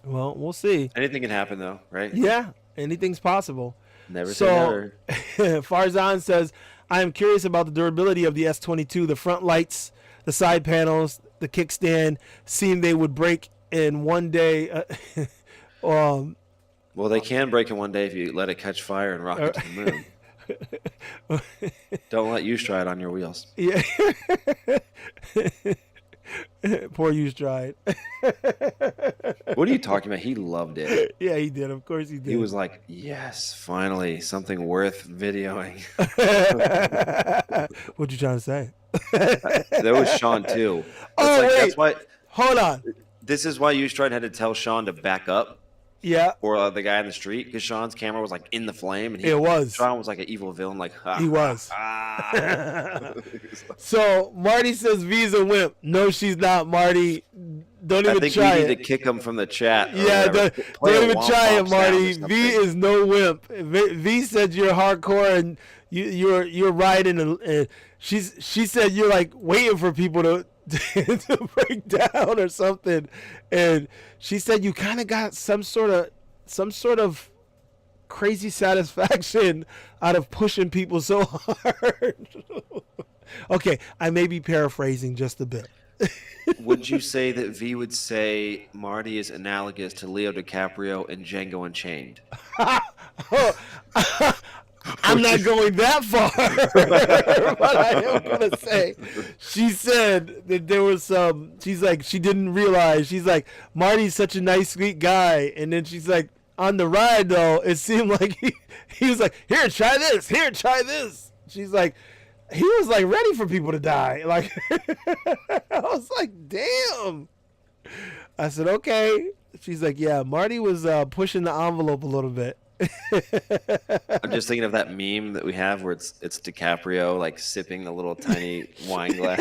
Well, we'll see.
Anything can happen, though, right?
Yeah, anything's possible.
Never say never.
Farzan says, I am curious about the durability of the S22. The front lights, the side panels, the kickstand seem they would break in one day.
Well, they can break in one day if you let it catch fire and rock it to the moon. Don't let you try it on your wheels.
Yeah. Poor you tried.
What are you talking about? He loved it.
Yeah, he did. Of course he did.
He was like, yes, finally, something worth videoing.
What you trying to say?
There was Sean, too.
Oh, wait.
That's why,
hold on.
This is why Ustride had to tell Sean to back up.
Yeah.
Or the guy in the street, because Sean's camera was like in the flame. And
it was.
Sean was like an evil villain. Like,
he was. So Marty says V's a wimp. No, she's not, Marty. Don't even try it.
I think we need to kick him from the chat.
Yeah, don't even try it, Marty. V is no wimp. V said you're hardcore and you're riding, and she said you're like waiting for people to break down or something, and she said you kind of got some sort of crazy satisfaction out of pushing people so hard. Okay, I may be paraphrasing just a bit.
Would you say that V would say Marty is analogous to Leo DiCaprio in Django Unchained?
I'm not going that far, but I am going to say, she said that there was she's like, she didn't realize, she's like, Marty's such a nice, sweet guy. And then she's like, on the ride, though, it seemed like he was like, here, try this. Here, try this. She's like, he was like ready for people to die. Like, I was like, damn. I said, okay. She's like, yeah, Marty was pushing the envelope a little bit.
I'm just thinking of that meme that we have where it's DiCaprio like sipping a little tiny wine glass.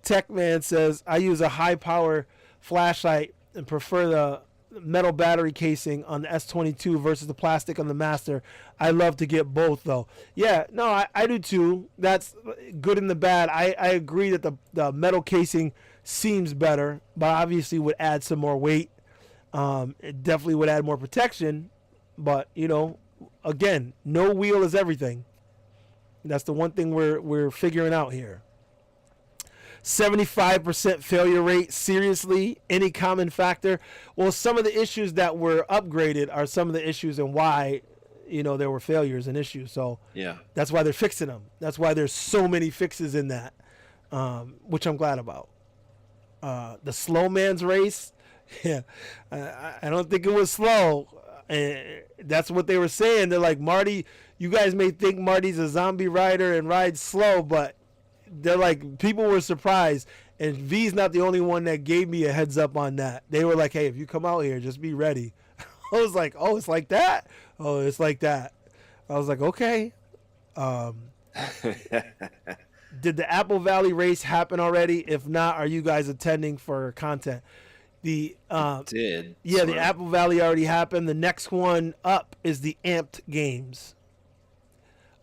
Techman says, I use a high power flashlight and prefer the metal battery casing on the S22 versus the plastic on the Master. I love to get both, though. Yeah, no, I do too. That's good and the bad. I agree that the metal casing seems better, but obviously would add some more weight. It definitely would add more protection, but again, no wheel is everything. That's the one thing we're figuring out here. 75% failure rate. Seriously, any common factor? Well, some of the issues that were upgraded are some of the issues and why there were failures and issues. So
yeah,
that's why they're fixing them. That's why there's so many fixes in that, which I'm glad about. The slow man's race, yeah, I don't think it was slow. And that's what they were saying. They're like, Marty, you guys may think Marty's a zombie rider and rides slow, but they're like, people were surprised. And V's not the only one that gave me a heads up on that. They were like, hey, if you come out here, just be ready. I was like, oh, it's like that? Oh, it's like that. I was like, okay. Did the Apple Valley race happen already? If not, are you guys attending for content? It
did.
Yeah, sorry. The Apple Valley already happened. The next one up is the Amped Games.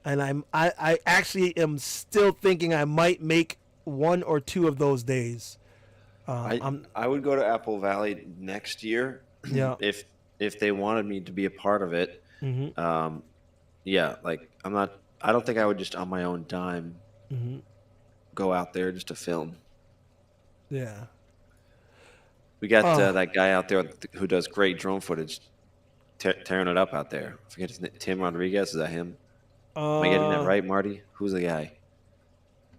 And I actually am still thinking I might make one or two of those days.
I would go to Apple Valley next year.
Yeah.
If they wanted me to be a part of it.
Mm-hmm.
Yeah, like I don't think I would just on my own dime go out there just to film.
Yeah.
We got that guy out there who does great drone footage, tearing it up out there. I forget his name. Tim Rodriguez, is that him? Am I getting that right, Marty? Who's the guy?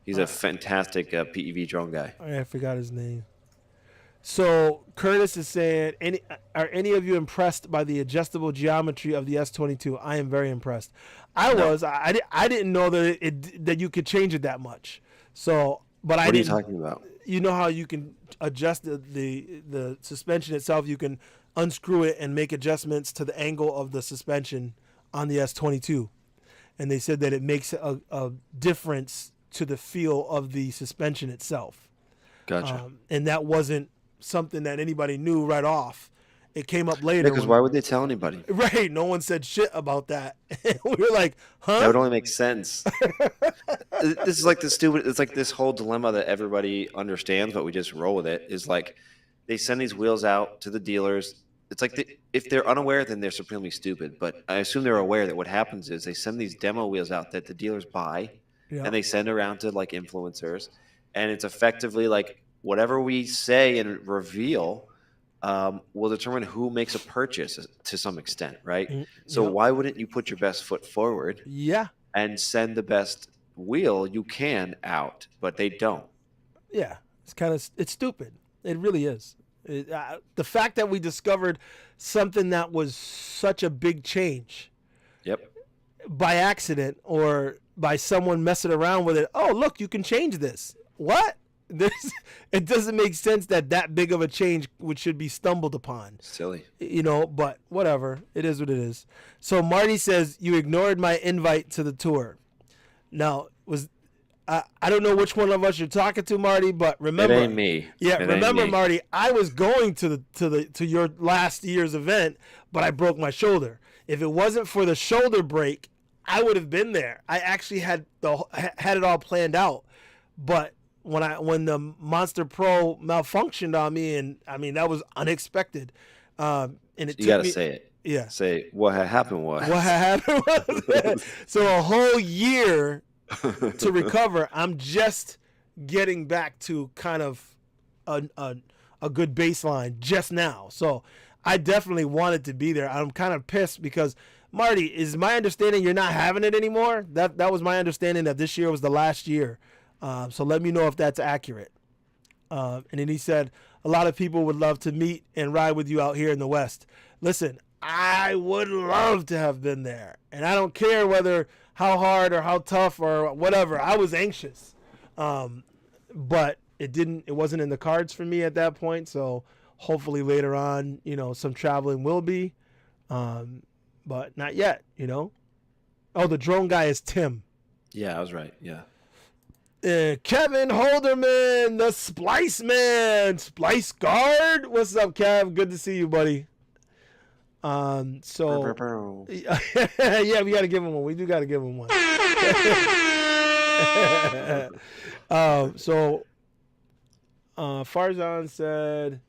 He's a fantastic PEV drone guy.
I forgot his name. So Curtis is saying, are any of you impressed by the adjustable geometry of the S22? I am very impressed. I
No.
was. I didn't know that that you could change it that much. So, but I
What are you
didn't.
talking about?
You know how you can adjust the suspension itself. You can unscrew it and make adjustments to the angle of the suspension on the S22. And they said that it makes a difference to the feel of the suspension itself.
Gotcha.
And that wasn't something that anybody knew right off. It came up
Yeah,
later
because
when,
why would they tell anybody?
right, no one said shit about that. We were like,
That
huh?
would only make sense. This is like the stupid. It's like this whole dilemma that everybody understands, but we just roll with it. Is like they send these wheels out to the dealers. It's like if they're unaware, then they're supremely stupid. But I assume they're aware that what happens is they send these demo wheels out that the dealers buy,
Yeah.
and they send around to like influencers, and it's effectively like whatever we say and reveal will determine who makes a purchase to some extent, right? So
Yep.
why wouldn't you put your best foot forward
Yeah.
and send the best wheel you can out? But they don't.
Yeah. It's stupid. It really is. The fact that we discovered something that was such a big change
Yep.
by accident or by someone messing around with it. Oh, look, you can change this. What? There's, it doesn't make sense that big of a change should be stumbled upon.
Silly.
But whatever. It is what it is. So Marty says, you ignored my invite to the tour. Now, I don't know which one of us you're talking to, Marty, but remember,
It ain't me.
yeah,
It ain't
remember,
me.
Marty, I was going to your last year's event, but I broke my shoulder. If it wasn't for the shoulder break, I would have been there. I actually had it all planned out, but when the Monster Pro malfunctioned on me, and I mean that was unexpected, and it
You
took
got to
me.
say it.
Yeah,
Say what had happened was.
what had happened was so a whole year to recover. I'm just getting back to kind of a good baseline just now. So I definitely wanted to be there. I'm kind of pissed because Marty, is my understanding you're not having it anymore? That was my understanding that this year was the last year. So let me know if that's accurate. And then he said a lot of people would love to meet and ride with you out here in the West. Listen, I would love to have been there, and I don't care whether how hard or how tough or whatever. I was anxious, but it wasn't in the cards for me at that point. So hopefully later on, some traveling will be, but not yet. Oh, the drone guy is Tim.
Yeah, I was right. Yeah.
Kevin Holderman, the Splice Man, Splice Guard. What's up, Kev? Good to see you, buddy. So yeah, we got to give him one. We do got to give him one. Farzan said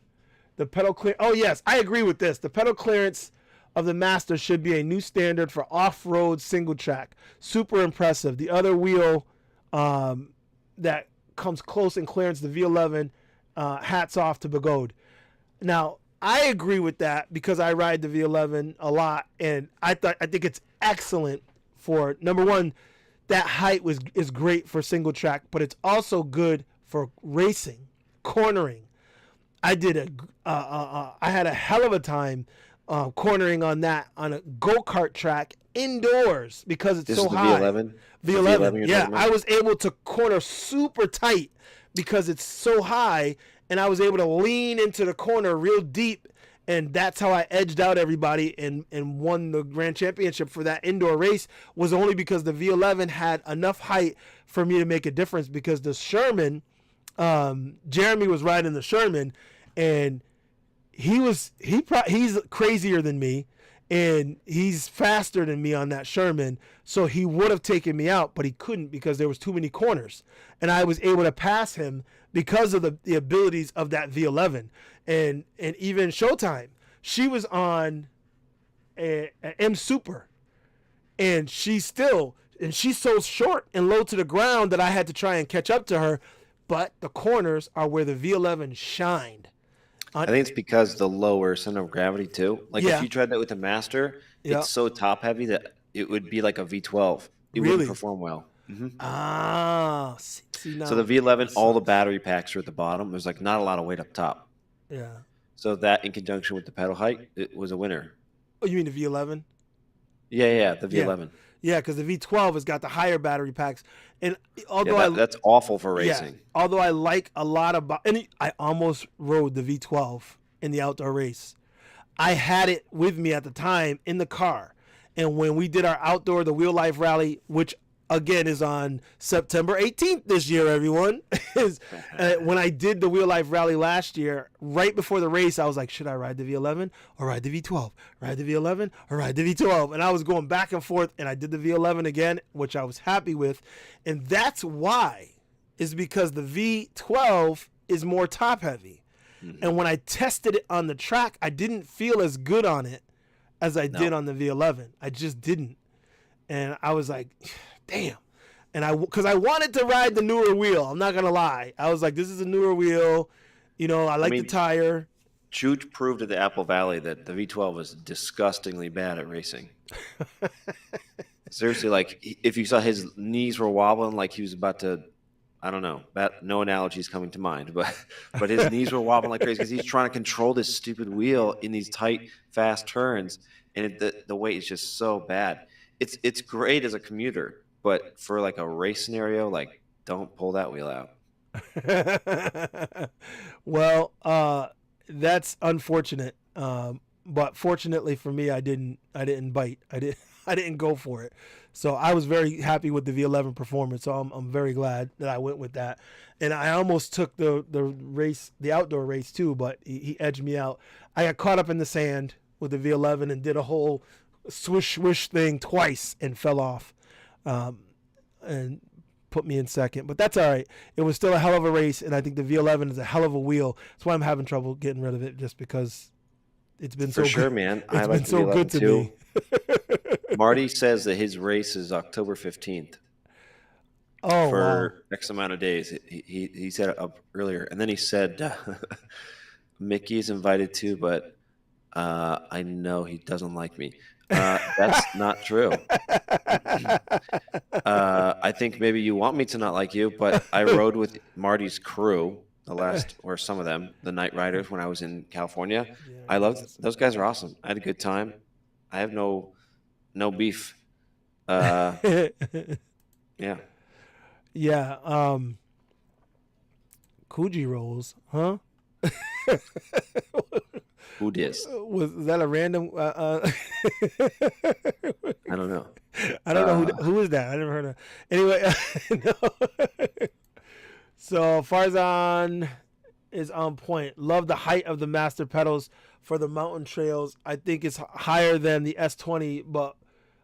the pedal clear. Oh yes, I agree with this. The pedal clearance of the Master should be a new standard for off-road single track. Super impressive. The other wheel that comes close in clearance, the V11. Hats off to Begode. Now, I agree with that because I ride the V11 a lot, and I think it's excellent for number one. That height is great for single track, but it's also good for racing, cornering. I had a hell of a time cornering on that on a go-kart track indoors because it's so high.
V11.
V11, yeah, I was able to corner super tight because it's so high, and I was able to lean into the corner real deep, and that's how I edged out everybody and won the grand championship for that indoor race. Was only because the V11 had enough height for me to make a difference, because the Sherman, Jeremy was riding the Sherman, and he's crazier than me, and he's faster than me on that Sherman, so he would have taken me out, but he couldn't because there was too many corners, and I was able to pass him because of the abilities of that V11. And even Showtime, she was on a M Super, and she's so short and low to the ground that I had to try and catch up to her, but the corners are where the V11 shined.
I think it's because the lower center of gravity too. Like
Yeah.
if you tried that with the Master,
Yeah.
it's so top heavy that it would be like a V12. It
Really?
wouldn't perform well.
See now.
So the V11, all the battery packs are at the bottom. There's like not a lot of weight up top.
Yeah.
So that, in conjunction with the pedal height, it was a winner.
Oh, you mean the V11?
Yeah, the
Yeah.
V11.
Yeah, because the V12 has got the higher battery packs, and
Yeah,
although I
that's awful for
yeah,
racing.
although I like a lot about, and I almost rode the V12 in the outdoor race. I had it with me at the time in the car, and when we did our outdoor the Wheel Life Rally, which again is on September 18th this year, everyone, is when I did the Wheel Life Rally last year, right before the race, I was like, should I ride the V11 or ride the V12? Ride the V11 or ride the V12? And I was going back and forth, and I did the V11 again, which I was happy with, and that's why, is because the V12 is more top heavy.
Mm-hmm.
And when I tested it on the track, I didn't feel as good on it as I did on the V11. I just didn't. And I was like, damn. And because I wanted to ride the newer wheel. I'm not going to lie. I was like, this is a newer wheel. You know, I like the tire.
Chooch proved at the Apple Valley that the V12 was disgustingly bad at racing. Seriously, like, if you saw his knees were wobbling like he was about to, I don't know, no analogies coming to mind, but his knees were wobbling like crazy because he's trying to control this stupid wheel in these tight, fast turns, and the weight is just so bad. It's great as a commuter, but for like a race scenario, like, don't pull that wheel out.
Well, that's unfortunate. But fortunately for me, I didn't bite. I didn't go for it. So I was very happy with the V11 performance. So I'm very glad that I went with that. And I almost took the race, the outdoor race too, but he edged me out. I got caught up in the sand with the V11 and did a whole swish swish thing twice and fell off, and put me in second. But that's all right. It was still a hell of a race, and I think the V11 is a hell of a wheel. That's why I'm having trouble getting rid of it, just because it's been so
for sure,
good.
man.
It's been so good to me.
Marty says that his race is October 15th.
Oh,
for
wow.
X amount of days. He said it up earlier, and then he said Mickey is invited too, but I know he doesn't like me. That's not true. I think maybe you want me to not like you, but I rode with Marty's crew, or some of them, the Night Riders, when I was in California.
Yeah,
I loved those guys. Are awesome. I had a good time. I have no beef. Yeah.
Yeah. Coogee rolls, huh?
Who dis?
Was that a random?
I don't know.
I don't know who is that. I never heard of. Anyway, no. So Farzan is on point. Love the height of the master pedals for the mountain trails. I think it's higher than the S20, but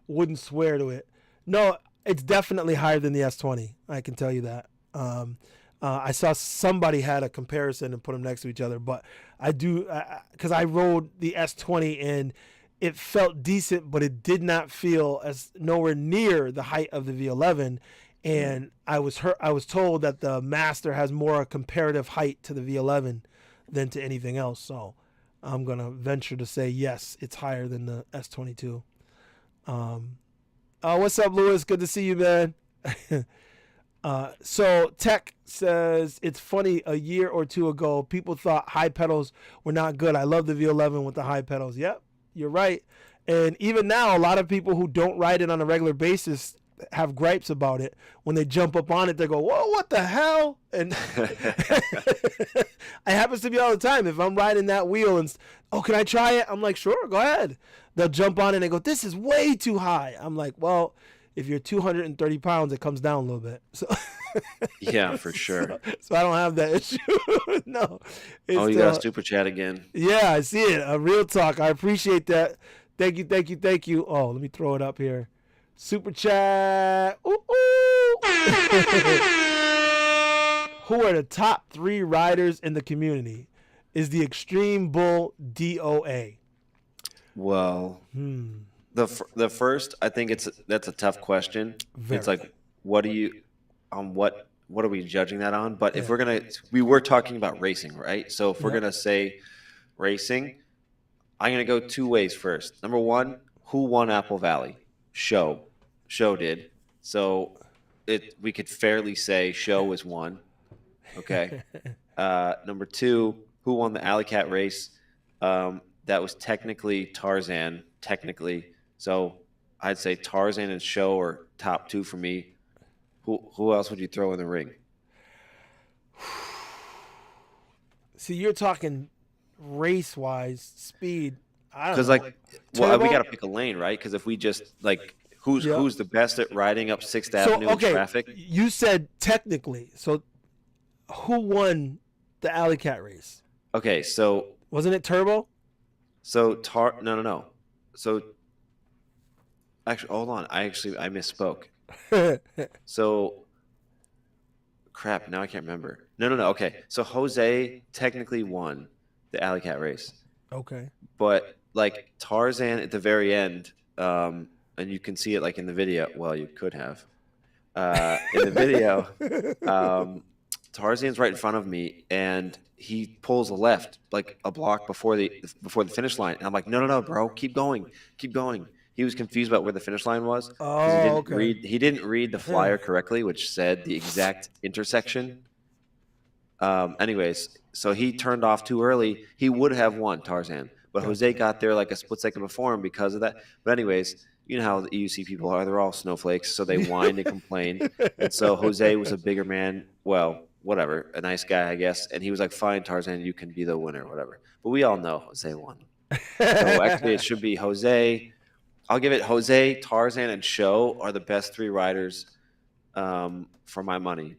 wouldn't swear to it. No, it's definitely higher than the S20. I can tell you that. I saw somebody had a comparison and put them next to each other, but I do, because I rode the S20 and it felt decent, but it did not feel as nowhere near the height of the V11. And I was told that the Master has more comparative height to the V11 than to anything else. So I'm going to venture to say, yes, it's higher than the S22. What's up, Lewis? Good to see you, man. So Tech says, it's funny, a year or two ago, people thought high pedals were not good. I love the V11 with the high pedals. Yep, you're right. And even now, a lot of people who don't ride it on a regular basis have gripes about it. When they jump up on it, they go, whoa, what the hell? And it happens to me all the time. If I'm riding that wheel and, oh, can I try it? I'm like, sure, go ahead. They'll jump on it and they go, this is way too high. I'm like, well, if you're 230 pounds, it comes down a little bit. So
yeah, for sure.
So I don't have that issue. No.
Oh, you got a super chat again.
Yeah, I see it. A real talk. I appreciate that. Thank you. Oh, let me throw it up here. Super chat. Ooh, ooh. Who are the top 3 riders in the community? Is the Extreme Bull DOA?
Well, the first, I think that's a tough question.
Very.
It's like, what are we judging that on? But if we were talking about racing, right? So if we're gonna say racing, I'm gonna go 2 ways first. Number 1, who won Apple Valley? Show did. So we could fairly say Show was one. Okay. Number 2, who won the Alley Cat race. That was technically Tarzan, technically. So I'd say Tarzan and Show are top 2 for me. Who else would you throw in the ring?
See, you're talking race wise, speed. I don't
Because
know.
well, we
Turbo?
got to pick a lane, right? Because if we just who's the best at riding up Sixth
So
Avenue in
okay,
traffic?
you said technically. So who won the Alley Cat race?
Okay,
Wasn't it Turbo?
No. So actually, hold on. I misspoke. So crap. Now I can't remember. No. Okay, so Jose technically won the Alley Cat race,
Okay.
but like Tarzan at the very end, and you can see it like in the video. Well, you could have in the video. Tarzan's right in front of me, and he pulls a left like a block before the finish line. And I'm like, no, bro, keep going. He was confused about where the finish line was because
Oh, okay.
he didn't read the flyer correctly, which said the exact intersection. Anyways, so he turned off too early. He would have won, Tarzan, but Jose got there like a split second before him because of that. But anyways, you know how the EUC people are. They're all snowflakes, so they whine and complain. And so Jose was a bigger man. Well, whatever, a nice guy, I guess. And he was like, fine, Tarzan, you can be the winner, whatever. But we all know Jose won. So actually, it should be Jose. I'll give it Jose, Tarzan, and Show are the best 3 riders for my money.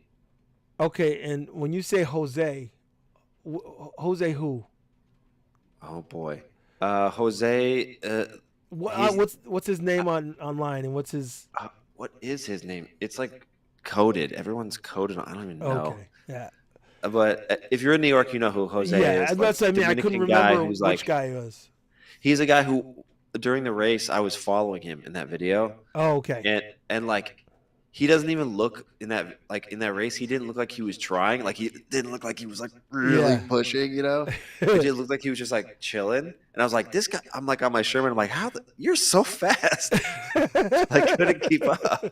Okay, and when you say Jose, Jose who?
Oh boy, Jose.
What's his name online and what's his?
What is his name? It's like coded. Everyone's coded. I don't even know.
Okay, yeah.
But if you're in New York, you know who Jose is.
That's what I mean. I couldn't remember which guy he was.
He's a guy who during the race I was following him in that video.
Oh, okay.
And like he doesn't even look in that race. He didn't look like he was trying. Like he didn't look like he was like really pushing. You know, it just looked like he was just like chilling. And I was like, this guy. I'm like on my Sherman. I'm like, you're so fast. I couldn't keep up.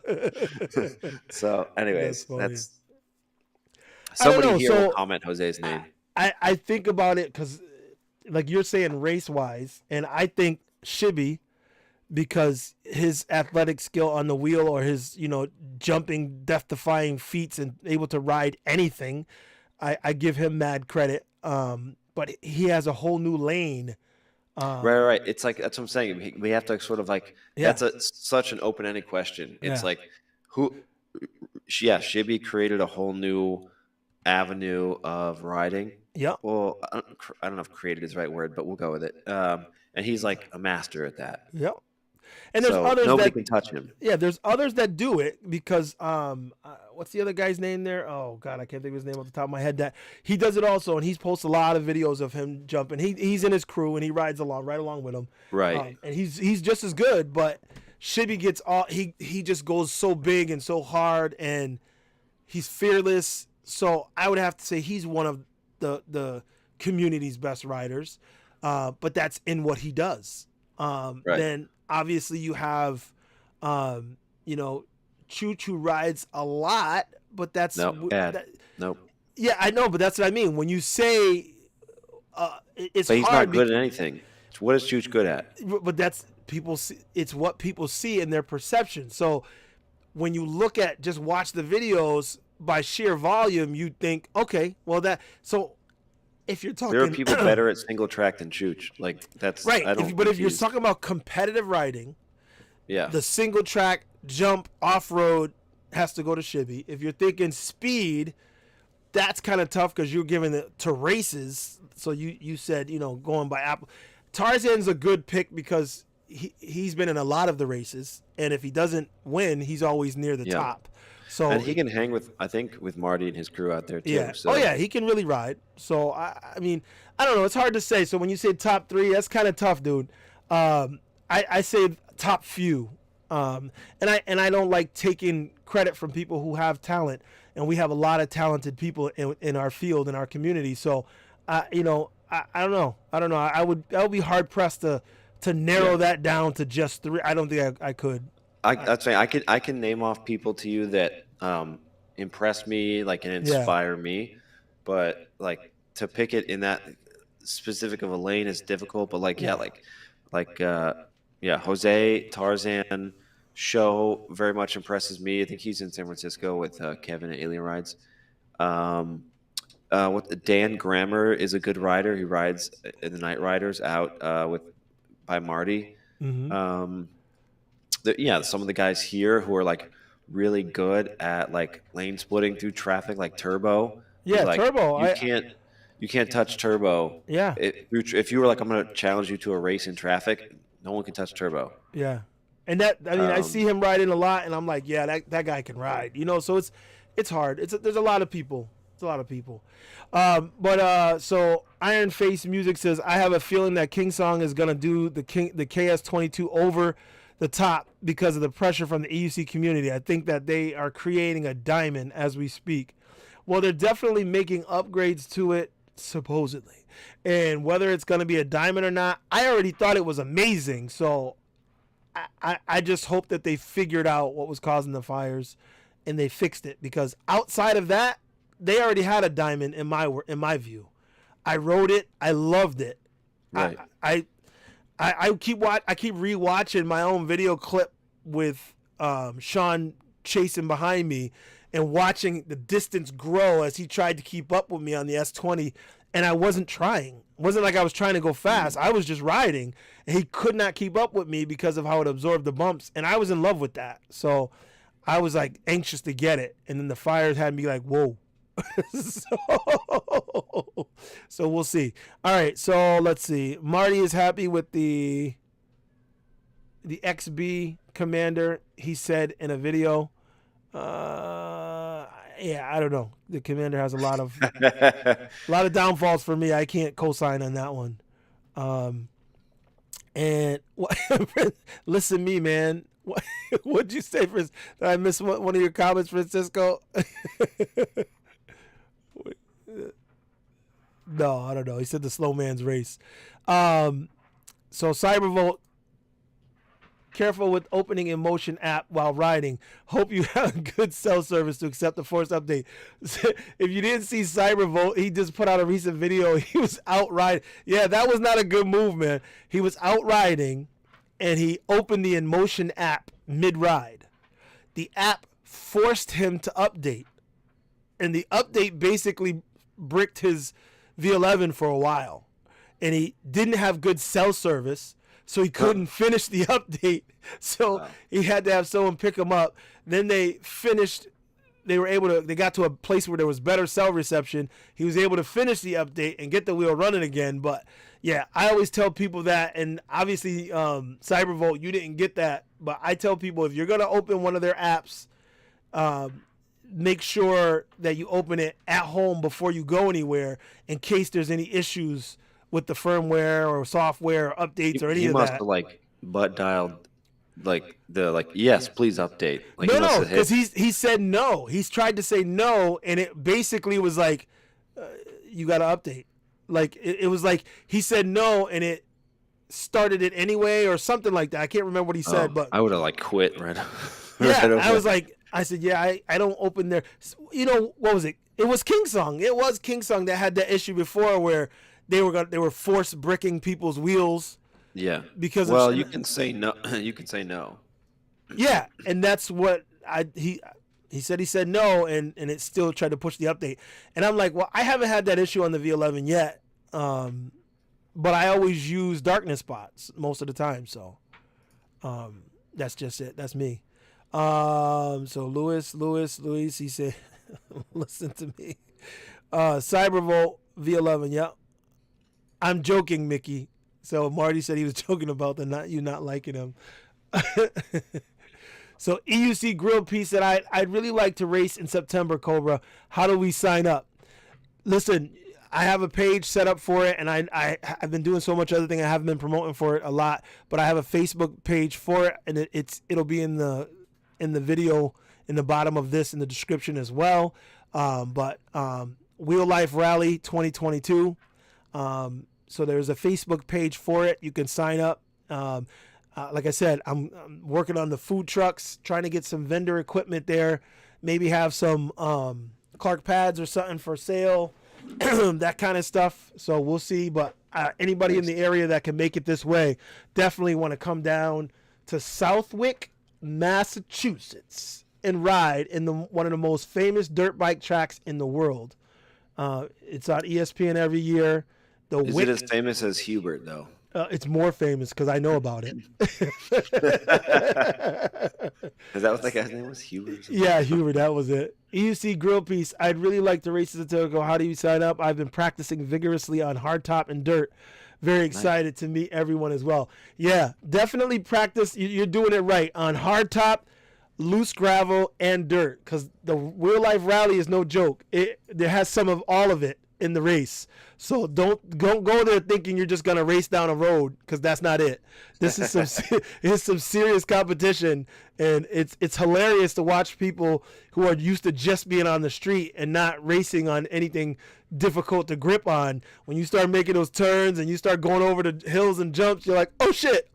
So, anyways, that's somebody here will comment Jose's name.
I think about it because, like you're saying, race wise, and I think Shibby, because his athletic skill on the wheel or his, jumping, death-defying feats and able to ride anything, I give him mad credit. But he has a whole new lane.
Right. It's like, that's what I'm saying. We have to sort of like, that's such an open-ended question. It's like, Shibby created a whole new avenue of riding.
Yeah.
Well, I don't know if created is the right word, but we'll go with it. And he's like a master at that.
Yep. And there's others
nobody can touch him.
Yeah, there's others that do it because what's the other guy's name there? Oh God, I can't think of his name off the top of my head. That he does it also, and he's posted a lot of videos of him jumping. He's in his crew and he rides right along with him.
Right.
And he's just as good, but Shibby gets he just goes so big and so hard, and he's fearless. So I would have to say he's one of the community's best riders, but that's in what he does.
Right.
Then obviously you have, Choo Choo rides a lot, but that's
nope.
Yeah, I know, but that's what I mean. When you say it's
but he's
hard
not good at anything. What is Chooch good at?
But that's people see. It's what people see in their perception. So when you look at just watch the videos by sheer volume, you think, okay, well so. If you're talking,
there are people better at single track than Chooch. Like that's
right. If you're talking about competitive riding, the single track jump off road has to go to Shibby. If you're thinking speed, that's kind of tough because you're giving it to races. So you said going by Apple. Tarzan's a good pick because he's been in a lot of the races, and if he doesn't win, he's always near the top. So
and he can hang with Marty and his crew out there too.
Yeah.
So.
Oh yeah, he can really ride. So I mean, I don't know. It's hard to say. So when you say top 3, that's kind of tough, dude. I say top few. And I don't like taking credit from people who have talent, and we have a lot of talented people in our field, in our community. So, I don't know. I would be hard pressed to narrow that down to just 3. I don't think I could.
That's right. I can name off people to you that impress me, like, and inspire me, but like to pick it in that, specific of a lane is difficult, but like like yeah, Jose Tarzan show very much impresses me. I think he's in San Francisco with Kevin at Alien Rides. What Dan Grammer is a good rider. He rides in the Night Riders out with by Marty.
Mm-hmm.
Yeah, some of the guys here who are like really good at like lane splitting through traffic, like Turbo.
Yeah,
Like,
Turbo.
you can't touch Turbo.
Yeah.
If you were like, I'm going to challenge you to a race in traffic, no one can touch Turbo.
Yeah. And I see him riding a lot, and I'm like, yeah, that guy can ride. So it's hard. There's a lot of people. It's a lot of people. So Iron Face Music says, I have a feeling that King Song is gonna do the KS22 over the top because of the pressure from the EUC community. I think that they are creating a diamond as we speak. Well, they're definitely making upgrades to it, supposedly. And whether it's gonna be a diamond or not, I already thought it was amazing. So I just hope that they figured out what was causing the fires and they fixed it, because outside of that, they already had a diamond in my view. I rode it. I loved it.
Right.
I keep rewatching my own video clip with Sean chasing behind me and watching the distance grow as he tried to keep up with me on the S20, and I wasn't trying. It wasn't like I was trying to go fast. I was just riding, and he could not keep up with me because of how it absorbed the bumps, and I was in love with that. So I was like anxious to get it, and then the fires had me like, whoa. So we'll see. All right, so let's see. Marty is happy with the XB Commander. He said in a video. Yeah, I don't know. The Commander has a lot of downfalls for me. I can't co-sign on that one. And listen, me, man. What'd you say, Did I miss one of your comments, Francisco? No, I don't know. He said the slow man's race. So Cybervolt, careful with opening Emotion app while riding. Hope you have good cell service to accept the force update. If you didn't see Cybervolt, he just put out a recent video. He was out riding. Yeah, that was not a good move, man. He was out riding, and he opened the Emotion app mid-ride. The app forced him to update, and the update basically bricked his V11 for a while, and he didn't have good cell service, so he couldn't finish the update. So he had to have someone pick him up. Then they got to a place where there was better cell reception. He was able to finish the update and get the wheel running again. But yeah, I always tell people that, and obviously Cybervolt, you didn't get that, but I tell people, if you're going to open one of their apps, make sure that you open it at home before you go anywhere, in case there's any issues with the firmware or software or updates or any of that. He must
have butt dialed yes, please update.
No, because he said no. He's tried to say no, and it basically was like, you got to update. It was like he said no, and it started it anyway or something like that. I can't remember what he said, but
I would have quit right.
Yeah, right, I was like, I said, yeah, I don't open there. What was it? It was King Song. It was King Song that had that issue before where they were force bricking people's wheels.
Yeah.
Because
you can say no. You can say no.
Yeah, and that's what he said no, and it still tried to push the update. And I'm like, well, I haven't had that issue on the V11 yet, but I always use darkness spots most of the time. So that's just it. That's me. So Luis, he said, listen to me. Cybervolt V11, yep. I'm joking, Mickey. So Marty said he was joking about you not liking him. So EUC grill piece that I'd really like to race in September, Cobra. How do we sign up? Listen, I have a page set up for it, and I've been doing so much other thing. I haven't been promoting for it a lot, but I have a Facebook page for it, and it'll be in the video in the bottom of this in the description as well. Wheel Life Rally 2022. So there's a Facebook page for it. You can sign up. Like I said, I'm working on the food trucks, trying to get some vendor equipment there, maybe have some Clark pads or something for sale. that kind of stuff. So we'll see. But anybody in the area that can make it this way, definitely want to come down to Southwick, Massachusetts, and ride in one of the most famous dirt bike tracks in the world. It's on ESPN every year.
Is it as famous as Hubert, though?
It's more famous because I know about it.
Is that what that guy's name was? Hubert?
Yeah, Hubert, that was it. EUC Grill Piece. I'd really like to race to Togo. How do you sign up? I've been practicing vigorously on hardtop and dirt. Very excited to meet everyone as well. Yeah, definitely practice. You're doing it right on hardtop, loose gravel, and dirt, because the real life rally is no joke. There has some of all of it in the race. So don't go there thinking you're just gonna race down a road, because that's not it. This is some serious competition, and it's hilarious to watch people who are used to just being on the street and not racing on anything difficult to grip on. When you start making those turns and you start going over the hills and jumps, you're like, oh shit.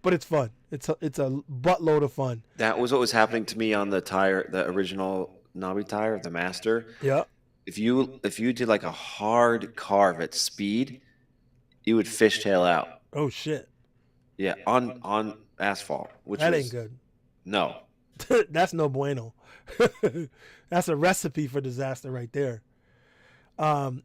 But it's fun. It's a buttload of fun.
That was what was happening to me on the original knobby tire, the Master.
Yeah.
If you did like a hard carve at speed, you would fishtail out.
Oh shit.
Yeah, on asphalt, which
that ain't good.
No.
That's no bueno. That's a recipe for disaster right there.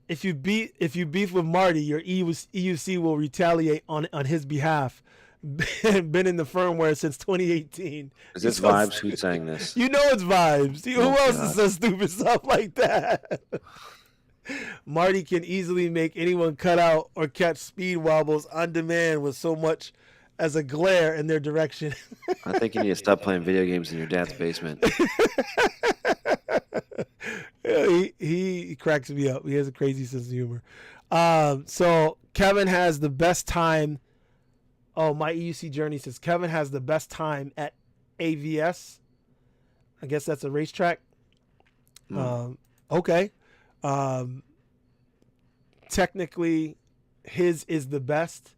If you beef with Marty, your EUC will retaliate on his behalf. Been in the firmware since 2018.
Is this Vibes who sang this?
You know it's Vibes. Who else says stupid stuff like that? Marty can easily make anyone cut out or catch speed wobbles on demand with so much as a glare in their direction.
I think you need to stop playing video games in your dad's basement.
He cracks me up. He has a crazy sense of humor. So Kevin has the best time. Oh, my EUC journey says Kevin has the best time at AVS. I guess that's a racetrack. Okay. Technically, his is the best.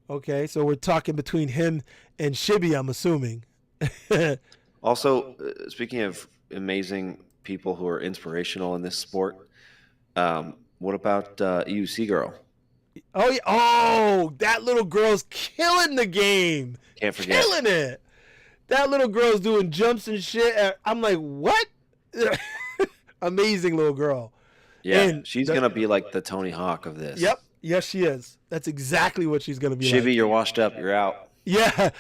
Okay, so we're talking between him and Shibby, I'm assuming.
Also, speaking of amazing people who are inspirational in this sport, what about EUC Girl?
Oh, yeah. Oh, that little girl's killing the game.
Can't forget.
Killing it. That little girl's doing jumps and shit. I'm like, what? Amazing little girl.
Yeah, and she's going to be like the Tony Hawk of this.
Yep. Yes, she is. That's exactly what she's going to be
Shivy,
like.
You're washed up. You're out.
Yeah.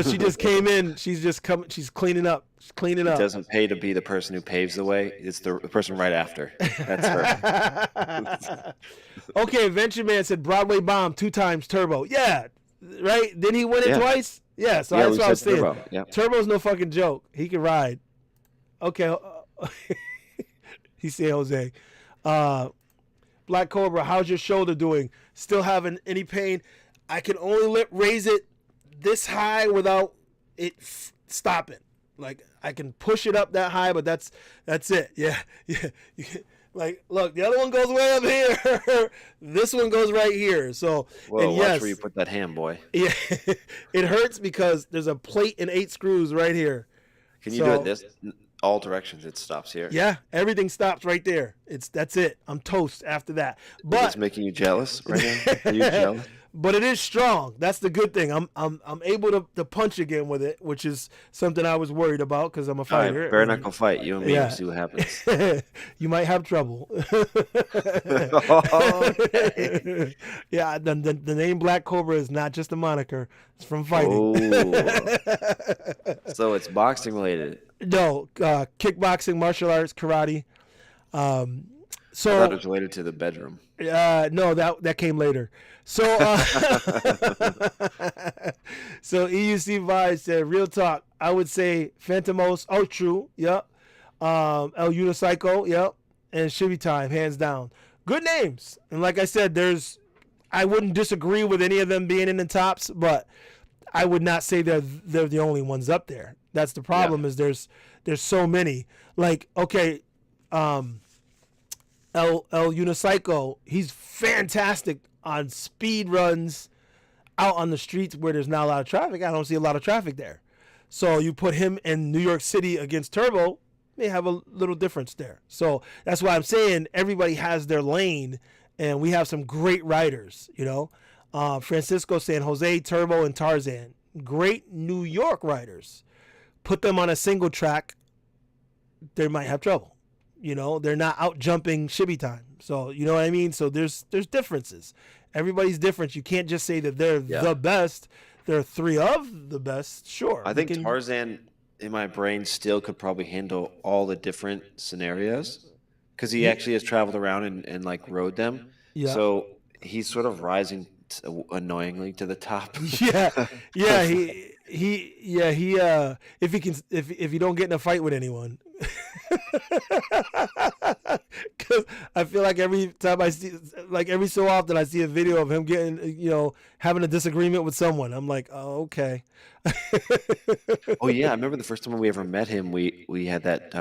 She just came in. She's just coming. She's cleaning up. She's cleaning up.
It doesn't pay to be the person who paves the way. It's the person right after. That's her.
Okay, Venture Man said Broadway Bomb 2 times Turbo. Yeah, right? Didn't he win it twice? Yeah, so that's what I was saying. Turbo. Yep. Turbo's no fucking joke. He can ride. Okay. He said Jose. Black Cobra, how's your shoulder doing? Still having any pain? I can only raise it this high without it stopping. Like, I can push it up that high, but that's it. Yeah. Like, look, the other one goes way up here. This one goes right here. So,
well, watch where you put that hand, boy.
Yeah, it hurts because there's a plate and 8 screws right here.
Can you do it this all directions? It stops here.
Yeah, everything stops right there. That's it. I'm toast after that. But
it's making you jealous right now. Are you jealous?
But it is strong. That's the good thing. I'm able to punch again with it, which is something I was worried about because I'm a fighter.
Right, bare knuckle fight, you and me. See what happens.
You might have trouble. Yeah, the name Black Cobra is not just a moniker. It's from fighting.
So it's boxing related.
No, kickboxing, martial arts, karate.
So I thought it was related to the bedroom.
No, that came later. So, so EUC Vibes said, real talk, I would say Phantomos, oh, true, yep. El Unicycle, yep. And Shibby Time, hands down. Good names. And like I said, I wouldn't disagree with any of them being in the tops, but I would not say they're the only ones up there. That's the problem. Is there's so many. Like, okay, El Unicycle, he's fantastic on speed runs out on the streets where there's not a lot of traffic. I don't see a lot of traffic there. So you put him in New York City against Turbo, may have a little difference there. So that's why I'm saying everybody has their lane, and we have some great riders, you know. Francisco saying Jose, Turbo, and Tarzan. Great New York riders. Put them on a single track, they might have trouble. You know, they're not out jumping shibby time. So, you know what I mean? So there's differences. Everybody's different. You can't just say that they're the best. They're three of the best. Sure.
I think Tarzan in my brain still could probably handle all the different scenarios because he actually has traveled around and like rode them.
Yeah.
So he's sort of rising annoyingly to the top.
Yeah. If you don't get in a fight with anyone. Because I feel like every time I see, like every so often I see a video of him getting, you know, having a disagreement with someone. I'm like, oh, okay.
Oh yeah, I remember the first time we ever met him. We had that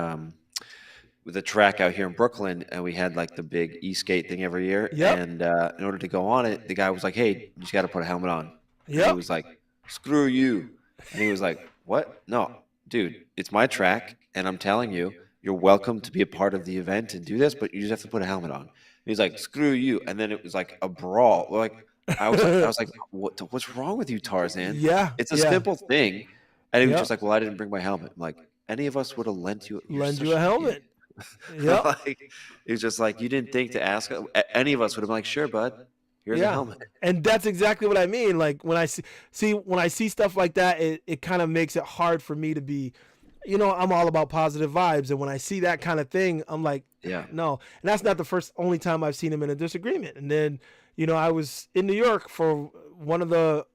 with the track out here in Brooklyn, and we had like the big e-skate thing every year.
Yep.
And in order to go on it, the guy was like, "Hey, you just got to put a helmet on."
Yeah.
He was like, "Screw you," and he was like, "What? No, dude, it's my track, and I'm telling you, you're welcome to be a part of the event and do this, but you just have to put a helmet on." And he's like, "Screw you," and then it was like a brawl. Like I was like, what's wrong with you, Tarzan?
Yeah.
It's a simple thing. And he was just like, "Well, I didn't bring my helmet." I'm like, any of us would have lent you
a helmet. Yeah.
Like, he was just like, you didn't think to ask. Any of us would have been like, "Sure, bud. Here's a helmet."
And that's exactly what I mean. Like when I see stuff like that, it kind of makes it hard for me to be, you know, I'm all about positive vibes. And when I see that kind of thing, I'm like, no. And that's not the only time I've seen him in a disagreement. And then, you know, I was in New York for one of the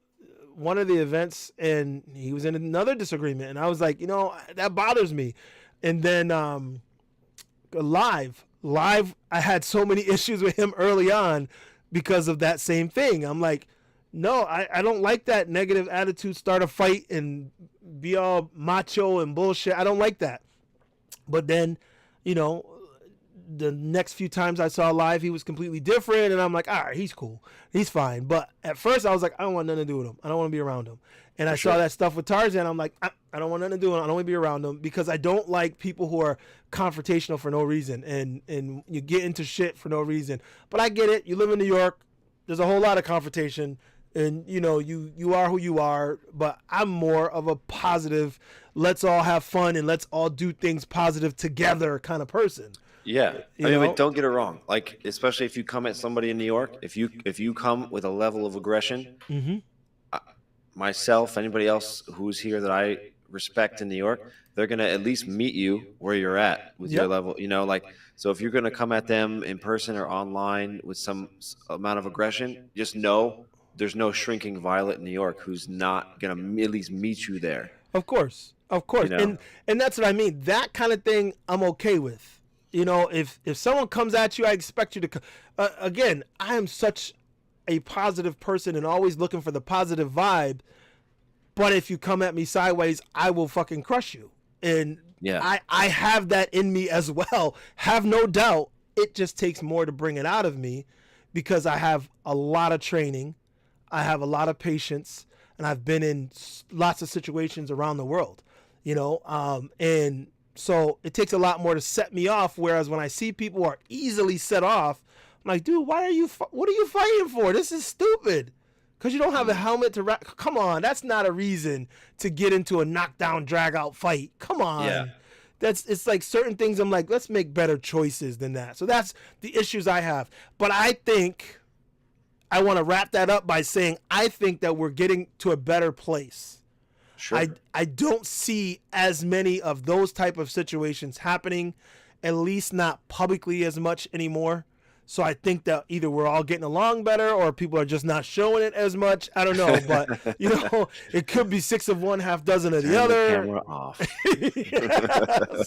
events, and he was in another disagreement, and I was like, you know, that bothers me. And then live, I had so many issues with him early on because of that same thing. I'm like, no, I don't like that negative attitude, start a fight and be all macho and bullshit. I don't like that. But then, you know, the next few times I saw live, he was completely different, and I'm like, all right, he's cool, he's fine. But at first I was like, I don't want nothing to do with him, I don't want to be around him. And I saw that stuff with Tarzan, I'm like, I don't want nothing to do with him, I don't want to be around him, because I don't like people who are confrontational for no reason, and you get into shit for no reason. But I get it, you live in New York, there's a whole lot of confrontation, and you know, you are who you are. But I'm more of a positive, let's all have fun and let's all do things positive together kind of person.
Yeah, I mean, don't get it wrong. Like, especially if you come at somebody in New York, if you come with a level of aggression, myself, anybody else who's here that I respect in New York, they're gonna at least meet you where you're at with your level. You know, like, so if you're gonna come at them in person or online with some amount of aggression, just know there's no shrinking violet in New York who's not gonna at least meet you there.
Of course, you know? and that's what I mean. That kind of thing, I'm okay with. You know, if someone comes at you, I expect you to again, I am such a positive person and always looking for the positive vibe. But if you come at me sideways, I will fucking crush you. And I have that in me as well. Have no doubt. It just takes more to bring it out of me, because I have a lot of training. I have a lot of patience, and I've been in lots of situations around the world, you know, and so it takes a lot more to set me off. Whereas when I see people who are easily set off, I'm like, dude, what are you fighting for? This is stupid. Because you don't have a helmet to come on, that's not a reason to get into a knockdown, drag out fight. Come on. Yeah. It's like certain things I'm like, let's make better choices than that. So that's the issues I have. But I think I want to wrap that up by saying I think that we're getting to a better place. Sure. I don't see as many of those type of situations happening, at least not publicly as much anymore. So I think that either we're all getting along better, or people are just not showing it as much. I don't know, but you know, it could be 6 of one, half dozen of the other.
The camera off.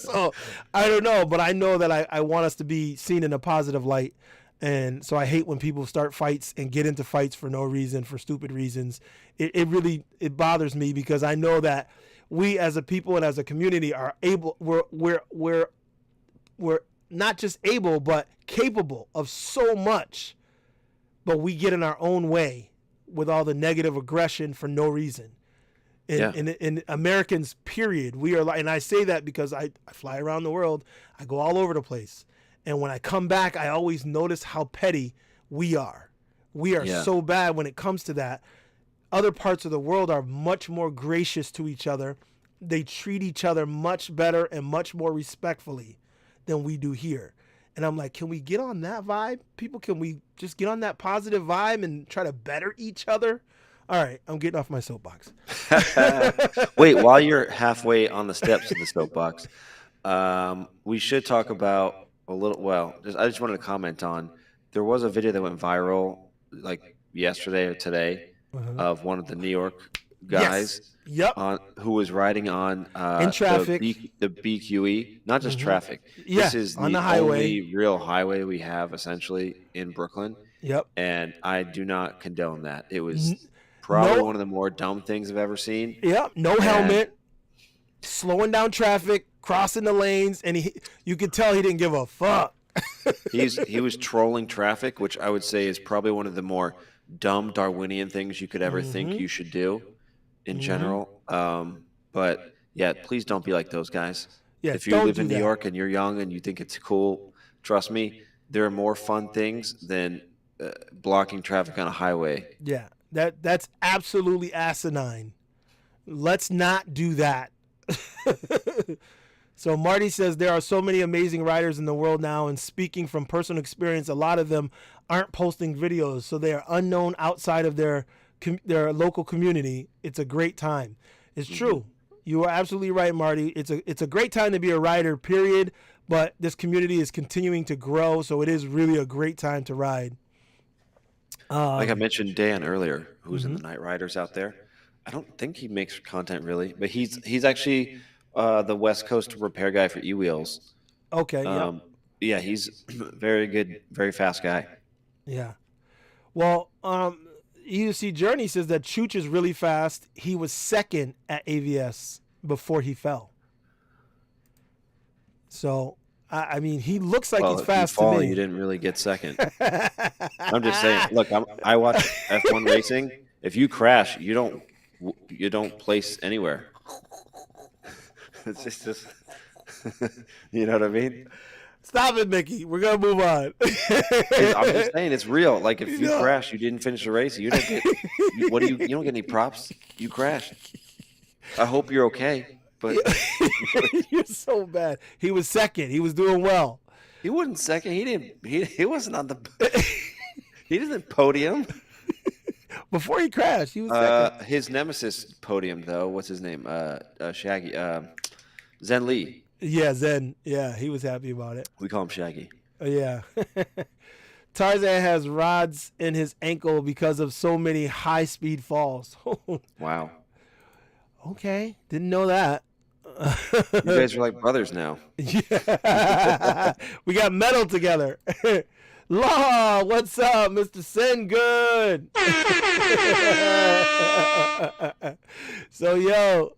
So I don't know, but I know that I want us to be seen in a positive light. And so I hate when people start fights and get into fights for no reason, for stupid reasons. It really bothers me, because I know that we as a people and as a community are able, we're not just able, but capable of so much, but we get in our own way with all the negative aggression for no reason.
Yeah.
In Americans, period. We are like, and I say that because I fly around the world. I go all over the place. And when I come back, I always notice how petty we are. We are
Yeah.
so bad when it comes to that. Other parts of the world are much more gracious to each other. They treat each other much better and much more respectfully than we do here. And I'm like, can we get on that vibe? People, can we just get on that positive vibe and try to better each other? All right, I'm getting off my soapbox.
Wait, while you're halfway on the steps of the soapbox, we should talk about a little. Well, I just wanted to comment on. There was a video that went viral like yesterday or today of one of the New York guys
Yep.
who was riding on
In traffic.
the BQE, not just traffic.
Yeah,
This is
on
the
the highway.
only real highway we have essentially in Brooklyn.
Yep.
And I do not condone that. It was probably
no-
one of the more dumb things I've ever seen.
Yep. No helmet. Slowing down traffic, crossing the lanes, and you could tell he didn't give a fuck.
He was trolling traffic, which I would say is probably one of the more dumb Darwinian things you could ever think you should do in general. But yeah, please don't be like those guys.
Yeah,
if you
don't
live
do
in New
that.
York and you're young and you think it's cool, trust me, there are more fun things than blocking traffic on a highway.
Yeah, that's absolutely asinine. Let's not do that. So Marty says there are so many amazing riders in the world now, and speaking from personal experience, a lot of them aren't posting videos, so they are unknown outside of their local community. It's a great time. It's true. You are absolutely right, Marty. It's a great time to be a rider, period. But this community is continuing to grow, so it is really a great time to ride.
Like I mentioned Dan earlier, who's in the Night Riders out there. I don't think he makes content really, but he's actually the West Coast repair guy for E-Wheels.
Okay.
Yeah, he's very good, very fast guy.
Yeah. Well, EUC Journey says that Chooch is really fast. He was second at AVS before he fell. So, I mean, he looks like he's fast
if you fall,
to me.
You didn't really get second. I'm just saying. Look, I watch F1 racing. If you crash, you don't place anywhere. It's just you know what I mean?
Stop it, Mickey. We're gonna move on.
I'm just saying it's real. Like if you crash, you didn't finish the race. You don't get. You don't get any props. You crashed. I hope you're okay. But
you're so bad. He was second. He was doing well.
He wasn't second. He didn't. He wasn't on the. He didn't podium.
Before he crashed, he was second.
His nemesis podium though. What's his name? Shaggy. Zen Lee.
Yeah, Zen. Yeah, he was happy about it.
We call him Shaggy.
Yeah. Tarzan has rods in his ankle because of so many high-speed falls.
Wow.
Okay, didn't know that.
You guys are like brothers now.
Yeah. We got metal together. Law, what's up, Mr. Sengood? So,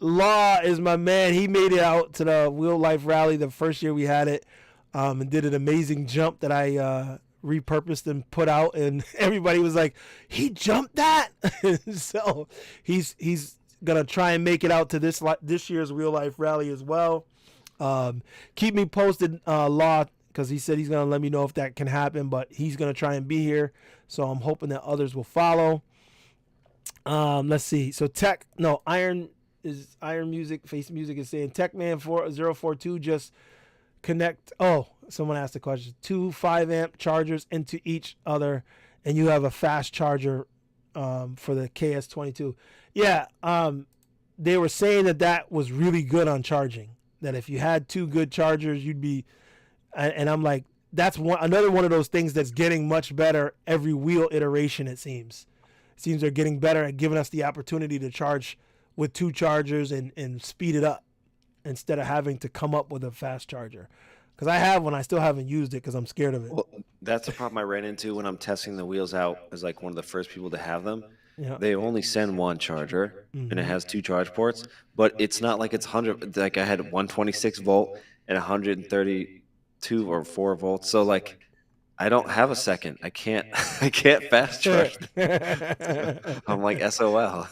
Law is my man. He made it out to the Wheel Life Rally the first year we had it, and did an amazing jump that I repurposed and put out, and everybody was like, he jumped that? So he's gonna try and make it out to this year's Wheel Life Rally as well. Keep me posted, Law, because he said he's going to let me know if that can happen, but he's going to try and be here. So I'm hoping that others will follow. Let's see. So Iron Music, Face Music is saying Techman 4042 just connect. Oh, someone asked a question. 2 5-amp chargers into each other, and you have a fast charger for the KS22. Yeah, they were saying that was really good on charging. That if you had 2 good chargers, you'd be... And I'm like, that's another one of those things that's getting much better every wheel iteration, it seems. It seems they're getting better at giving us the opportunity to charge with 2 chargers and speed it up instead of having to come up with a fast charger. Because I have one, I still haven't used it because I'm scared of it.
Well, that's a problem I ran into when I'm testing the wheels out as like one of the first people to have them. Yeah. They only send 1 charger, and it has 2 charge ports, but it's not like it's 100. Like I had 126 volt and 132 or 4 volts. So like, I don't have a second. I can't fast charge. I'm like SOL.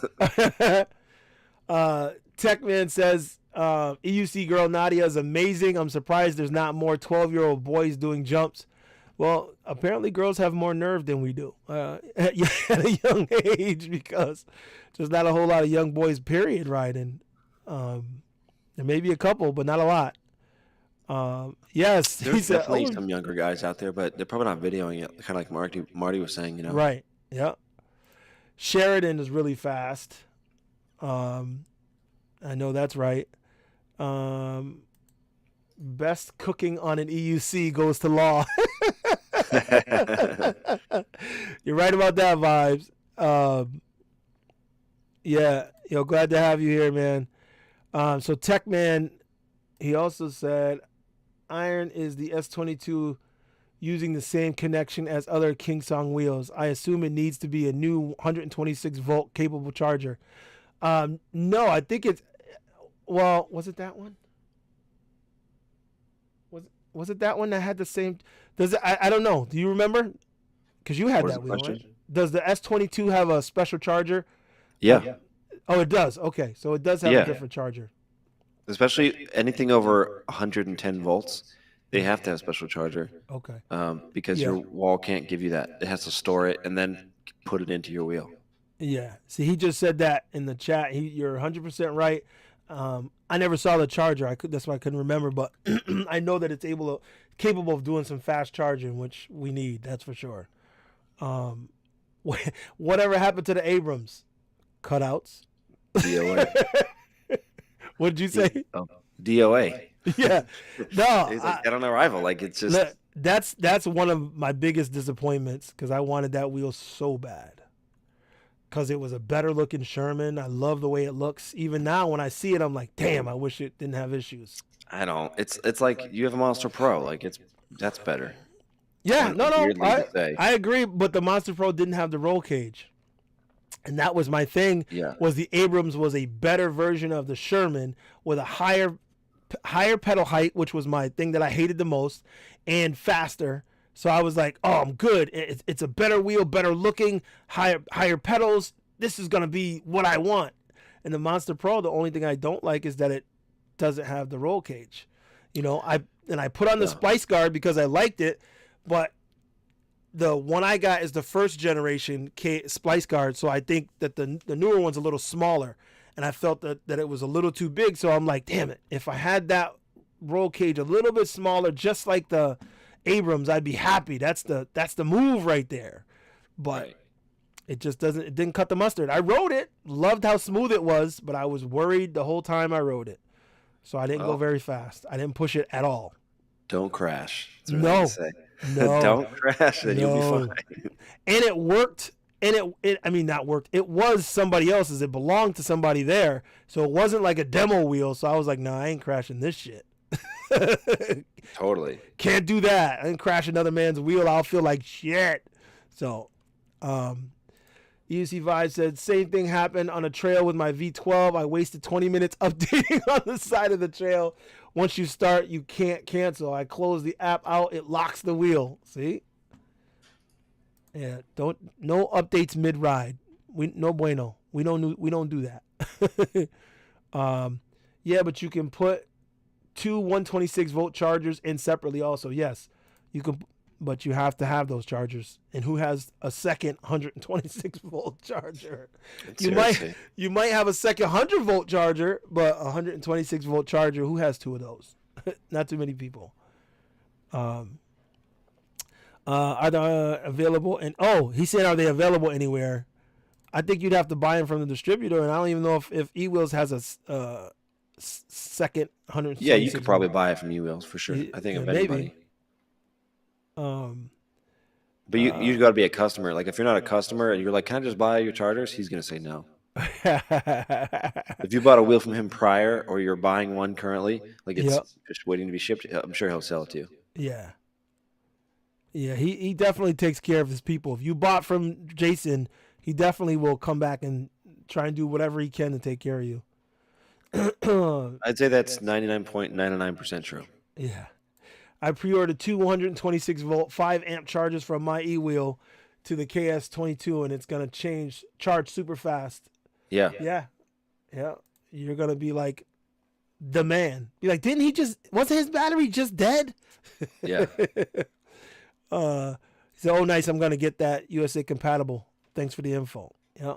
Techman says EUC girl Nadia is amazing. I'm surprised there's not more 12-year-old boys doing jumps. Well, apparently girls have more nerve than we do at a young age, because there's not a whole lot of young boys, period, riding. There may be a couple, but not a lot. Yes,
There's definitely some younger guys out there, but they're probably not videoing it, kind of like Marty was saying, you know.
Right, yeah. Sheridan is really fast. I know that's right. Best cooking on an EUC goes to Law. You're right about that, Vibes. Yeah, glad to have you here, man. So Techman, he also said, iron is the S22 using the same connection as other Kingsong wheels. I assume it needs to be a new 126 volt capable charger. No, I think it's, well, was it that one? Was it that one that had the same? Does it? I don't know. Do you remember? Because you had that wheel, right? Does the S22 have a special charger?
Yeah.
Oh, it does. Okay, so it does have a different charger.
Especially anything over 110 volts, they have to have a special charger.
Okay.
Because your wall can't give you that. It has to store it and then put it into your wheel.
Yeah. See, he just said that in the chat. You're 100% right. I never saw the charger. That's why I couldn't remember, but I know that it's capable of doing some fast charging, which we need. That's for sure. Whatever happened to the Abrams cutouts?
DOA.
What did you say?
DOA.
Yeah. No,
it's like, on arrival. Like, it's just.
That's one of my biggest disappointments, because I wanted that wheel so bad. Because it was a better looking Sherman. I love the way it looks. Even now, when I see it, I'm like, damn, I wish it didn't have issues.
I don't. It's like you have a Monster Pro. Like, that's better.
Yeah, no, I agree. But the Monster Pro didn't have the roll cage, and that was my thing.
Yeah.
Was the Abrams was a better version of the Sherman with a higher pedal height, which was my thing that I hated the most, and faster. So I was like, oh, I'm good. It's a better wheel, better looking, higher pedals. This is going to be what I want. And the Monster Pro, the only thing I don't like is that it doesn't have the roll cage. I put on the Splice Guard because I liked it, but the one I got is the first generation Splice Guard, so I think that the newer one's a little smaller, and I felt that it was a little too big, so I'm like, damn it, if I had that roll cage a little bit smaller, just like the Abrams, I'd be happy. That's the move right there. But it just didn't cut the mustard. I rode it, loved how smooth it was, but I was worried the whole time I rode it. So I didn't go very fast. I didn't push it at all.
Don't crash.
No.
Don't crash and you'll be fine.
And it worked. And not worked. It was somebody else's. It belonged to somebody there. So it wasn't like a demo wheel. So I was like, no, I ain't crashing this shit.
Totally.
Can't do that. I didn't crash another man's wheel. I'll feel like shit. So, EUC Vibe said, same thing happened on a trail with my V12. I wasted 20 minutes updating on the side of the trail. Once you start, you can't cancel. I close the app out. It locks the wheel. See? Yeah. No updates mid ride. No bueno. We don't do that. Yeah, but you can put 2 126 volt chargers in separately also. Yes, you can, but you have to have those chargers. And who has a second 126 volt charger? You might have a second 100 volt charger, but a 126 volt charger, who has 2 of those? Not too many people. Are they available? And he said, are they available anywhere? I think you'd have to buy them from the distributor, and I don't even know if eWheels has a second 100.
Yeah, you could probably buy it from eWheels for sure. I think of anybody. But you got to be a customer. Like, if you're not a customer and you're like, can I just buy your chargers? He's gonna say no. If you bought a wheel from him prior, or you're buying one currently, like it's just waiting to be shipped, I'm sure he'll sell it to you.
Yeah. Yeah, he definitely takes care of his people. If you bought from Jason, he definitely will come back and try and do whatever he can to take care of you.
I'd say that's 99.99% true.
Yeah. I pre-ordered 2 126 volt 5 amp chargers from my e-wheel to the KS22, and it's going to charge super fast.
Yeah.
Yeah. Yeah. you're gonna be like the man. Be like, wasn't his battery just dead?
Yeah.
He said, oh, nice. I'm gonna get that USA compatible. Thanks for the info. Yeah.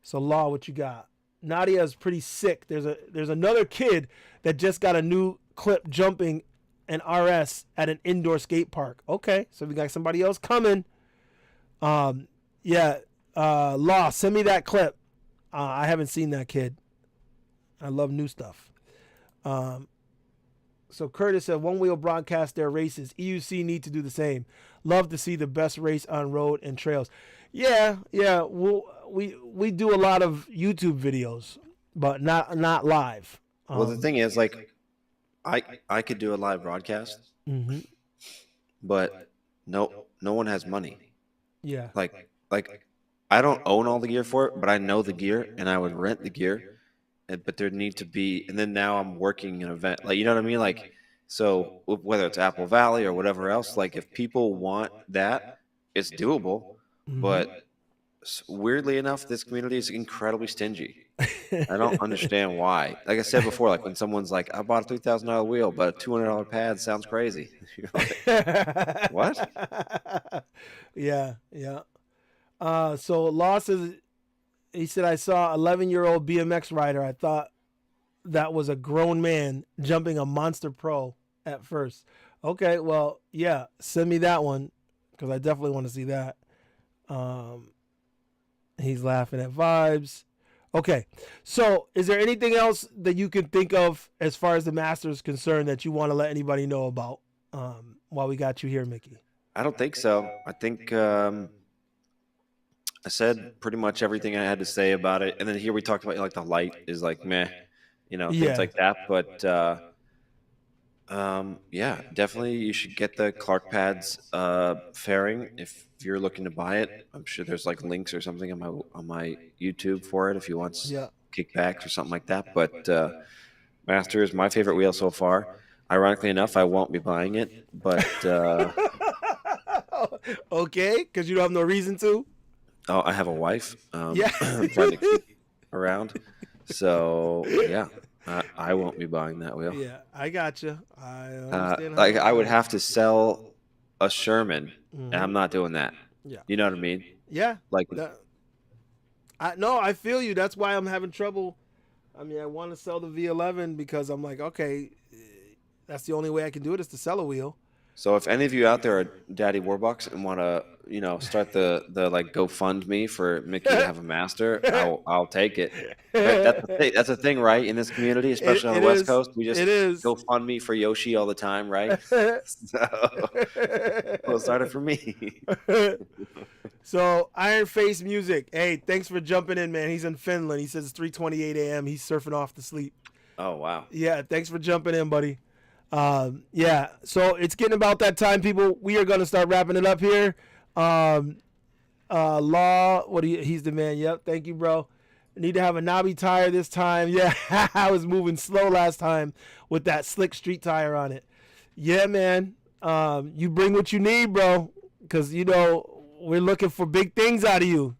So Law, what you got? Nadia is pretty sick. There's another kid that just got a new clip jumping an RS at an indoor skate park. Okay, so we got somebody else coming. Law, send me that clip. I haven't seen that kid. I love new stuff. So Curtis said, one wheel broadcast their races. EUC need to do the same. Love to see the best race on road and trails. Yeah. We do a lot of YouTube videos, but not live.
Well, the thing is, like, I could do a live broadcast, but no one has money.
Yeah.
Like I don't own all the gear for it, but I know the gear, and I would rent the gear. But there need to be, and then now I'm working an event, like, you know what I mean? Like, so whether it's Apple Valley or whatever else, like, if people want that, it's doable. But weirdly enough, this community is incredibly stingy. I don't understand why. Like I said before, like when someone's like, I bought a $3,000 wheel, but a $200 pad sounds crazy. You're like, what?
Yeah. So Law says, he said, I saw 11-year-old BMX rider. I thought that was a grown man jumping a Monster Pro at first. Okay, well, yeah, send me that one because I definitely want to see that. He's laughing at vibes. Okay, so is there anything else that you can think of as far as the Master is concerned that you want to let anybody know about while we got you here, Mickey?
I don't think so. I think I said pretty much everything I had to say about it. And then here we talked about, like, the light is like meh, things like that. But definitely you should get the Clark pads fairing if you're looking to buy it. I'm sure there's like links or something on my YouTube for it if you want kickbacks or something like that. But Master is my favorite wheel so far. Ironically enough, I won't be buying it, but
okay, because you don't have no reason to.
Oh, I have a wife. I'm trying to keep around. So, yeah, I won't be buying that wheel.
Yeah, I got you. I understand.
I would have to sell a Sherman, and I'm not doing that.
Yeah.
You know what I mean?
Yeah.
Like,
I feel you. That's why I'm having trouble. I mean, I want to sell the V11 because I'm like, okay, that's the only way I can do it is to sell a wheel.
So if any of you out there are Daddy Warbucks and want to, start the like GoFundMe for Mickey to have a Master, I'll take it. Right? That's a thing, right? In this community, especially on the West Coast, we just GoFundMe for Yoshi all the time, right? So we'll start it for me.
So Iron Face Music, hey, thanks for jumping in, man. He's in Finland. He says it's 3:28 a.m. He's surfing off to sleep.
Oh wow.
Yeah, thanks for jumping in, buddy. So it's getting about that time, people. We are going to start wrapping it up here. Law, he's the man. Yep. Thank you, bro. I need to have a knobby tire this time. Yeah. I was moving slow last time with that slick street tire on it. Yeah, man. You bring what you need, bro. Cause we're looking for big things out of you.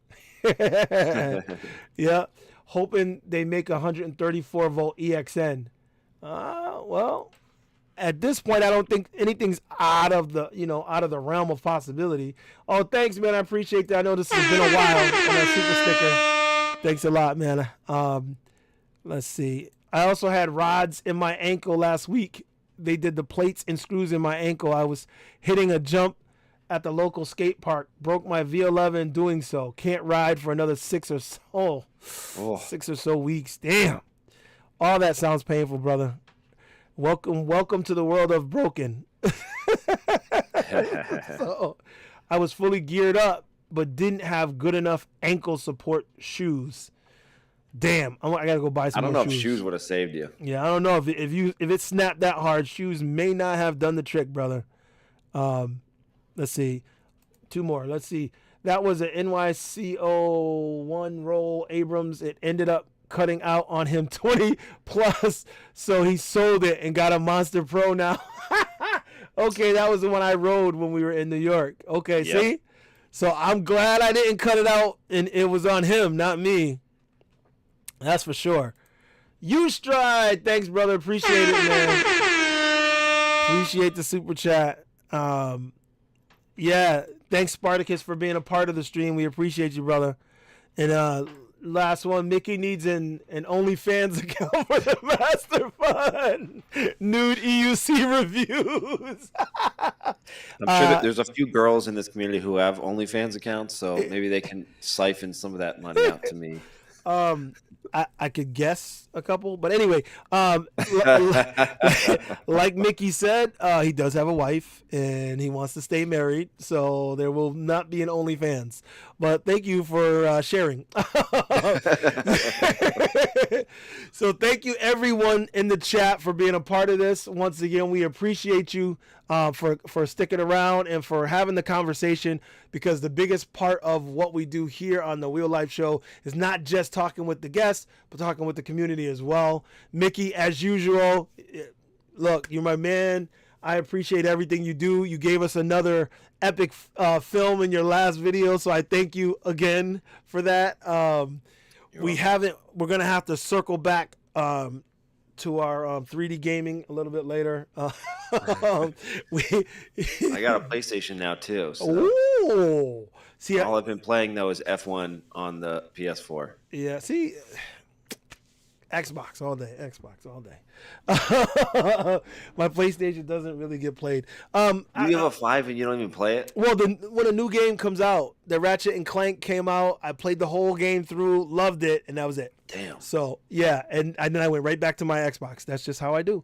Yeah. Hoping they make 134 volt EXN. Well, at this point, I don't think anything's out of the realm of possibility. Oh, thanks, man. I appreciate that. I know this has been a while on that super sticker. Thanks a lot, man. Let's see. I also had rods in my ankle last week. They did the plates and screws in my ankle. I was hitting a jump at the local skate park. Broke my V11 doing so. Can't ride for another 6 or so weeks. Damn. All that sounds painful, brother. Welcome to the world of broken. So, I was fully geared up, but didn't have good enough ankle support shoes. Damn, I gotta go buy some.
I don't
more
know
shoes.
if shoes would have saved you.
Yeah, I don't know if it snapped that hard. Shoes may not have done the trick, brother. Let's see, 2 more. Let's see. That was an NYCO 1 roll Abrams. It ended up cutting out on him 20 plus, so he sold it and got a Monster Pro now. Okay, that was the one I rode when we were in New York. Okay, yep. See? So I'm glad I didn't cut it out and it was on him, not me. That's for sure. You Stride. Thanks, brother. Appreciate it, man. Appreciate the super chat. Yeah, thanks Spartacus for being a part of the stream. We appreciate you, brother. And last one, Mickey needs an OnlyFans account for the Master Fun. Nude EUC reviews.
I'm sure that there's a few girls in this community who have OnlyFans accounts, so maybe they can siphon some of that money out to me.
I could guess a couple, but anyway, like Mickey said, he does have a wife and he wants to stay married, so there will not be an OnlyFans. But thank you for sharing. So thank you everyone in the chat for being a part of this. Once again, we appreciate you for sticking around and for having the conversation, because the biggest part of what we do here on the Wheel Life Show is not just talking with the guests, but talking with the community as well. Mickey, as usual, look, you're my man. I appreciate everything you do. You gave us another epic film in your last video, so I thank you again for that. We're going to have to circle back to our 3D gaming a little bit later. I
got a PlayStation now too. So
ooh. See,
all I've been playing though is F1 on the PS4.
Yeah, see, Xbox all day. My PlayStation doesn't really get played.
You have a 5 and you don't even play it?
Well, when a new game comes out, the Ratchet and Clank came out. I played the whole game through, loved it, and that was it.
Damn.
So, yeah, and then I went right back to my Xbox. That's just how I do.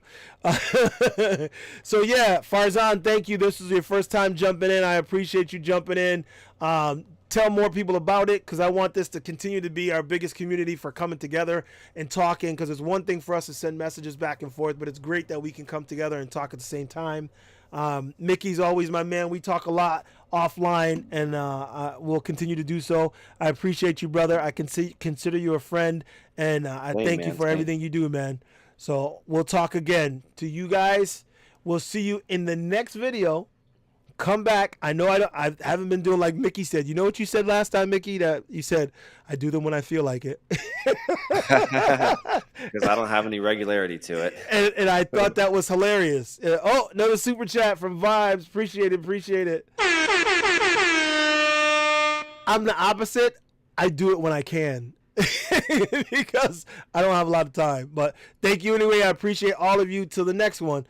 So, yeah, Farzan, thank you. This is your first time jumping in. I appreciate you jumping in. Tell more people about it, because I want this to continue to be our biggest community for coming together and talking, because it's one thing for us to send messages back and forth, but it's great that we can come together and talk at the same time. Mickey's always my man. We talk a lot offline, and we'll continue to do so. I appreciate you, brother. I consider you a friend, and I thank you for everything you do, man. So we'll talk again. To you guys, we'll see you in the next video. Come back. I know I haven't been doing like Mickey said. You know what you said last time, Mickey? That you said, I do them when I feel like it.
Because I don't have any regularity to it.
And I thought that was hilarious. Oh, another super chat from Vibes. Appreciate it. I'm the opposite. I do it when I can. Because I don't have a lot of time. But thank you anyway. I appreciate all of you. Till the next one.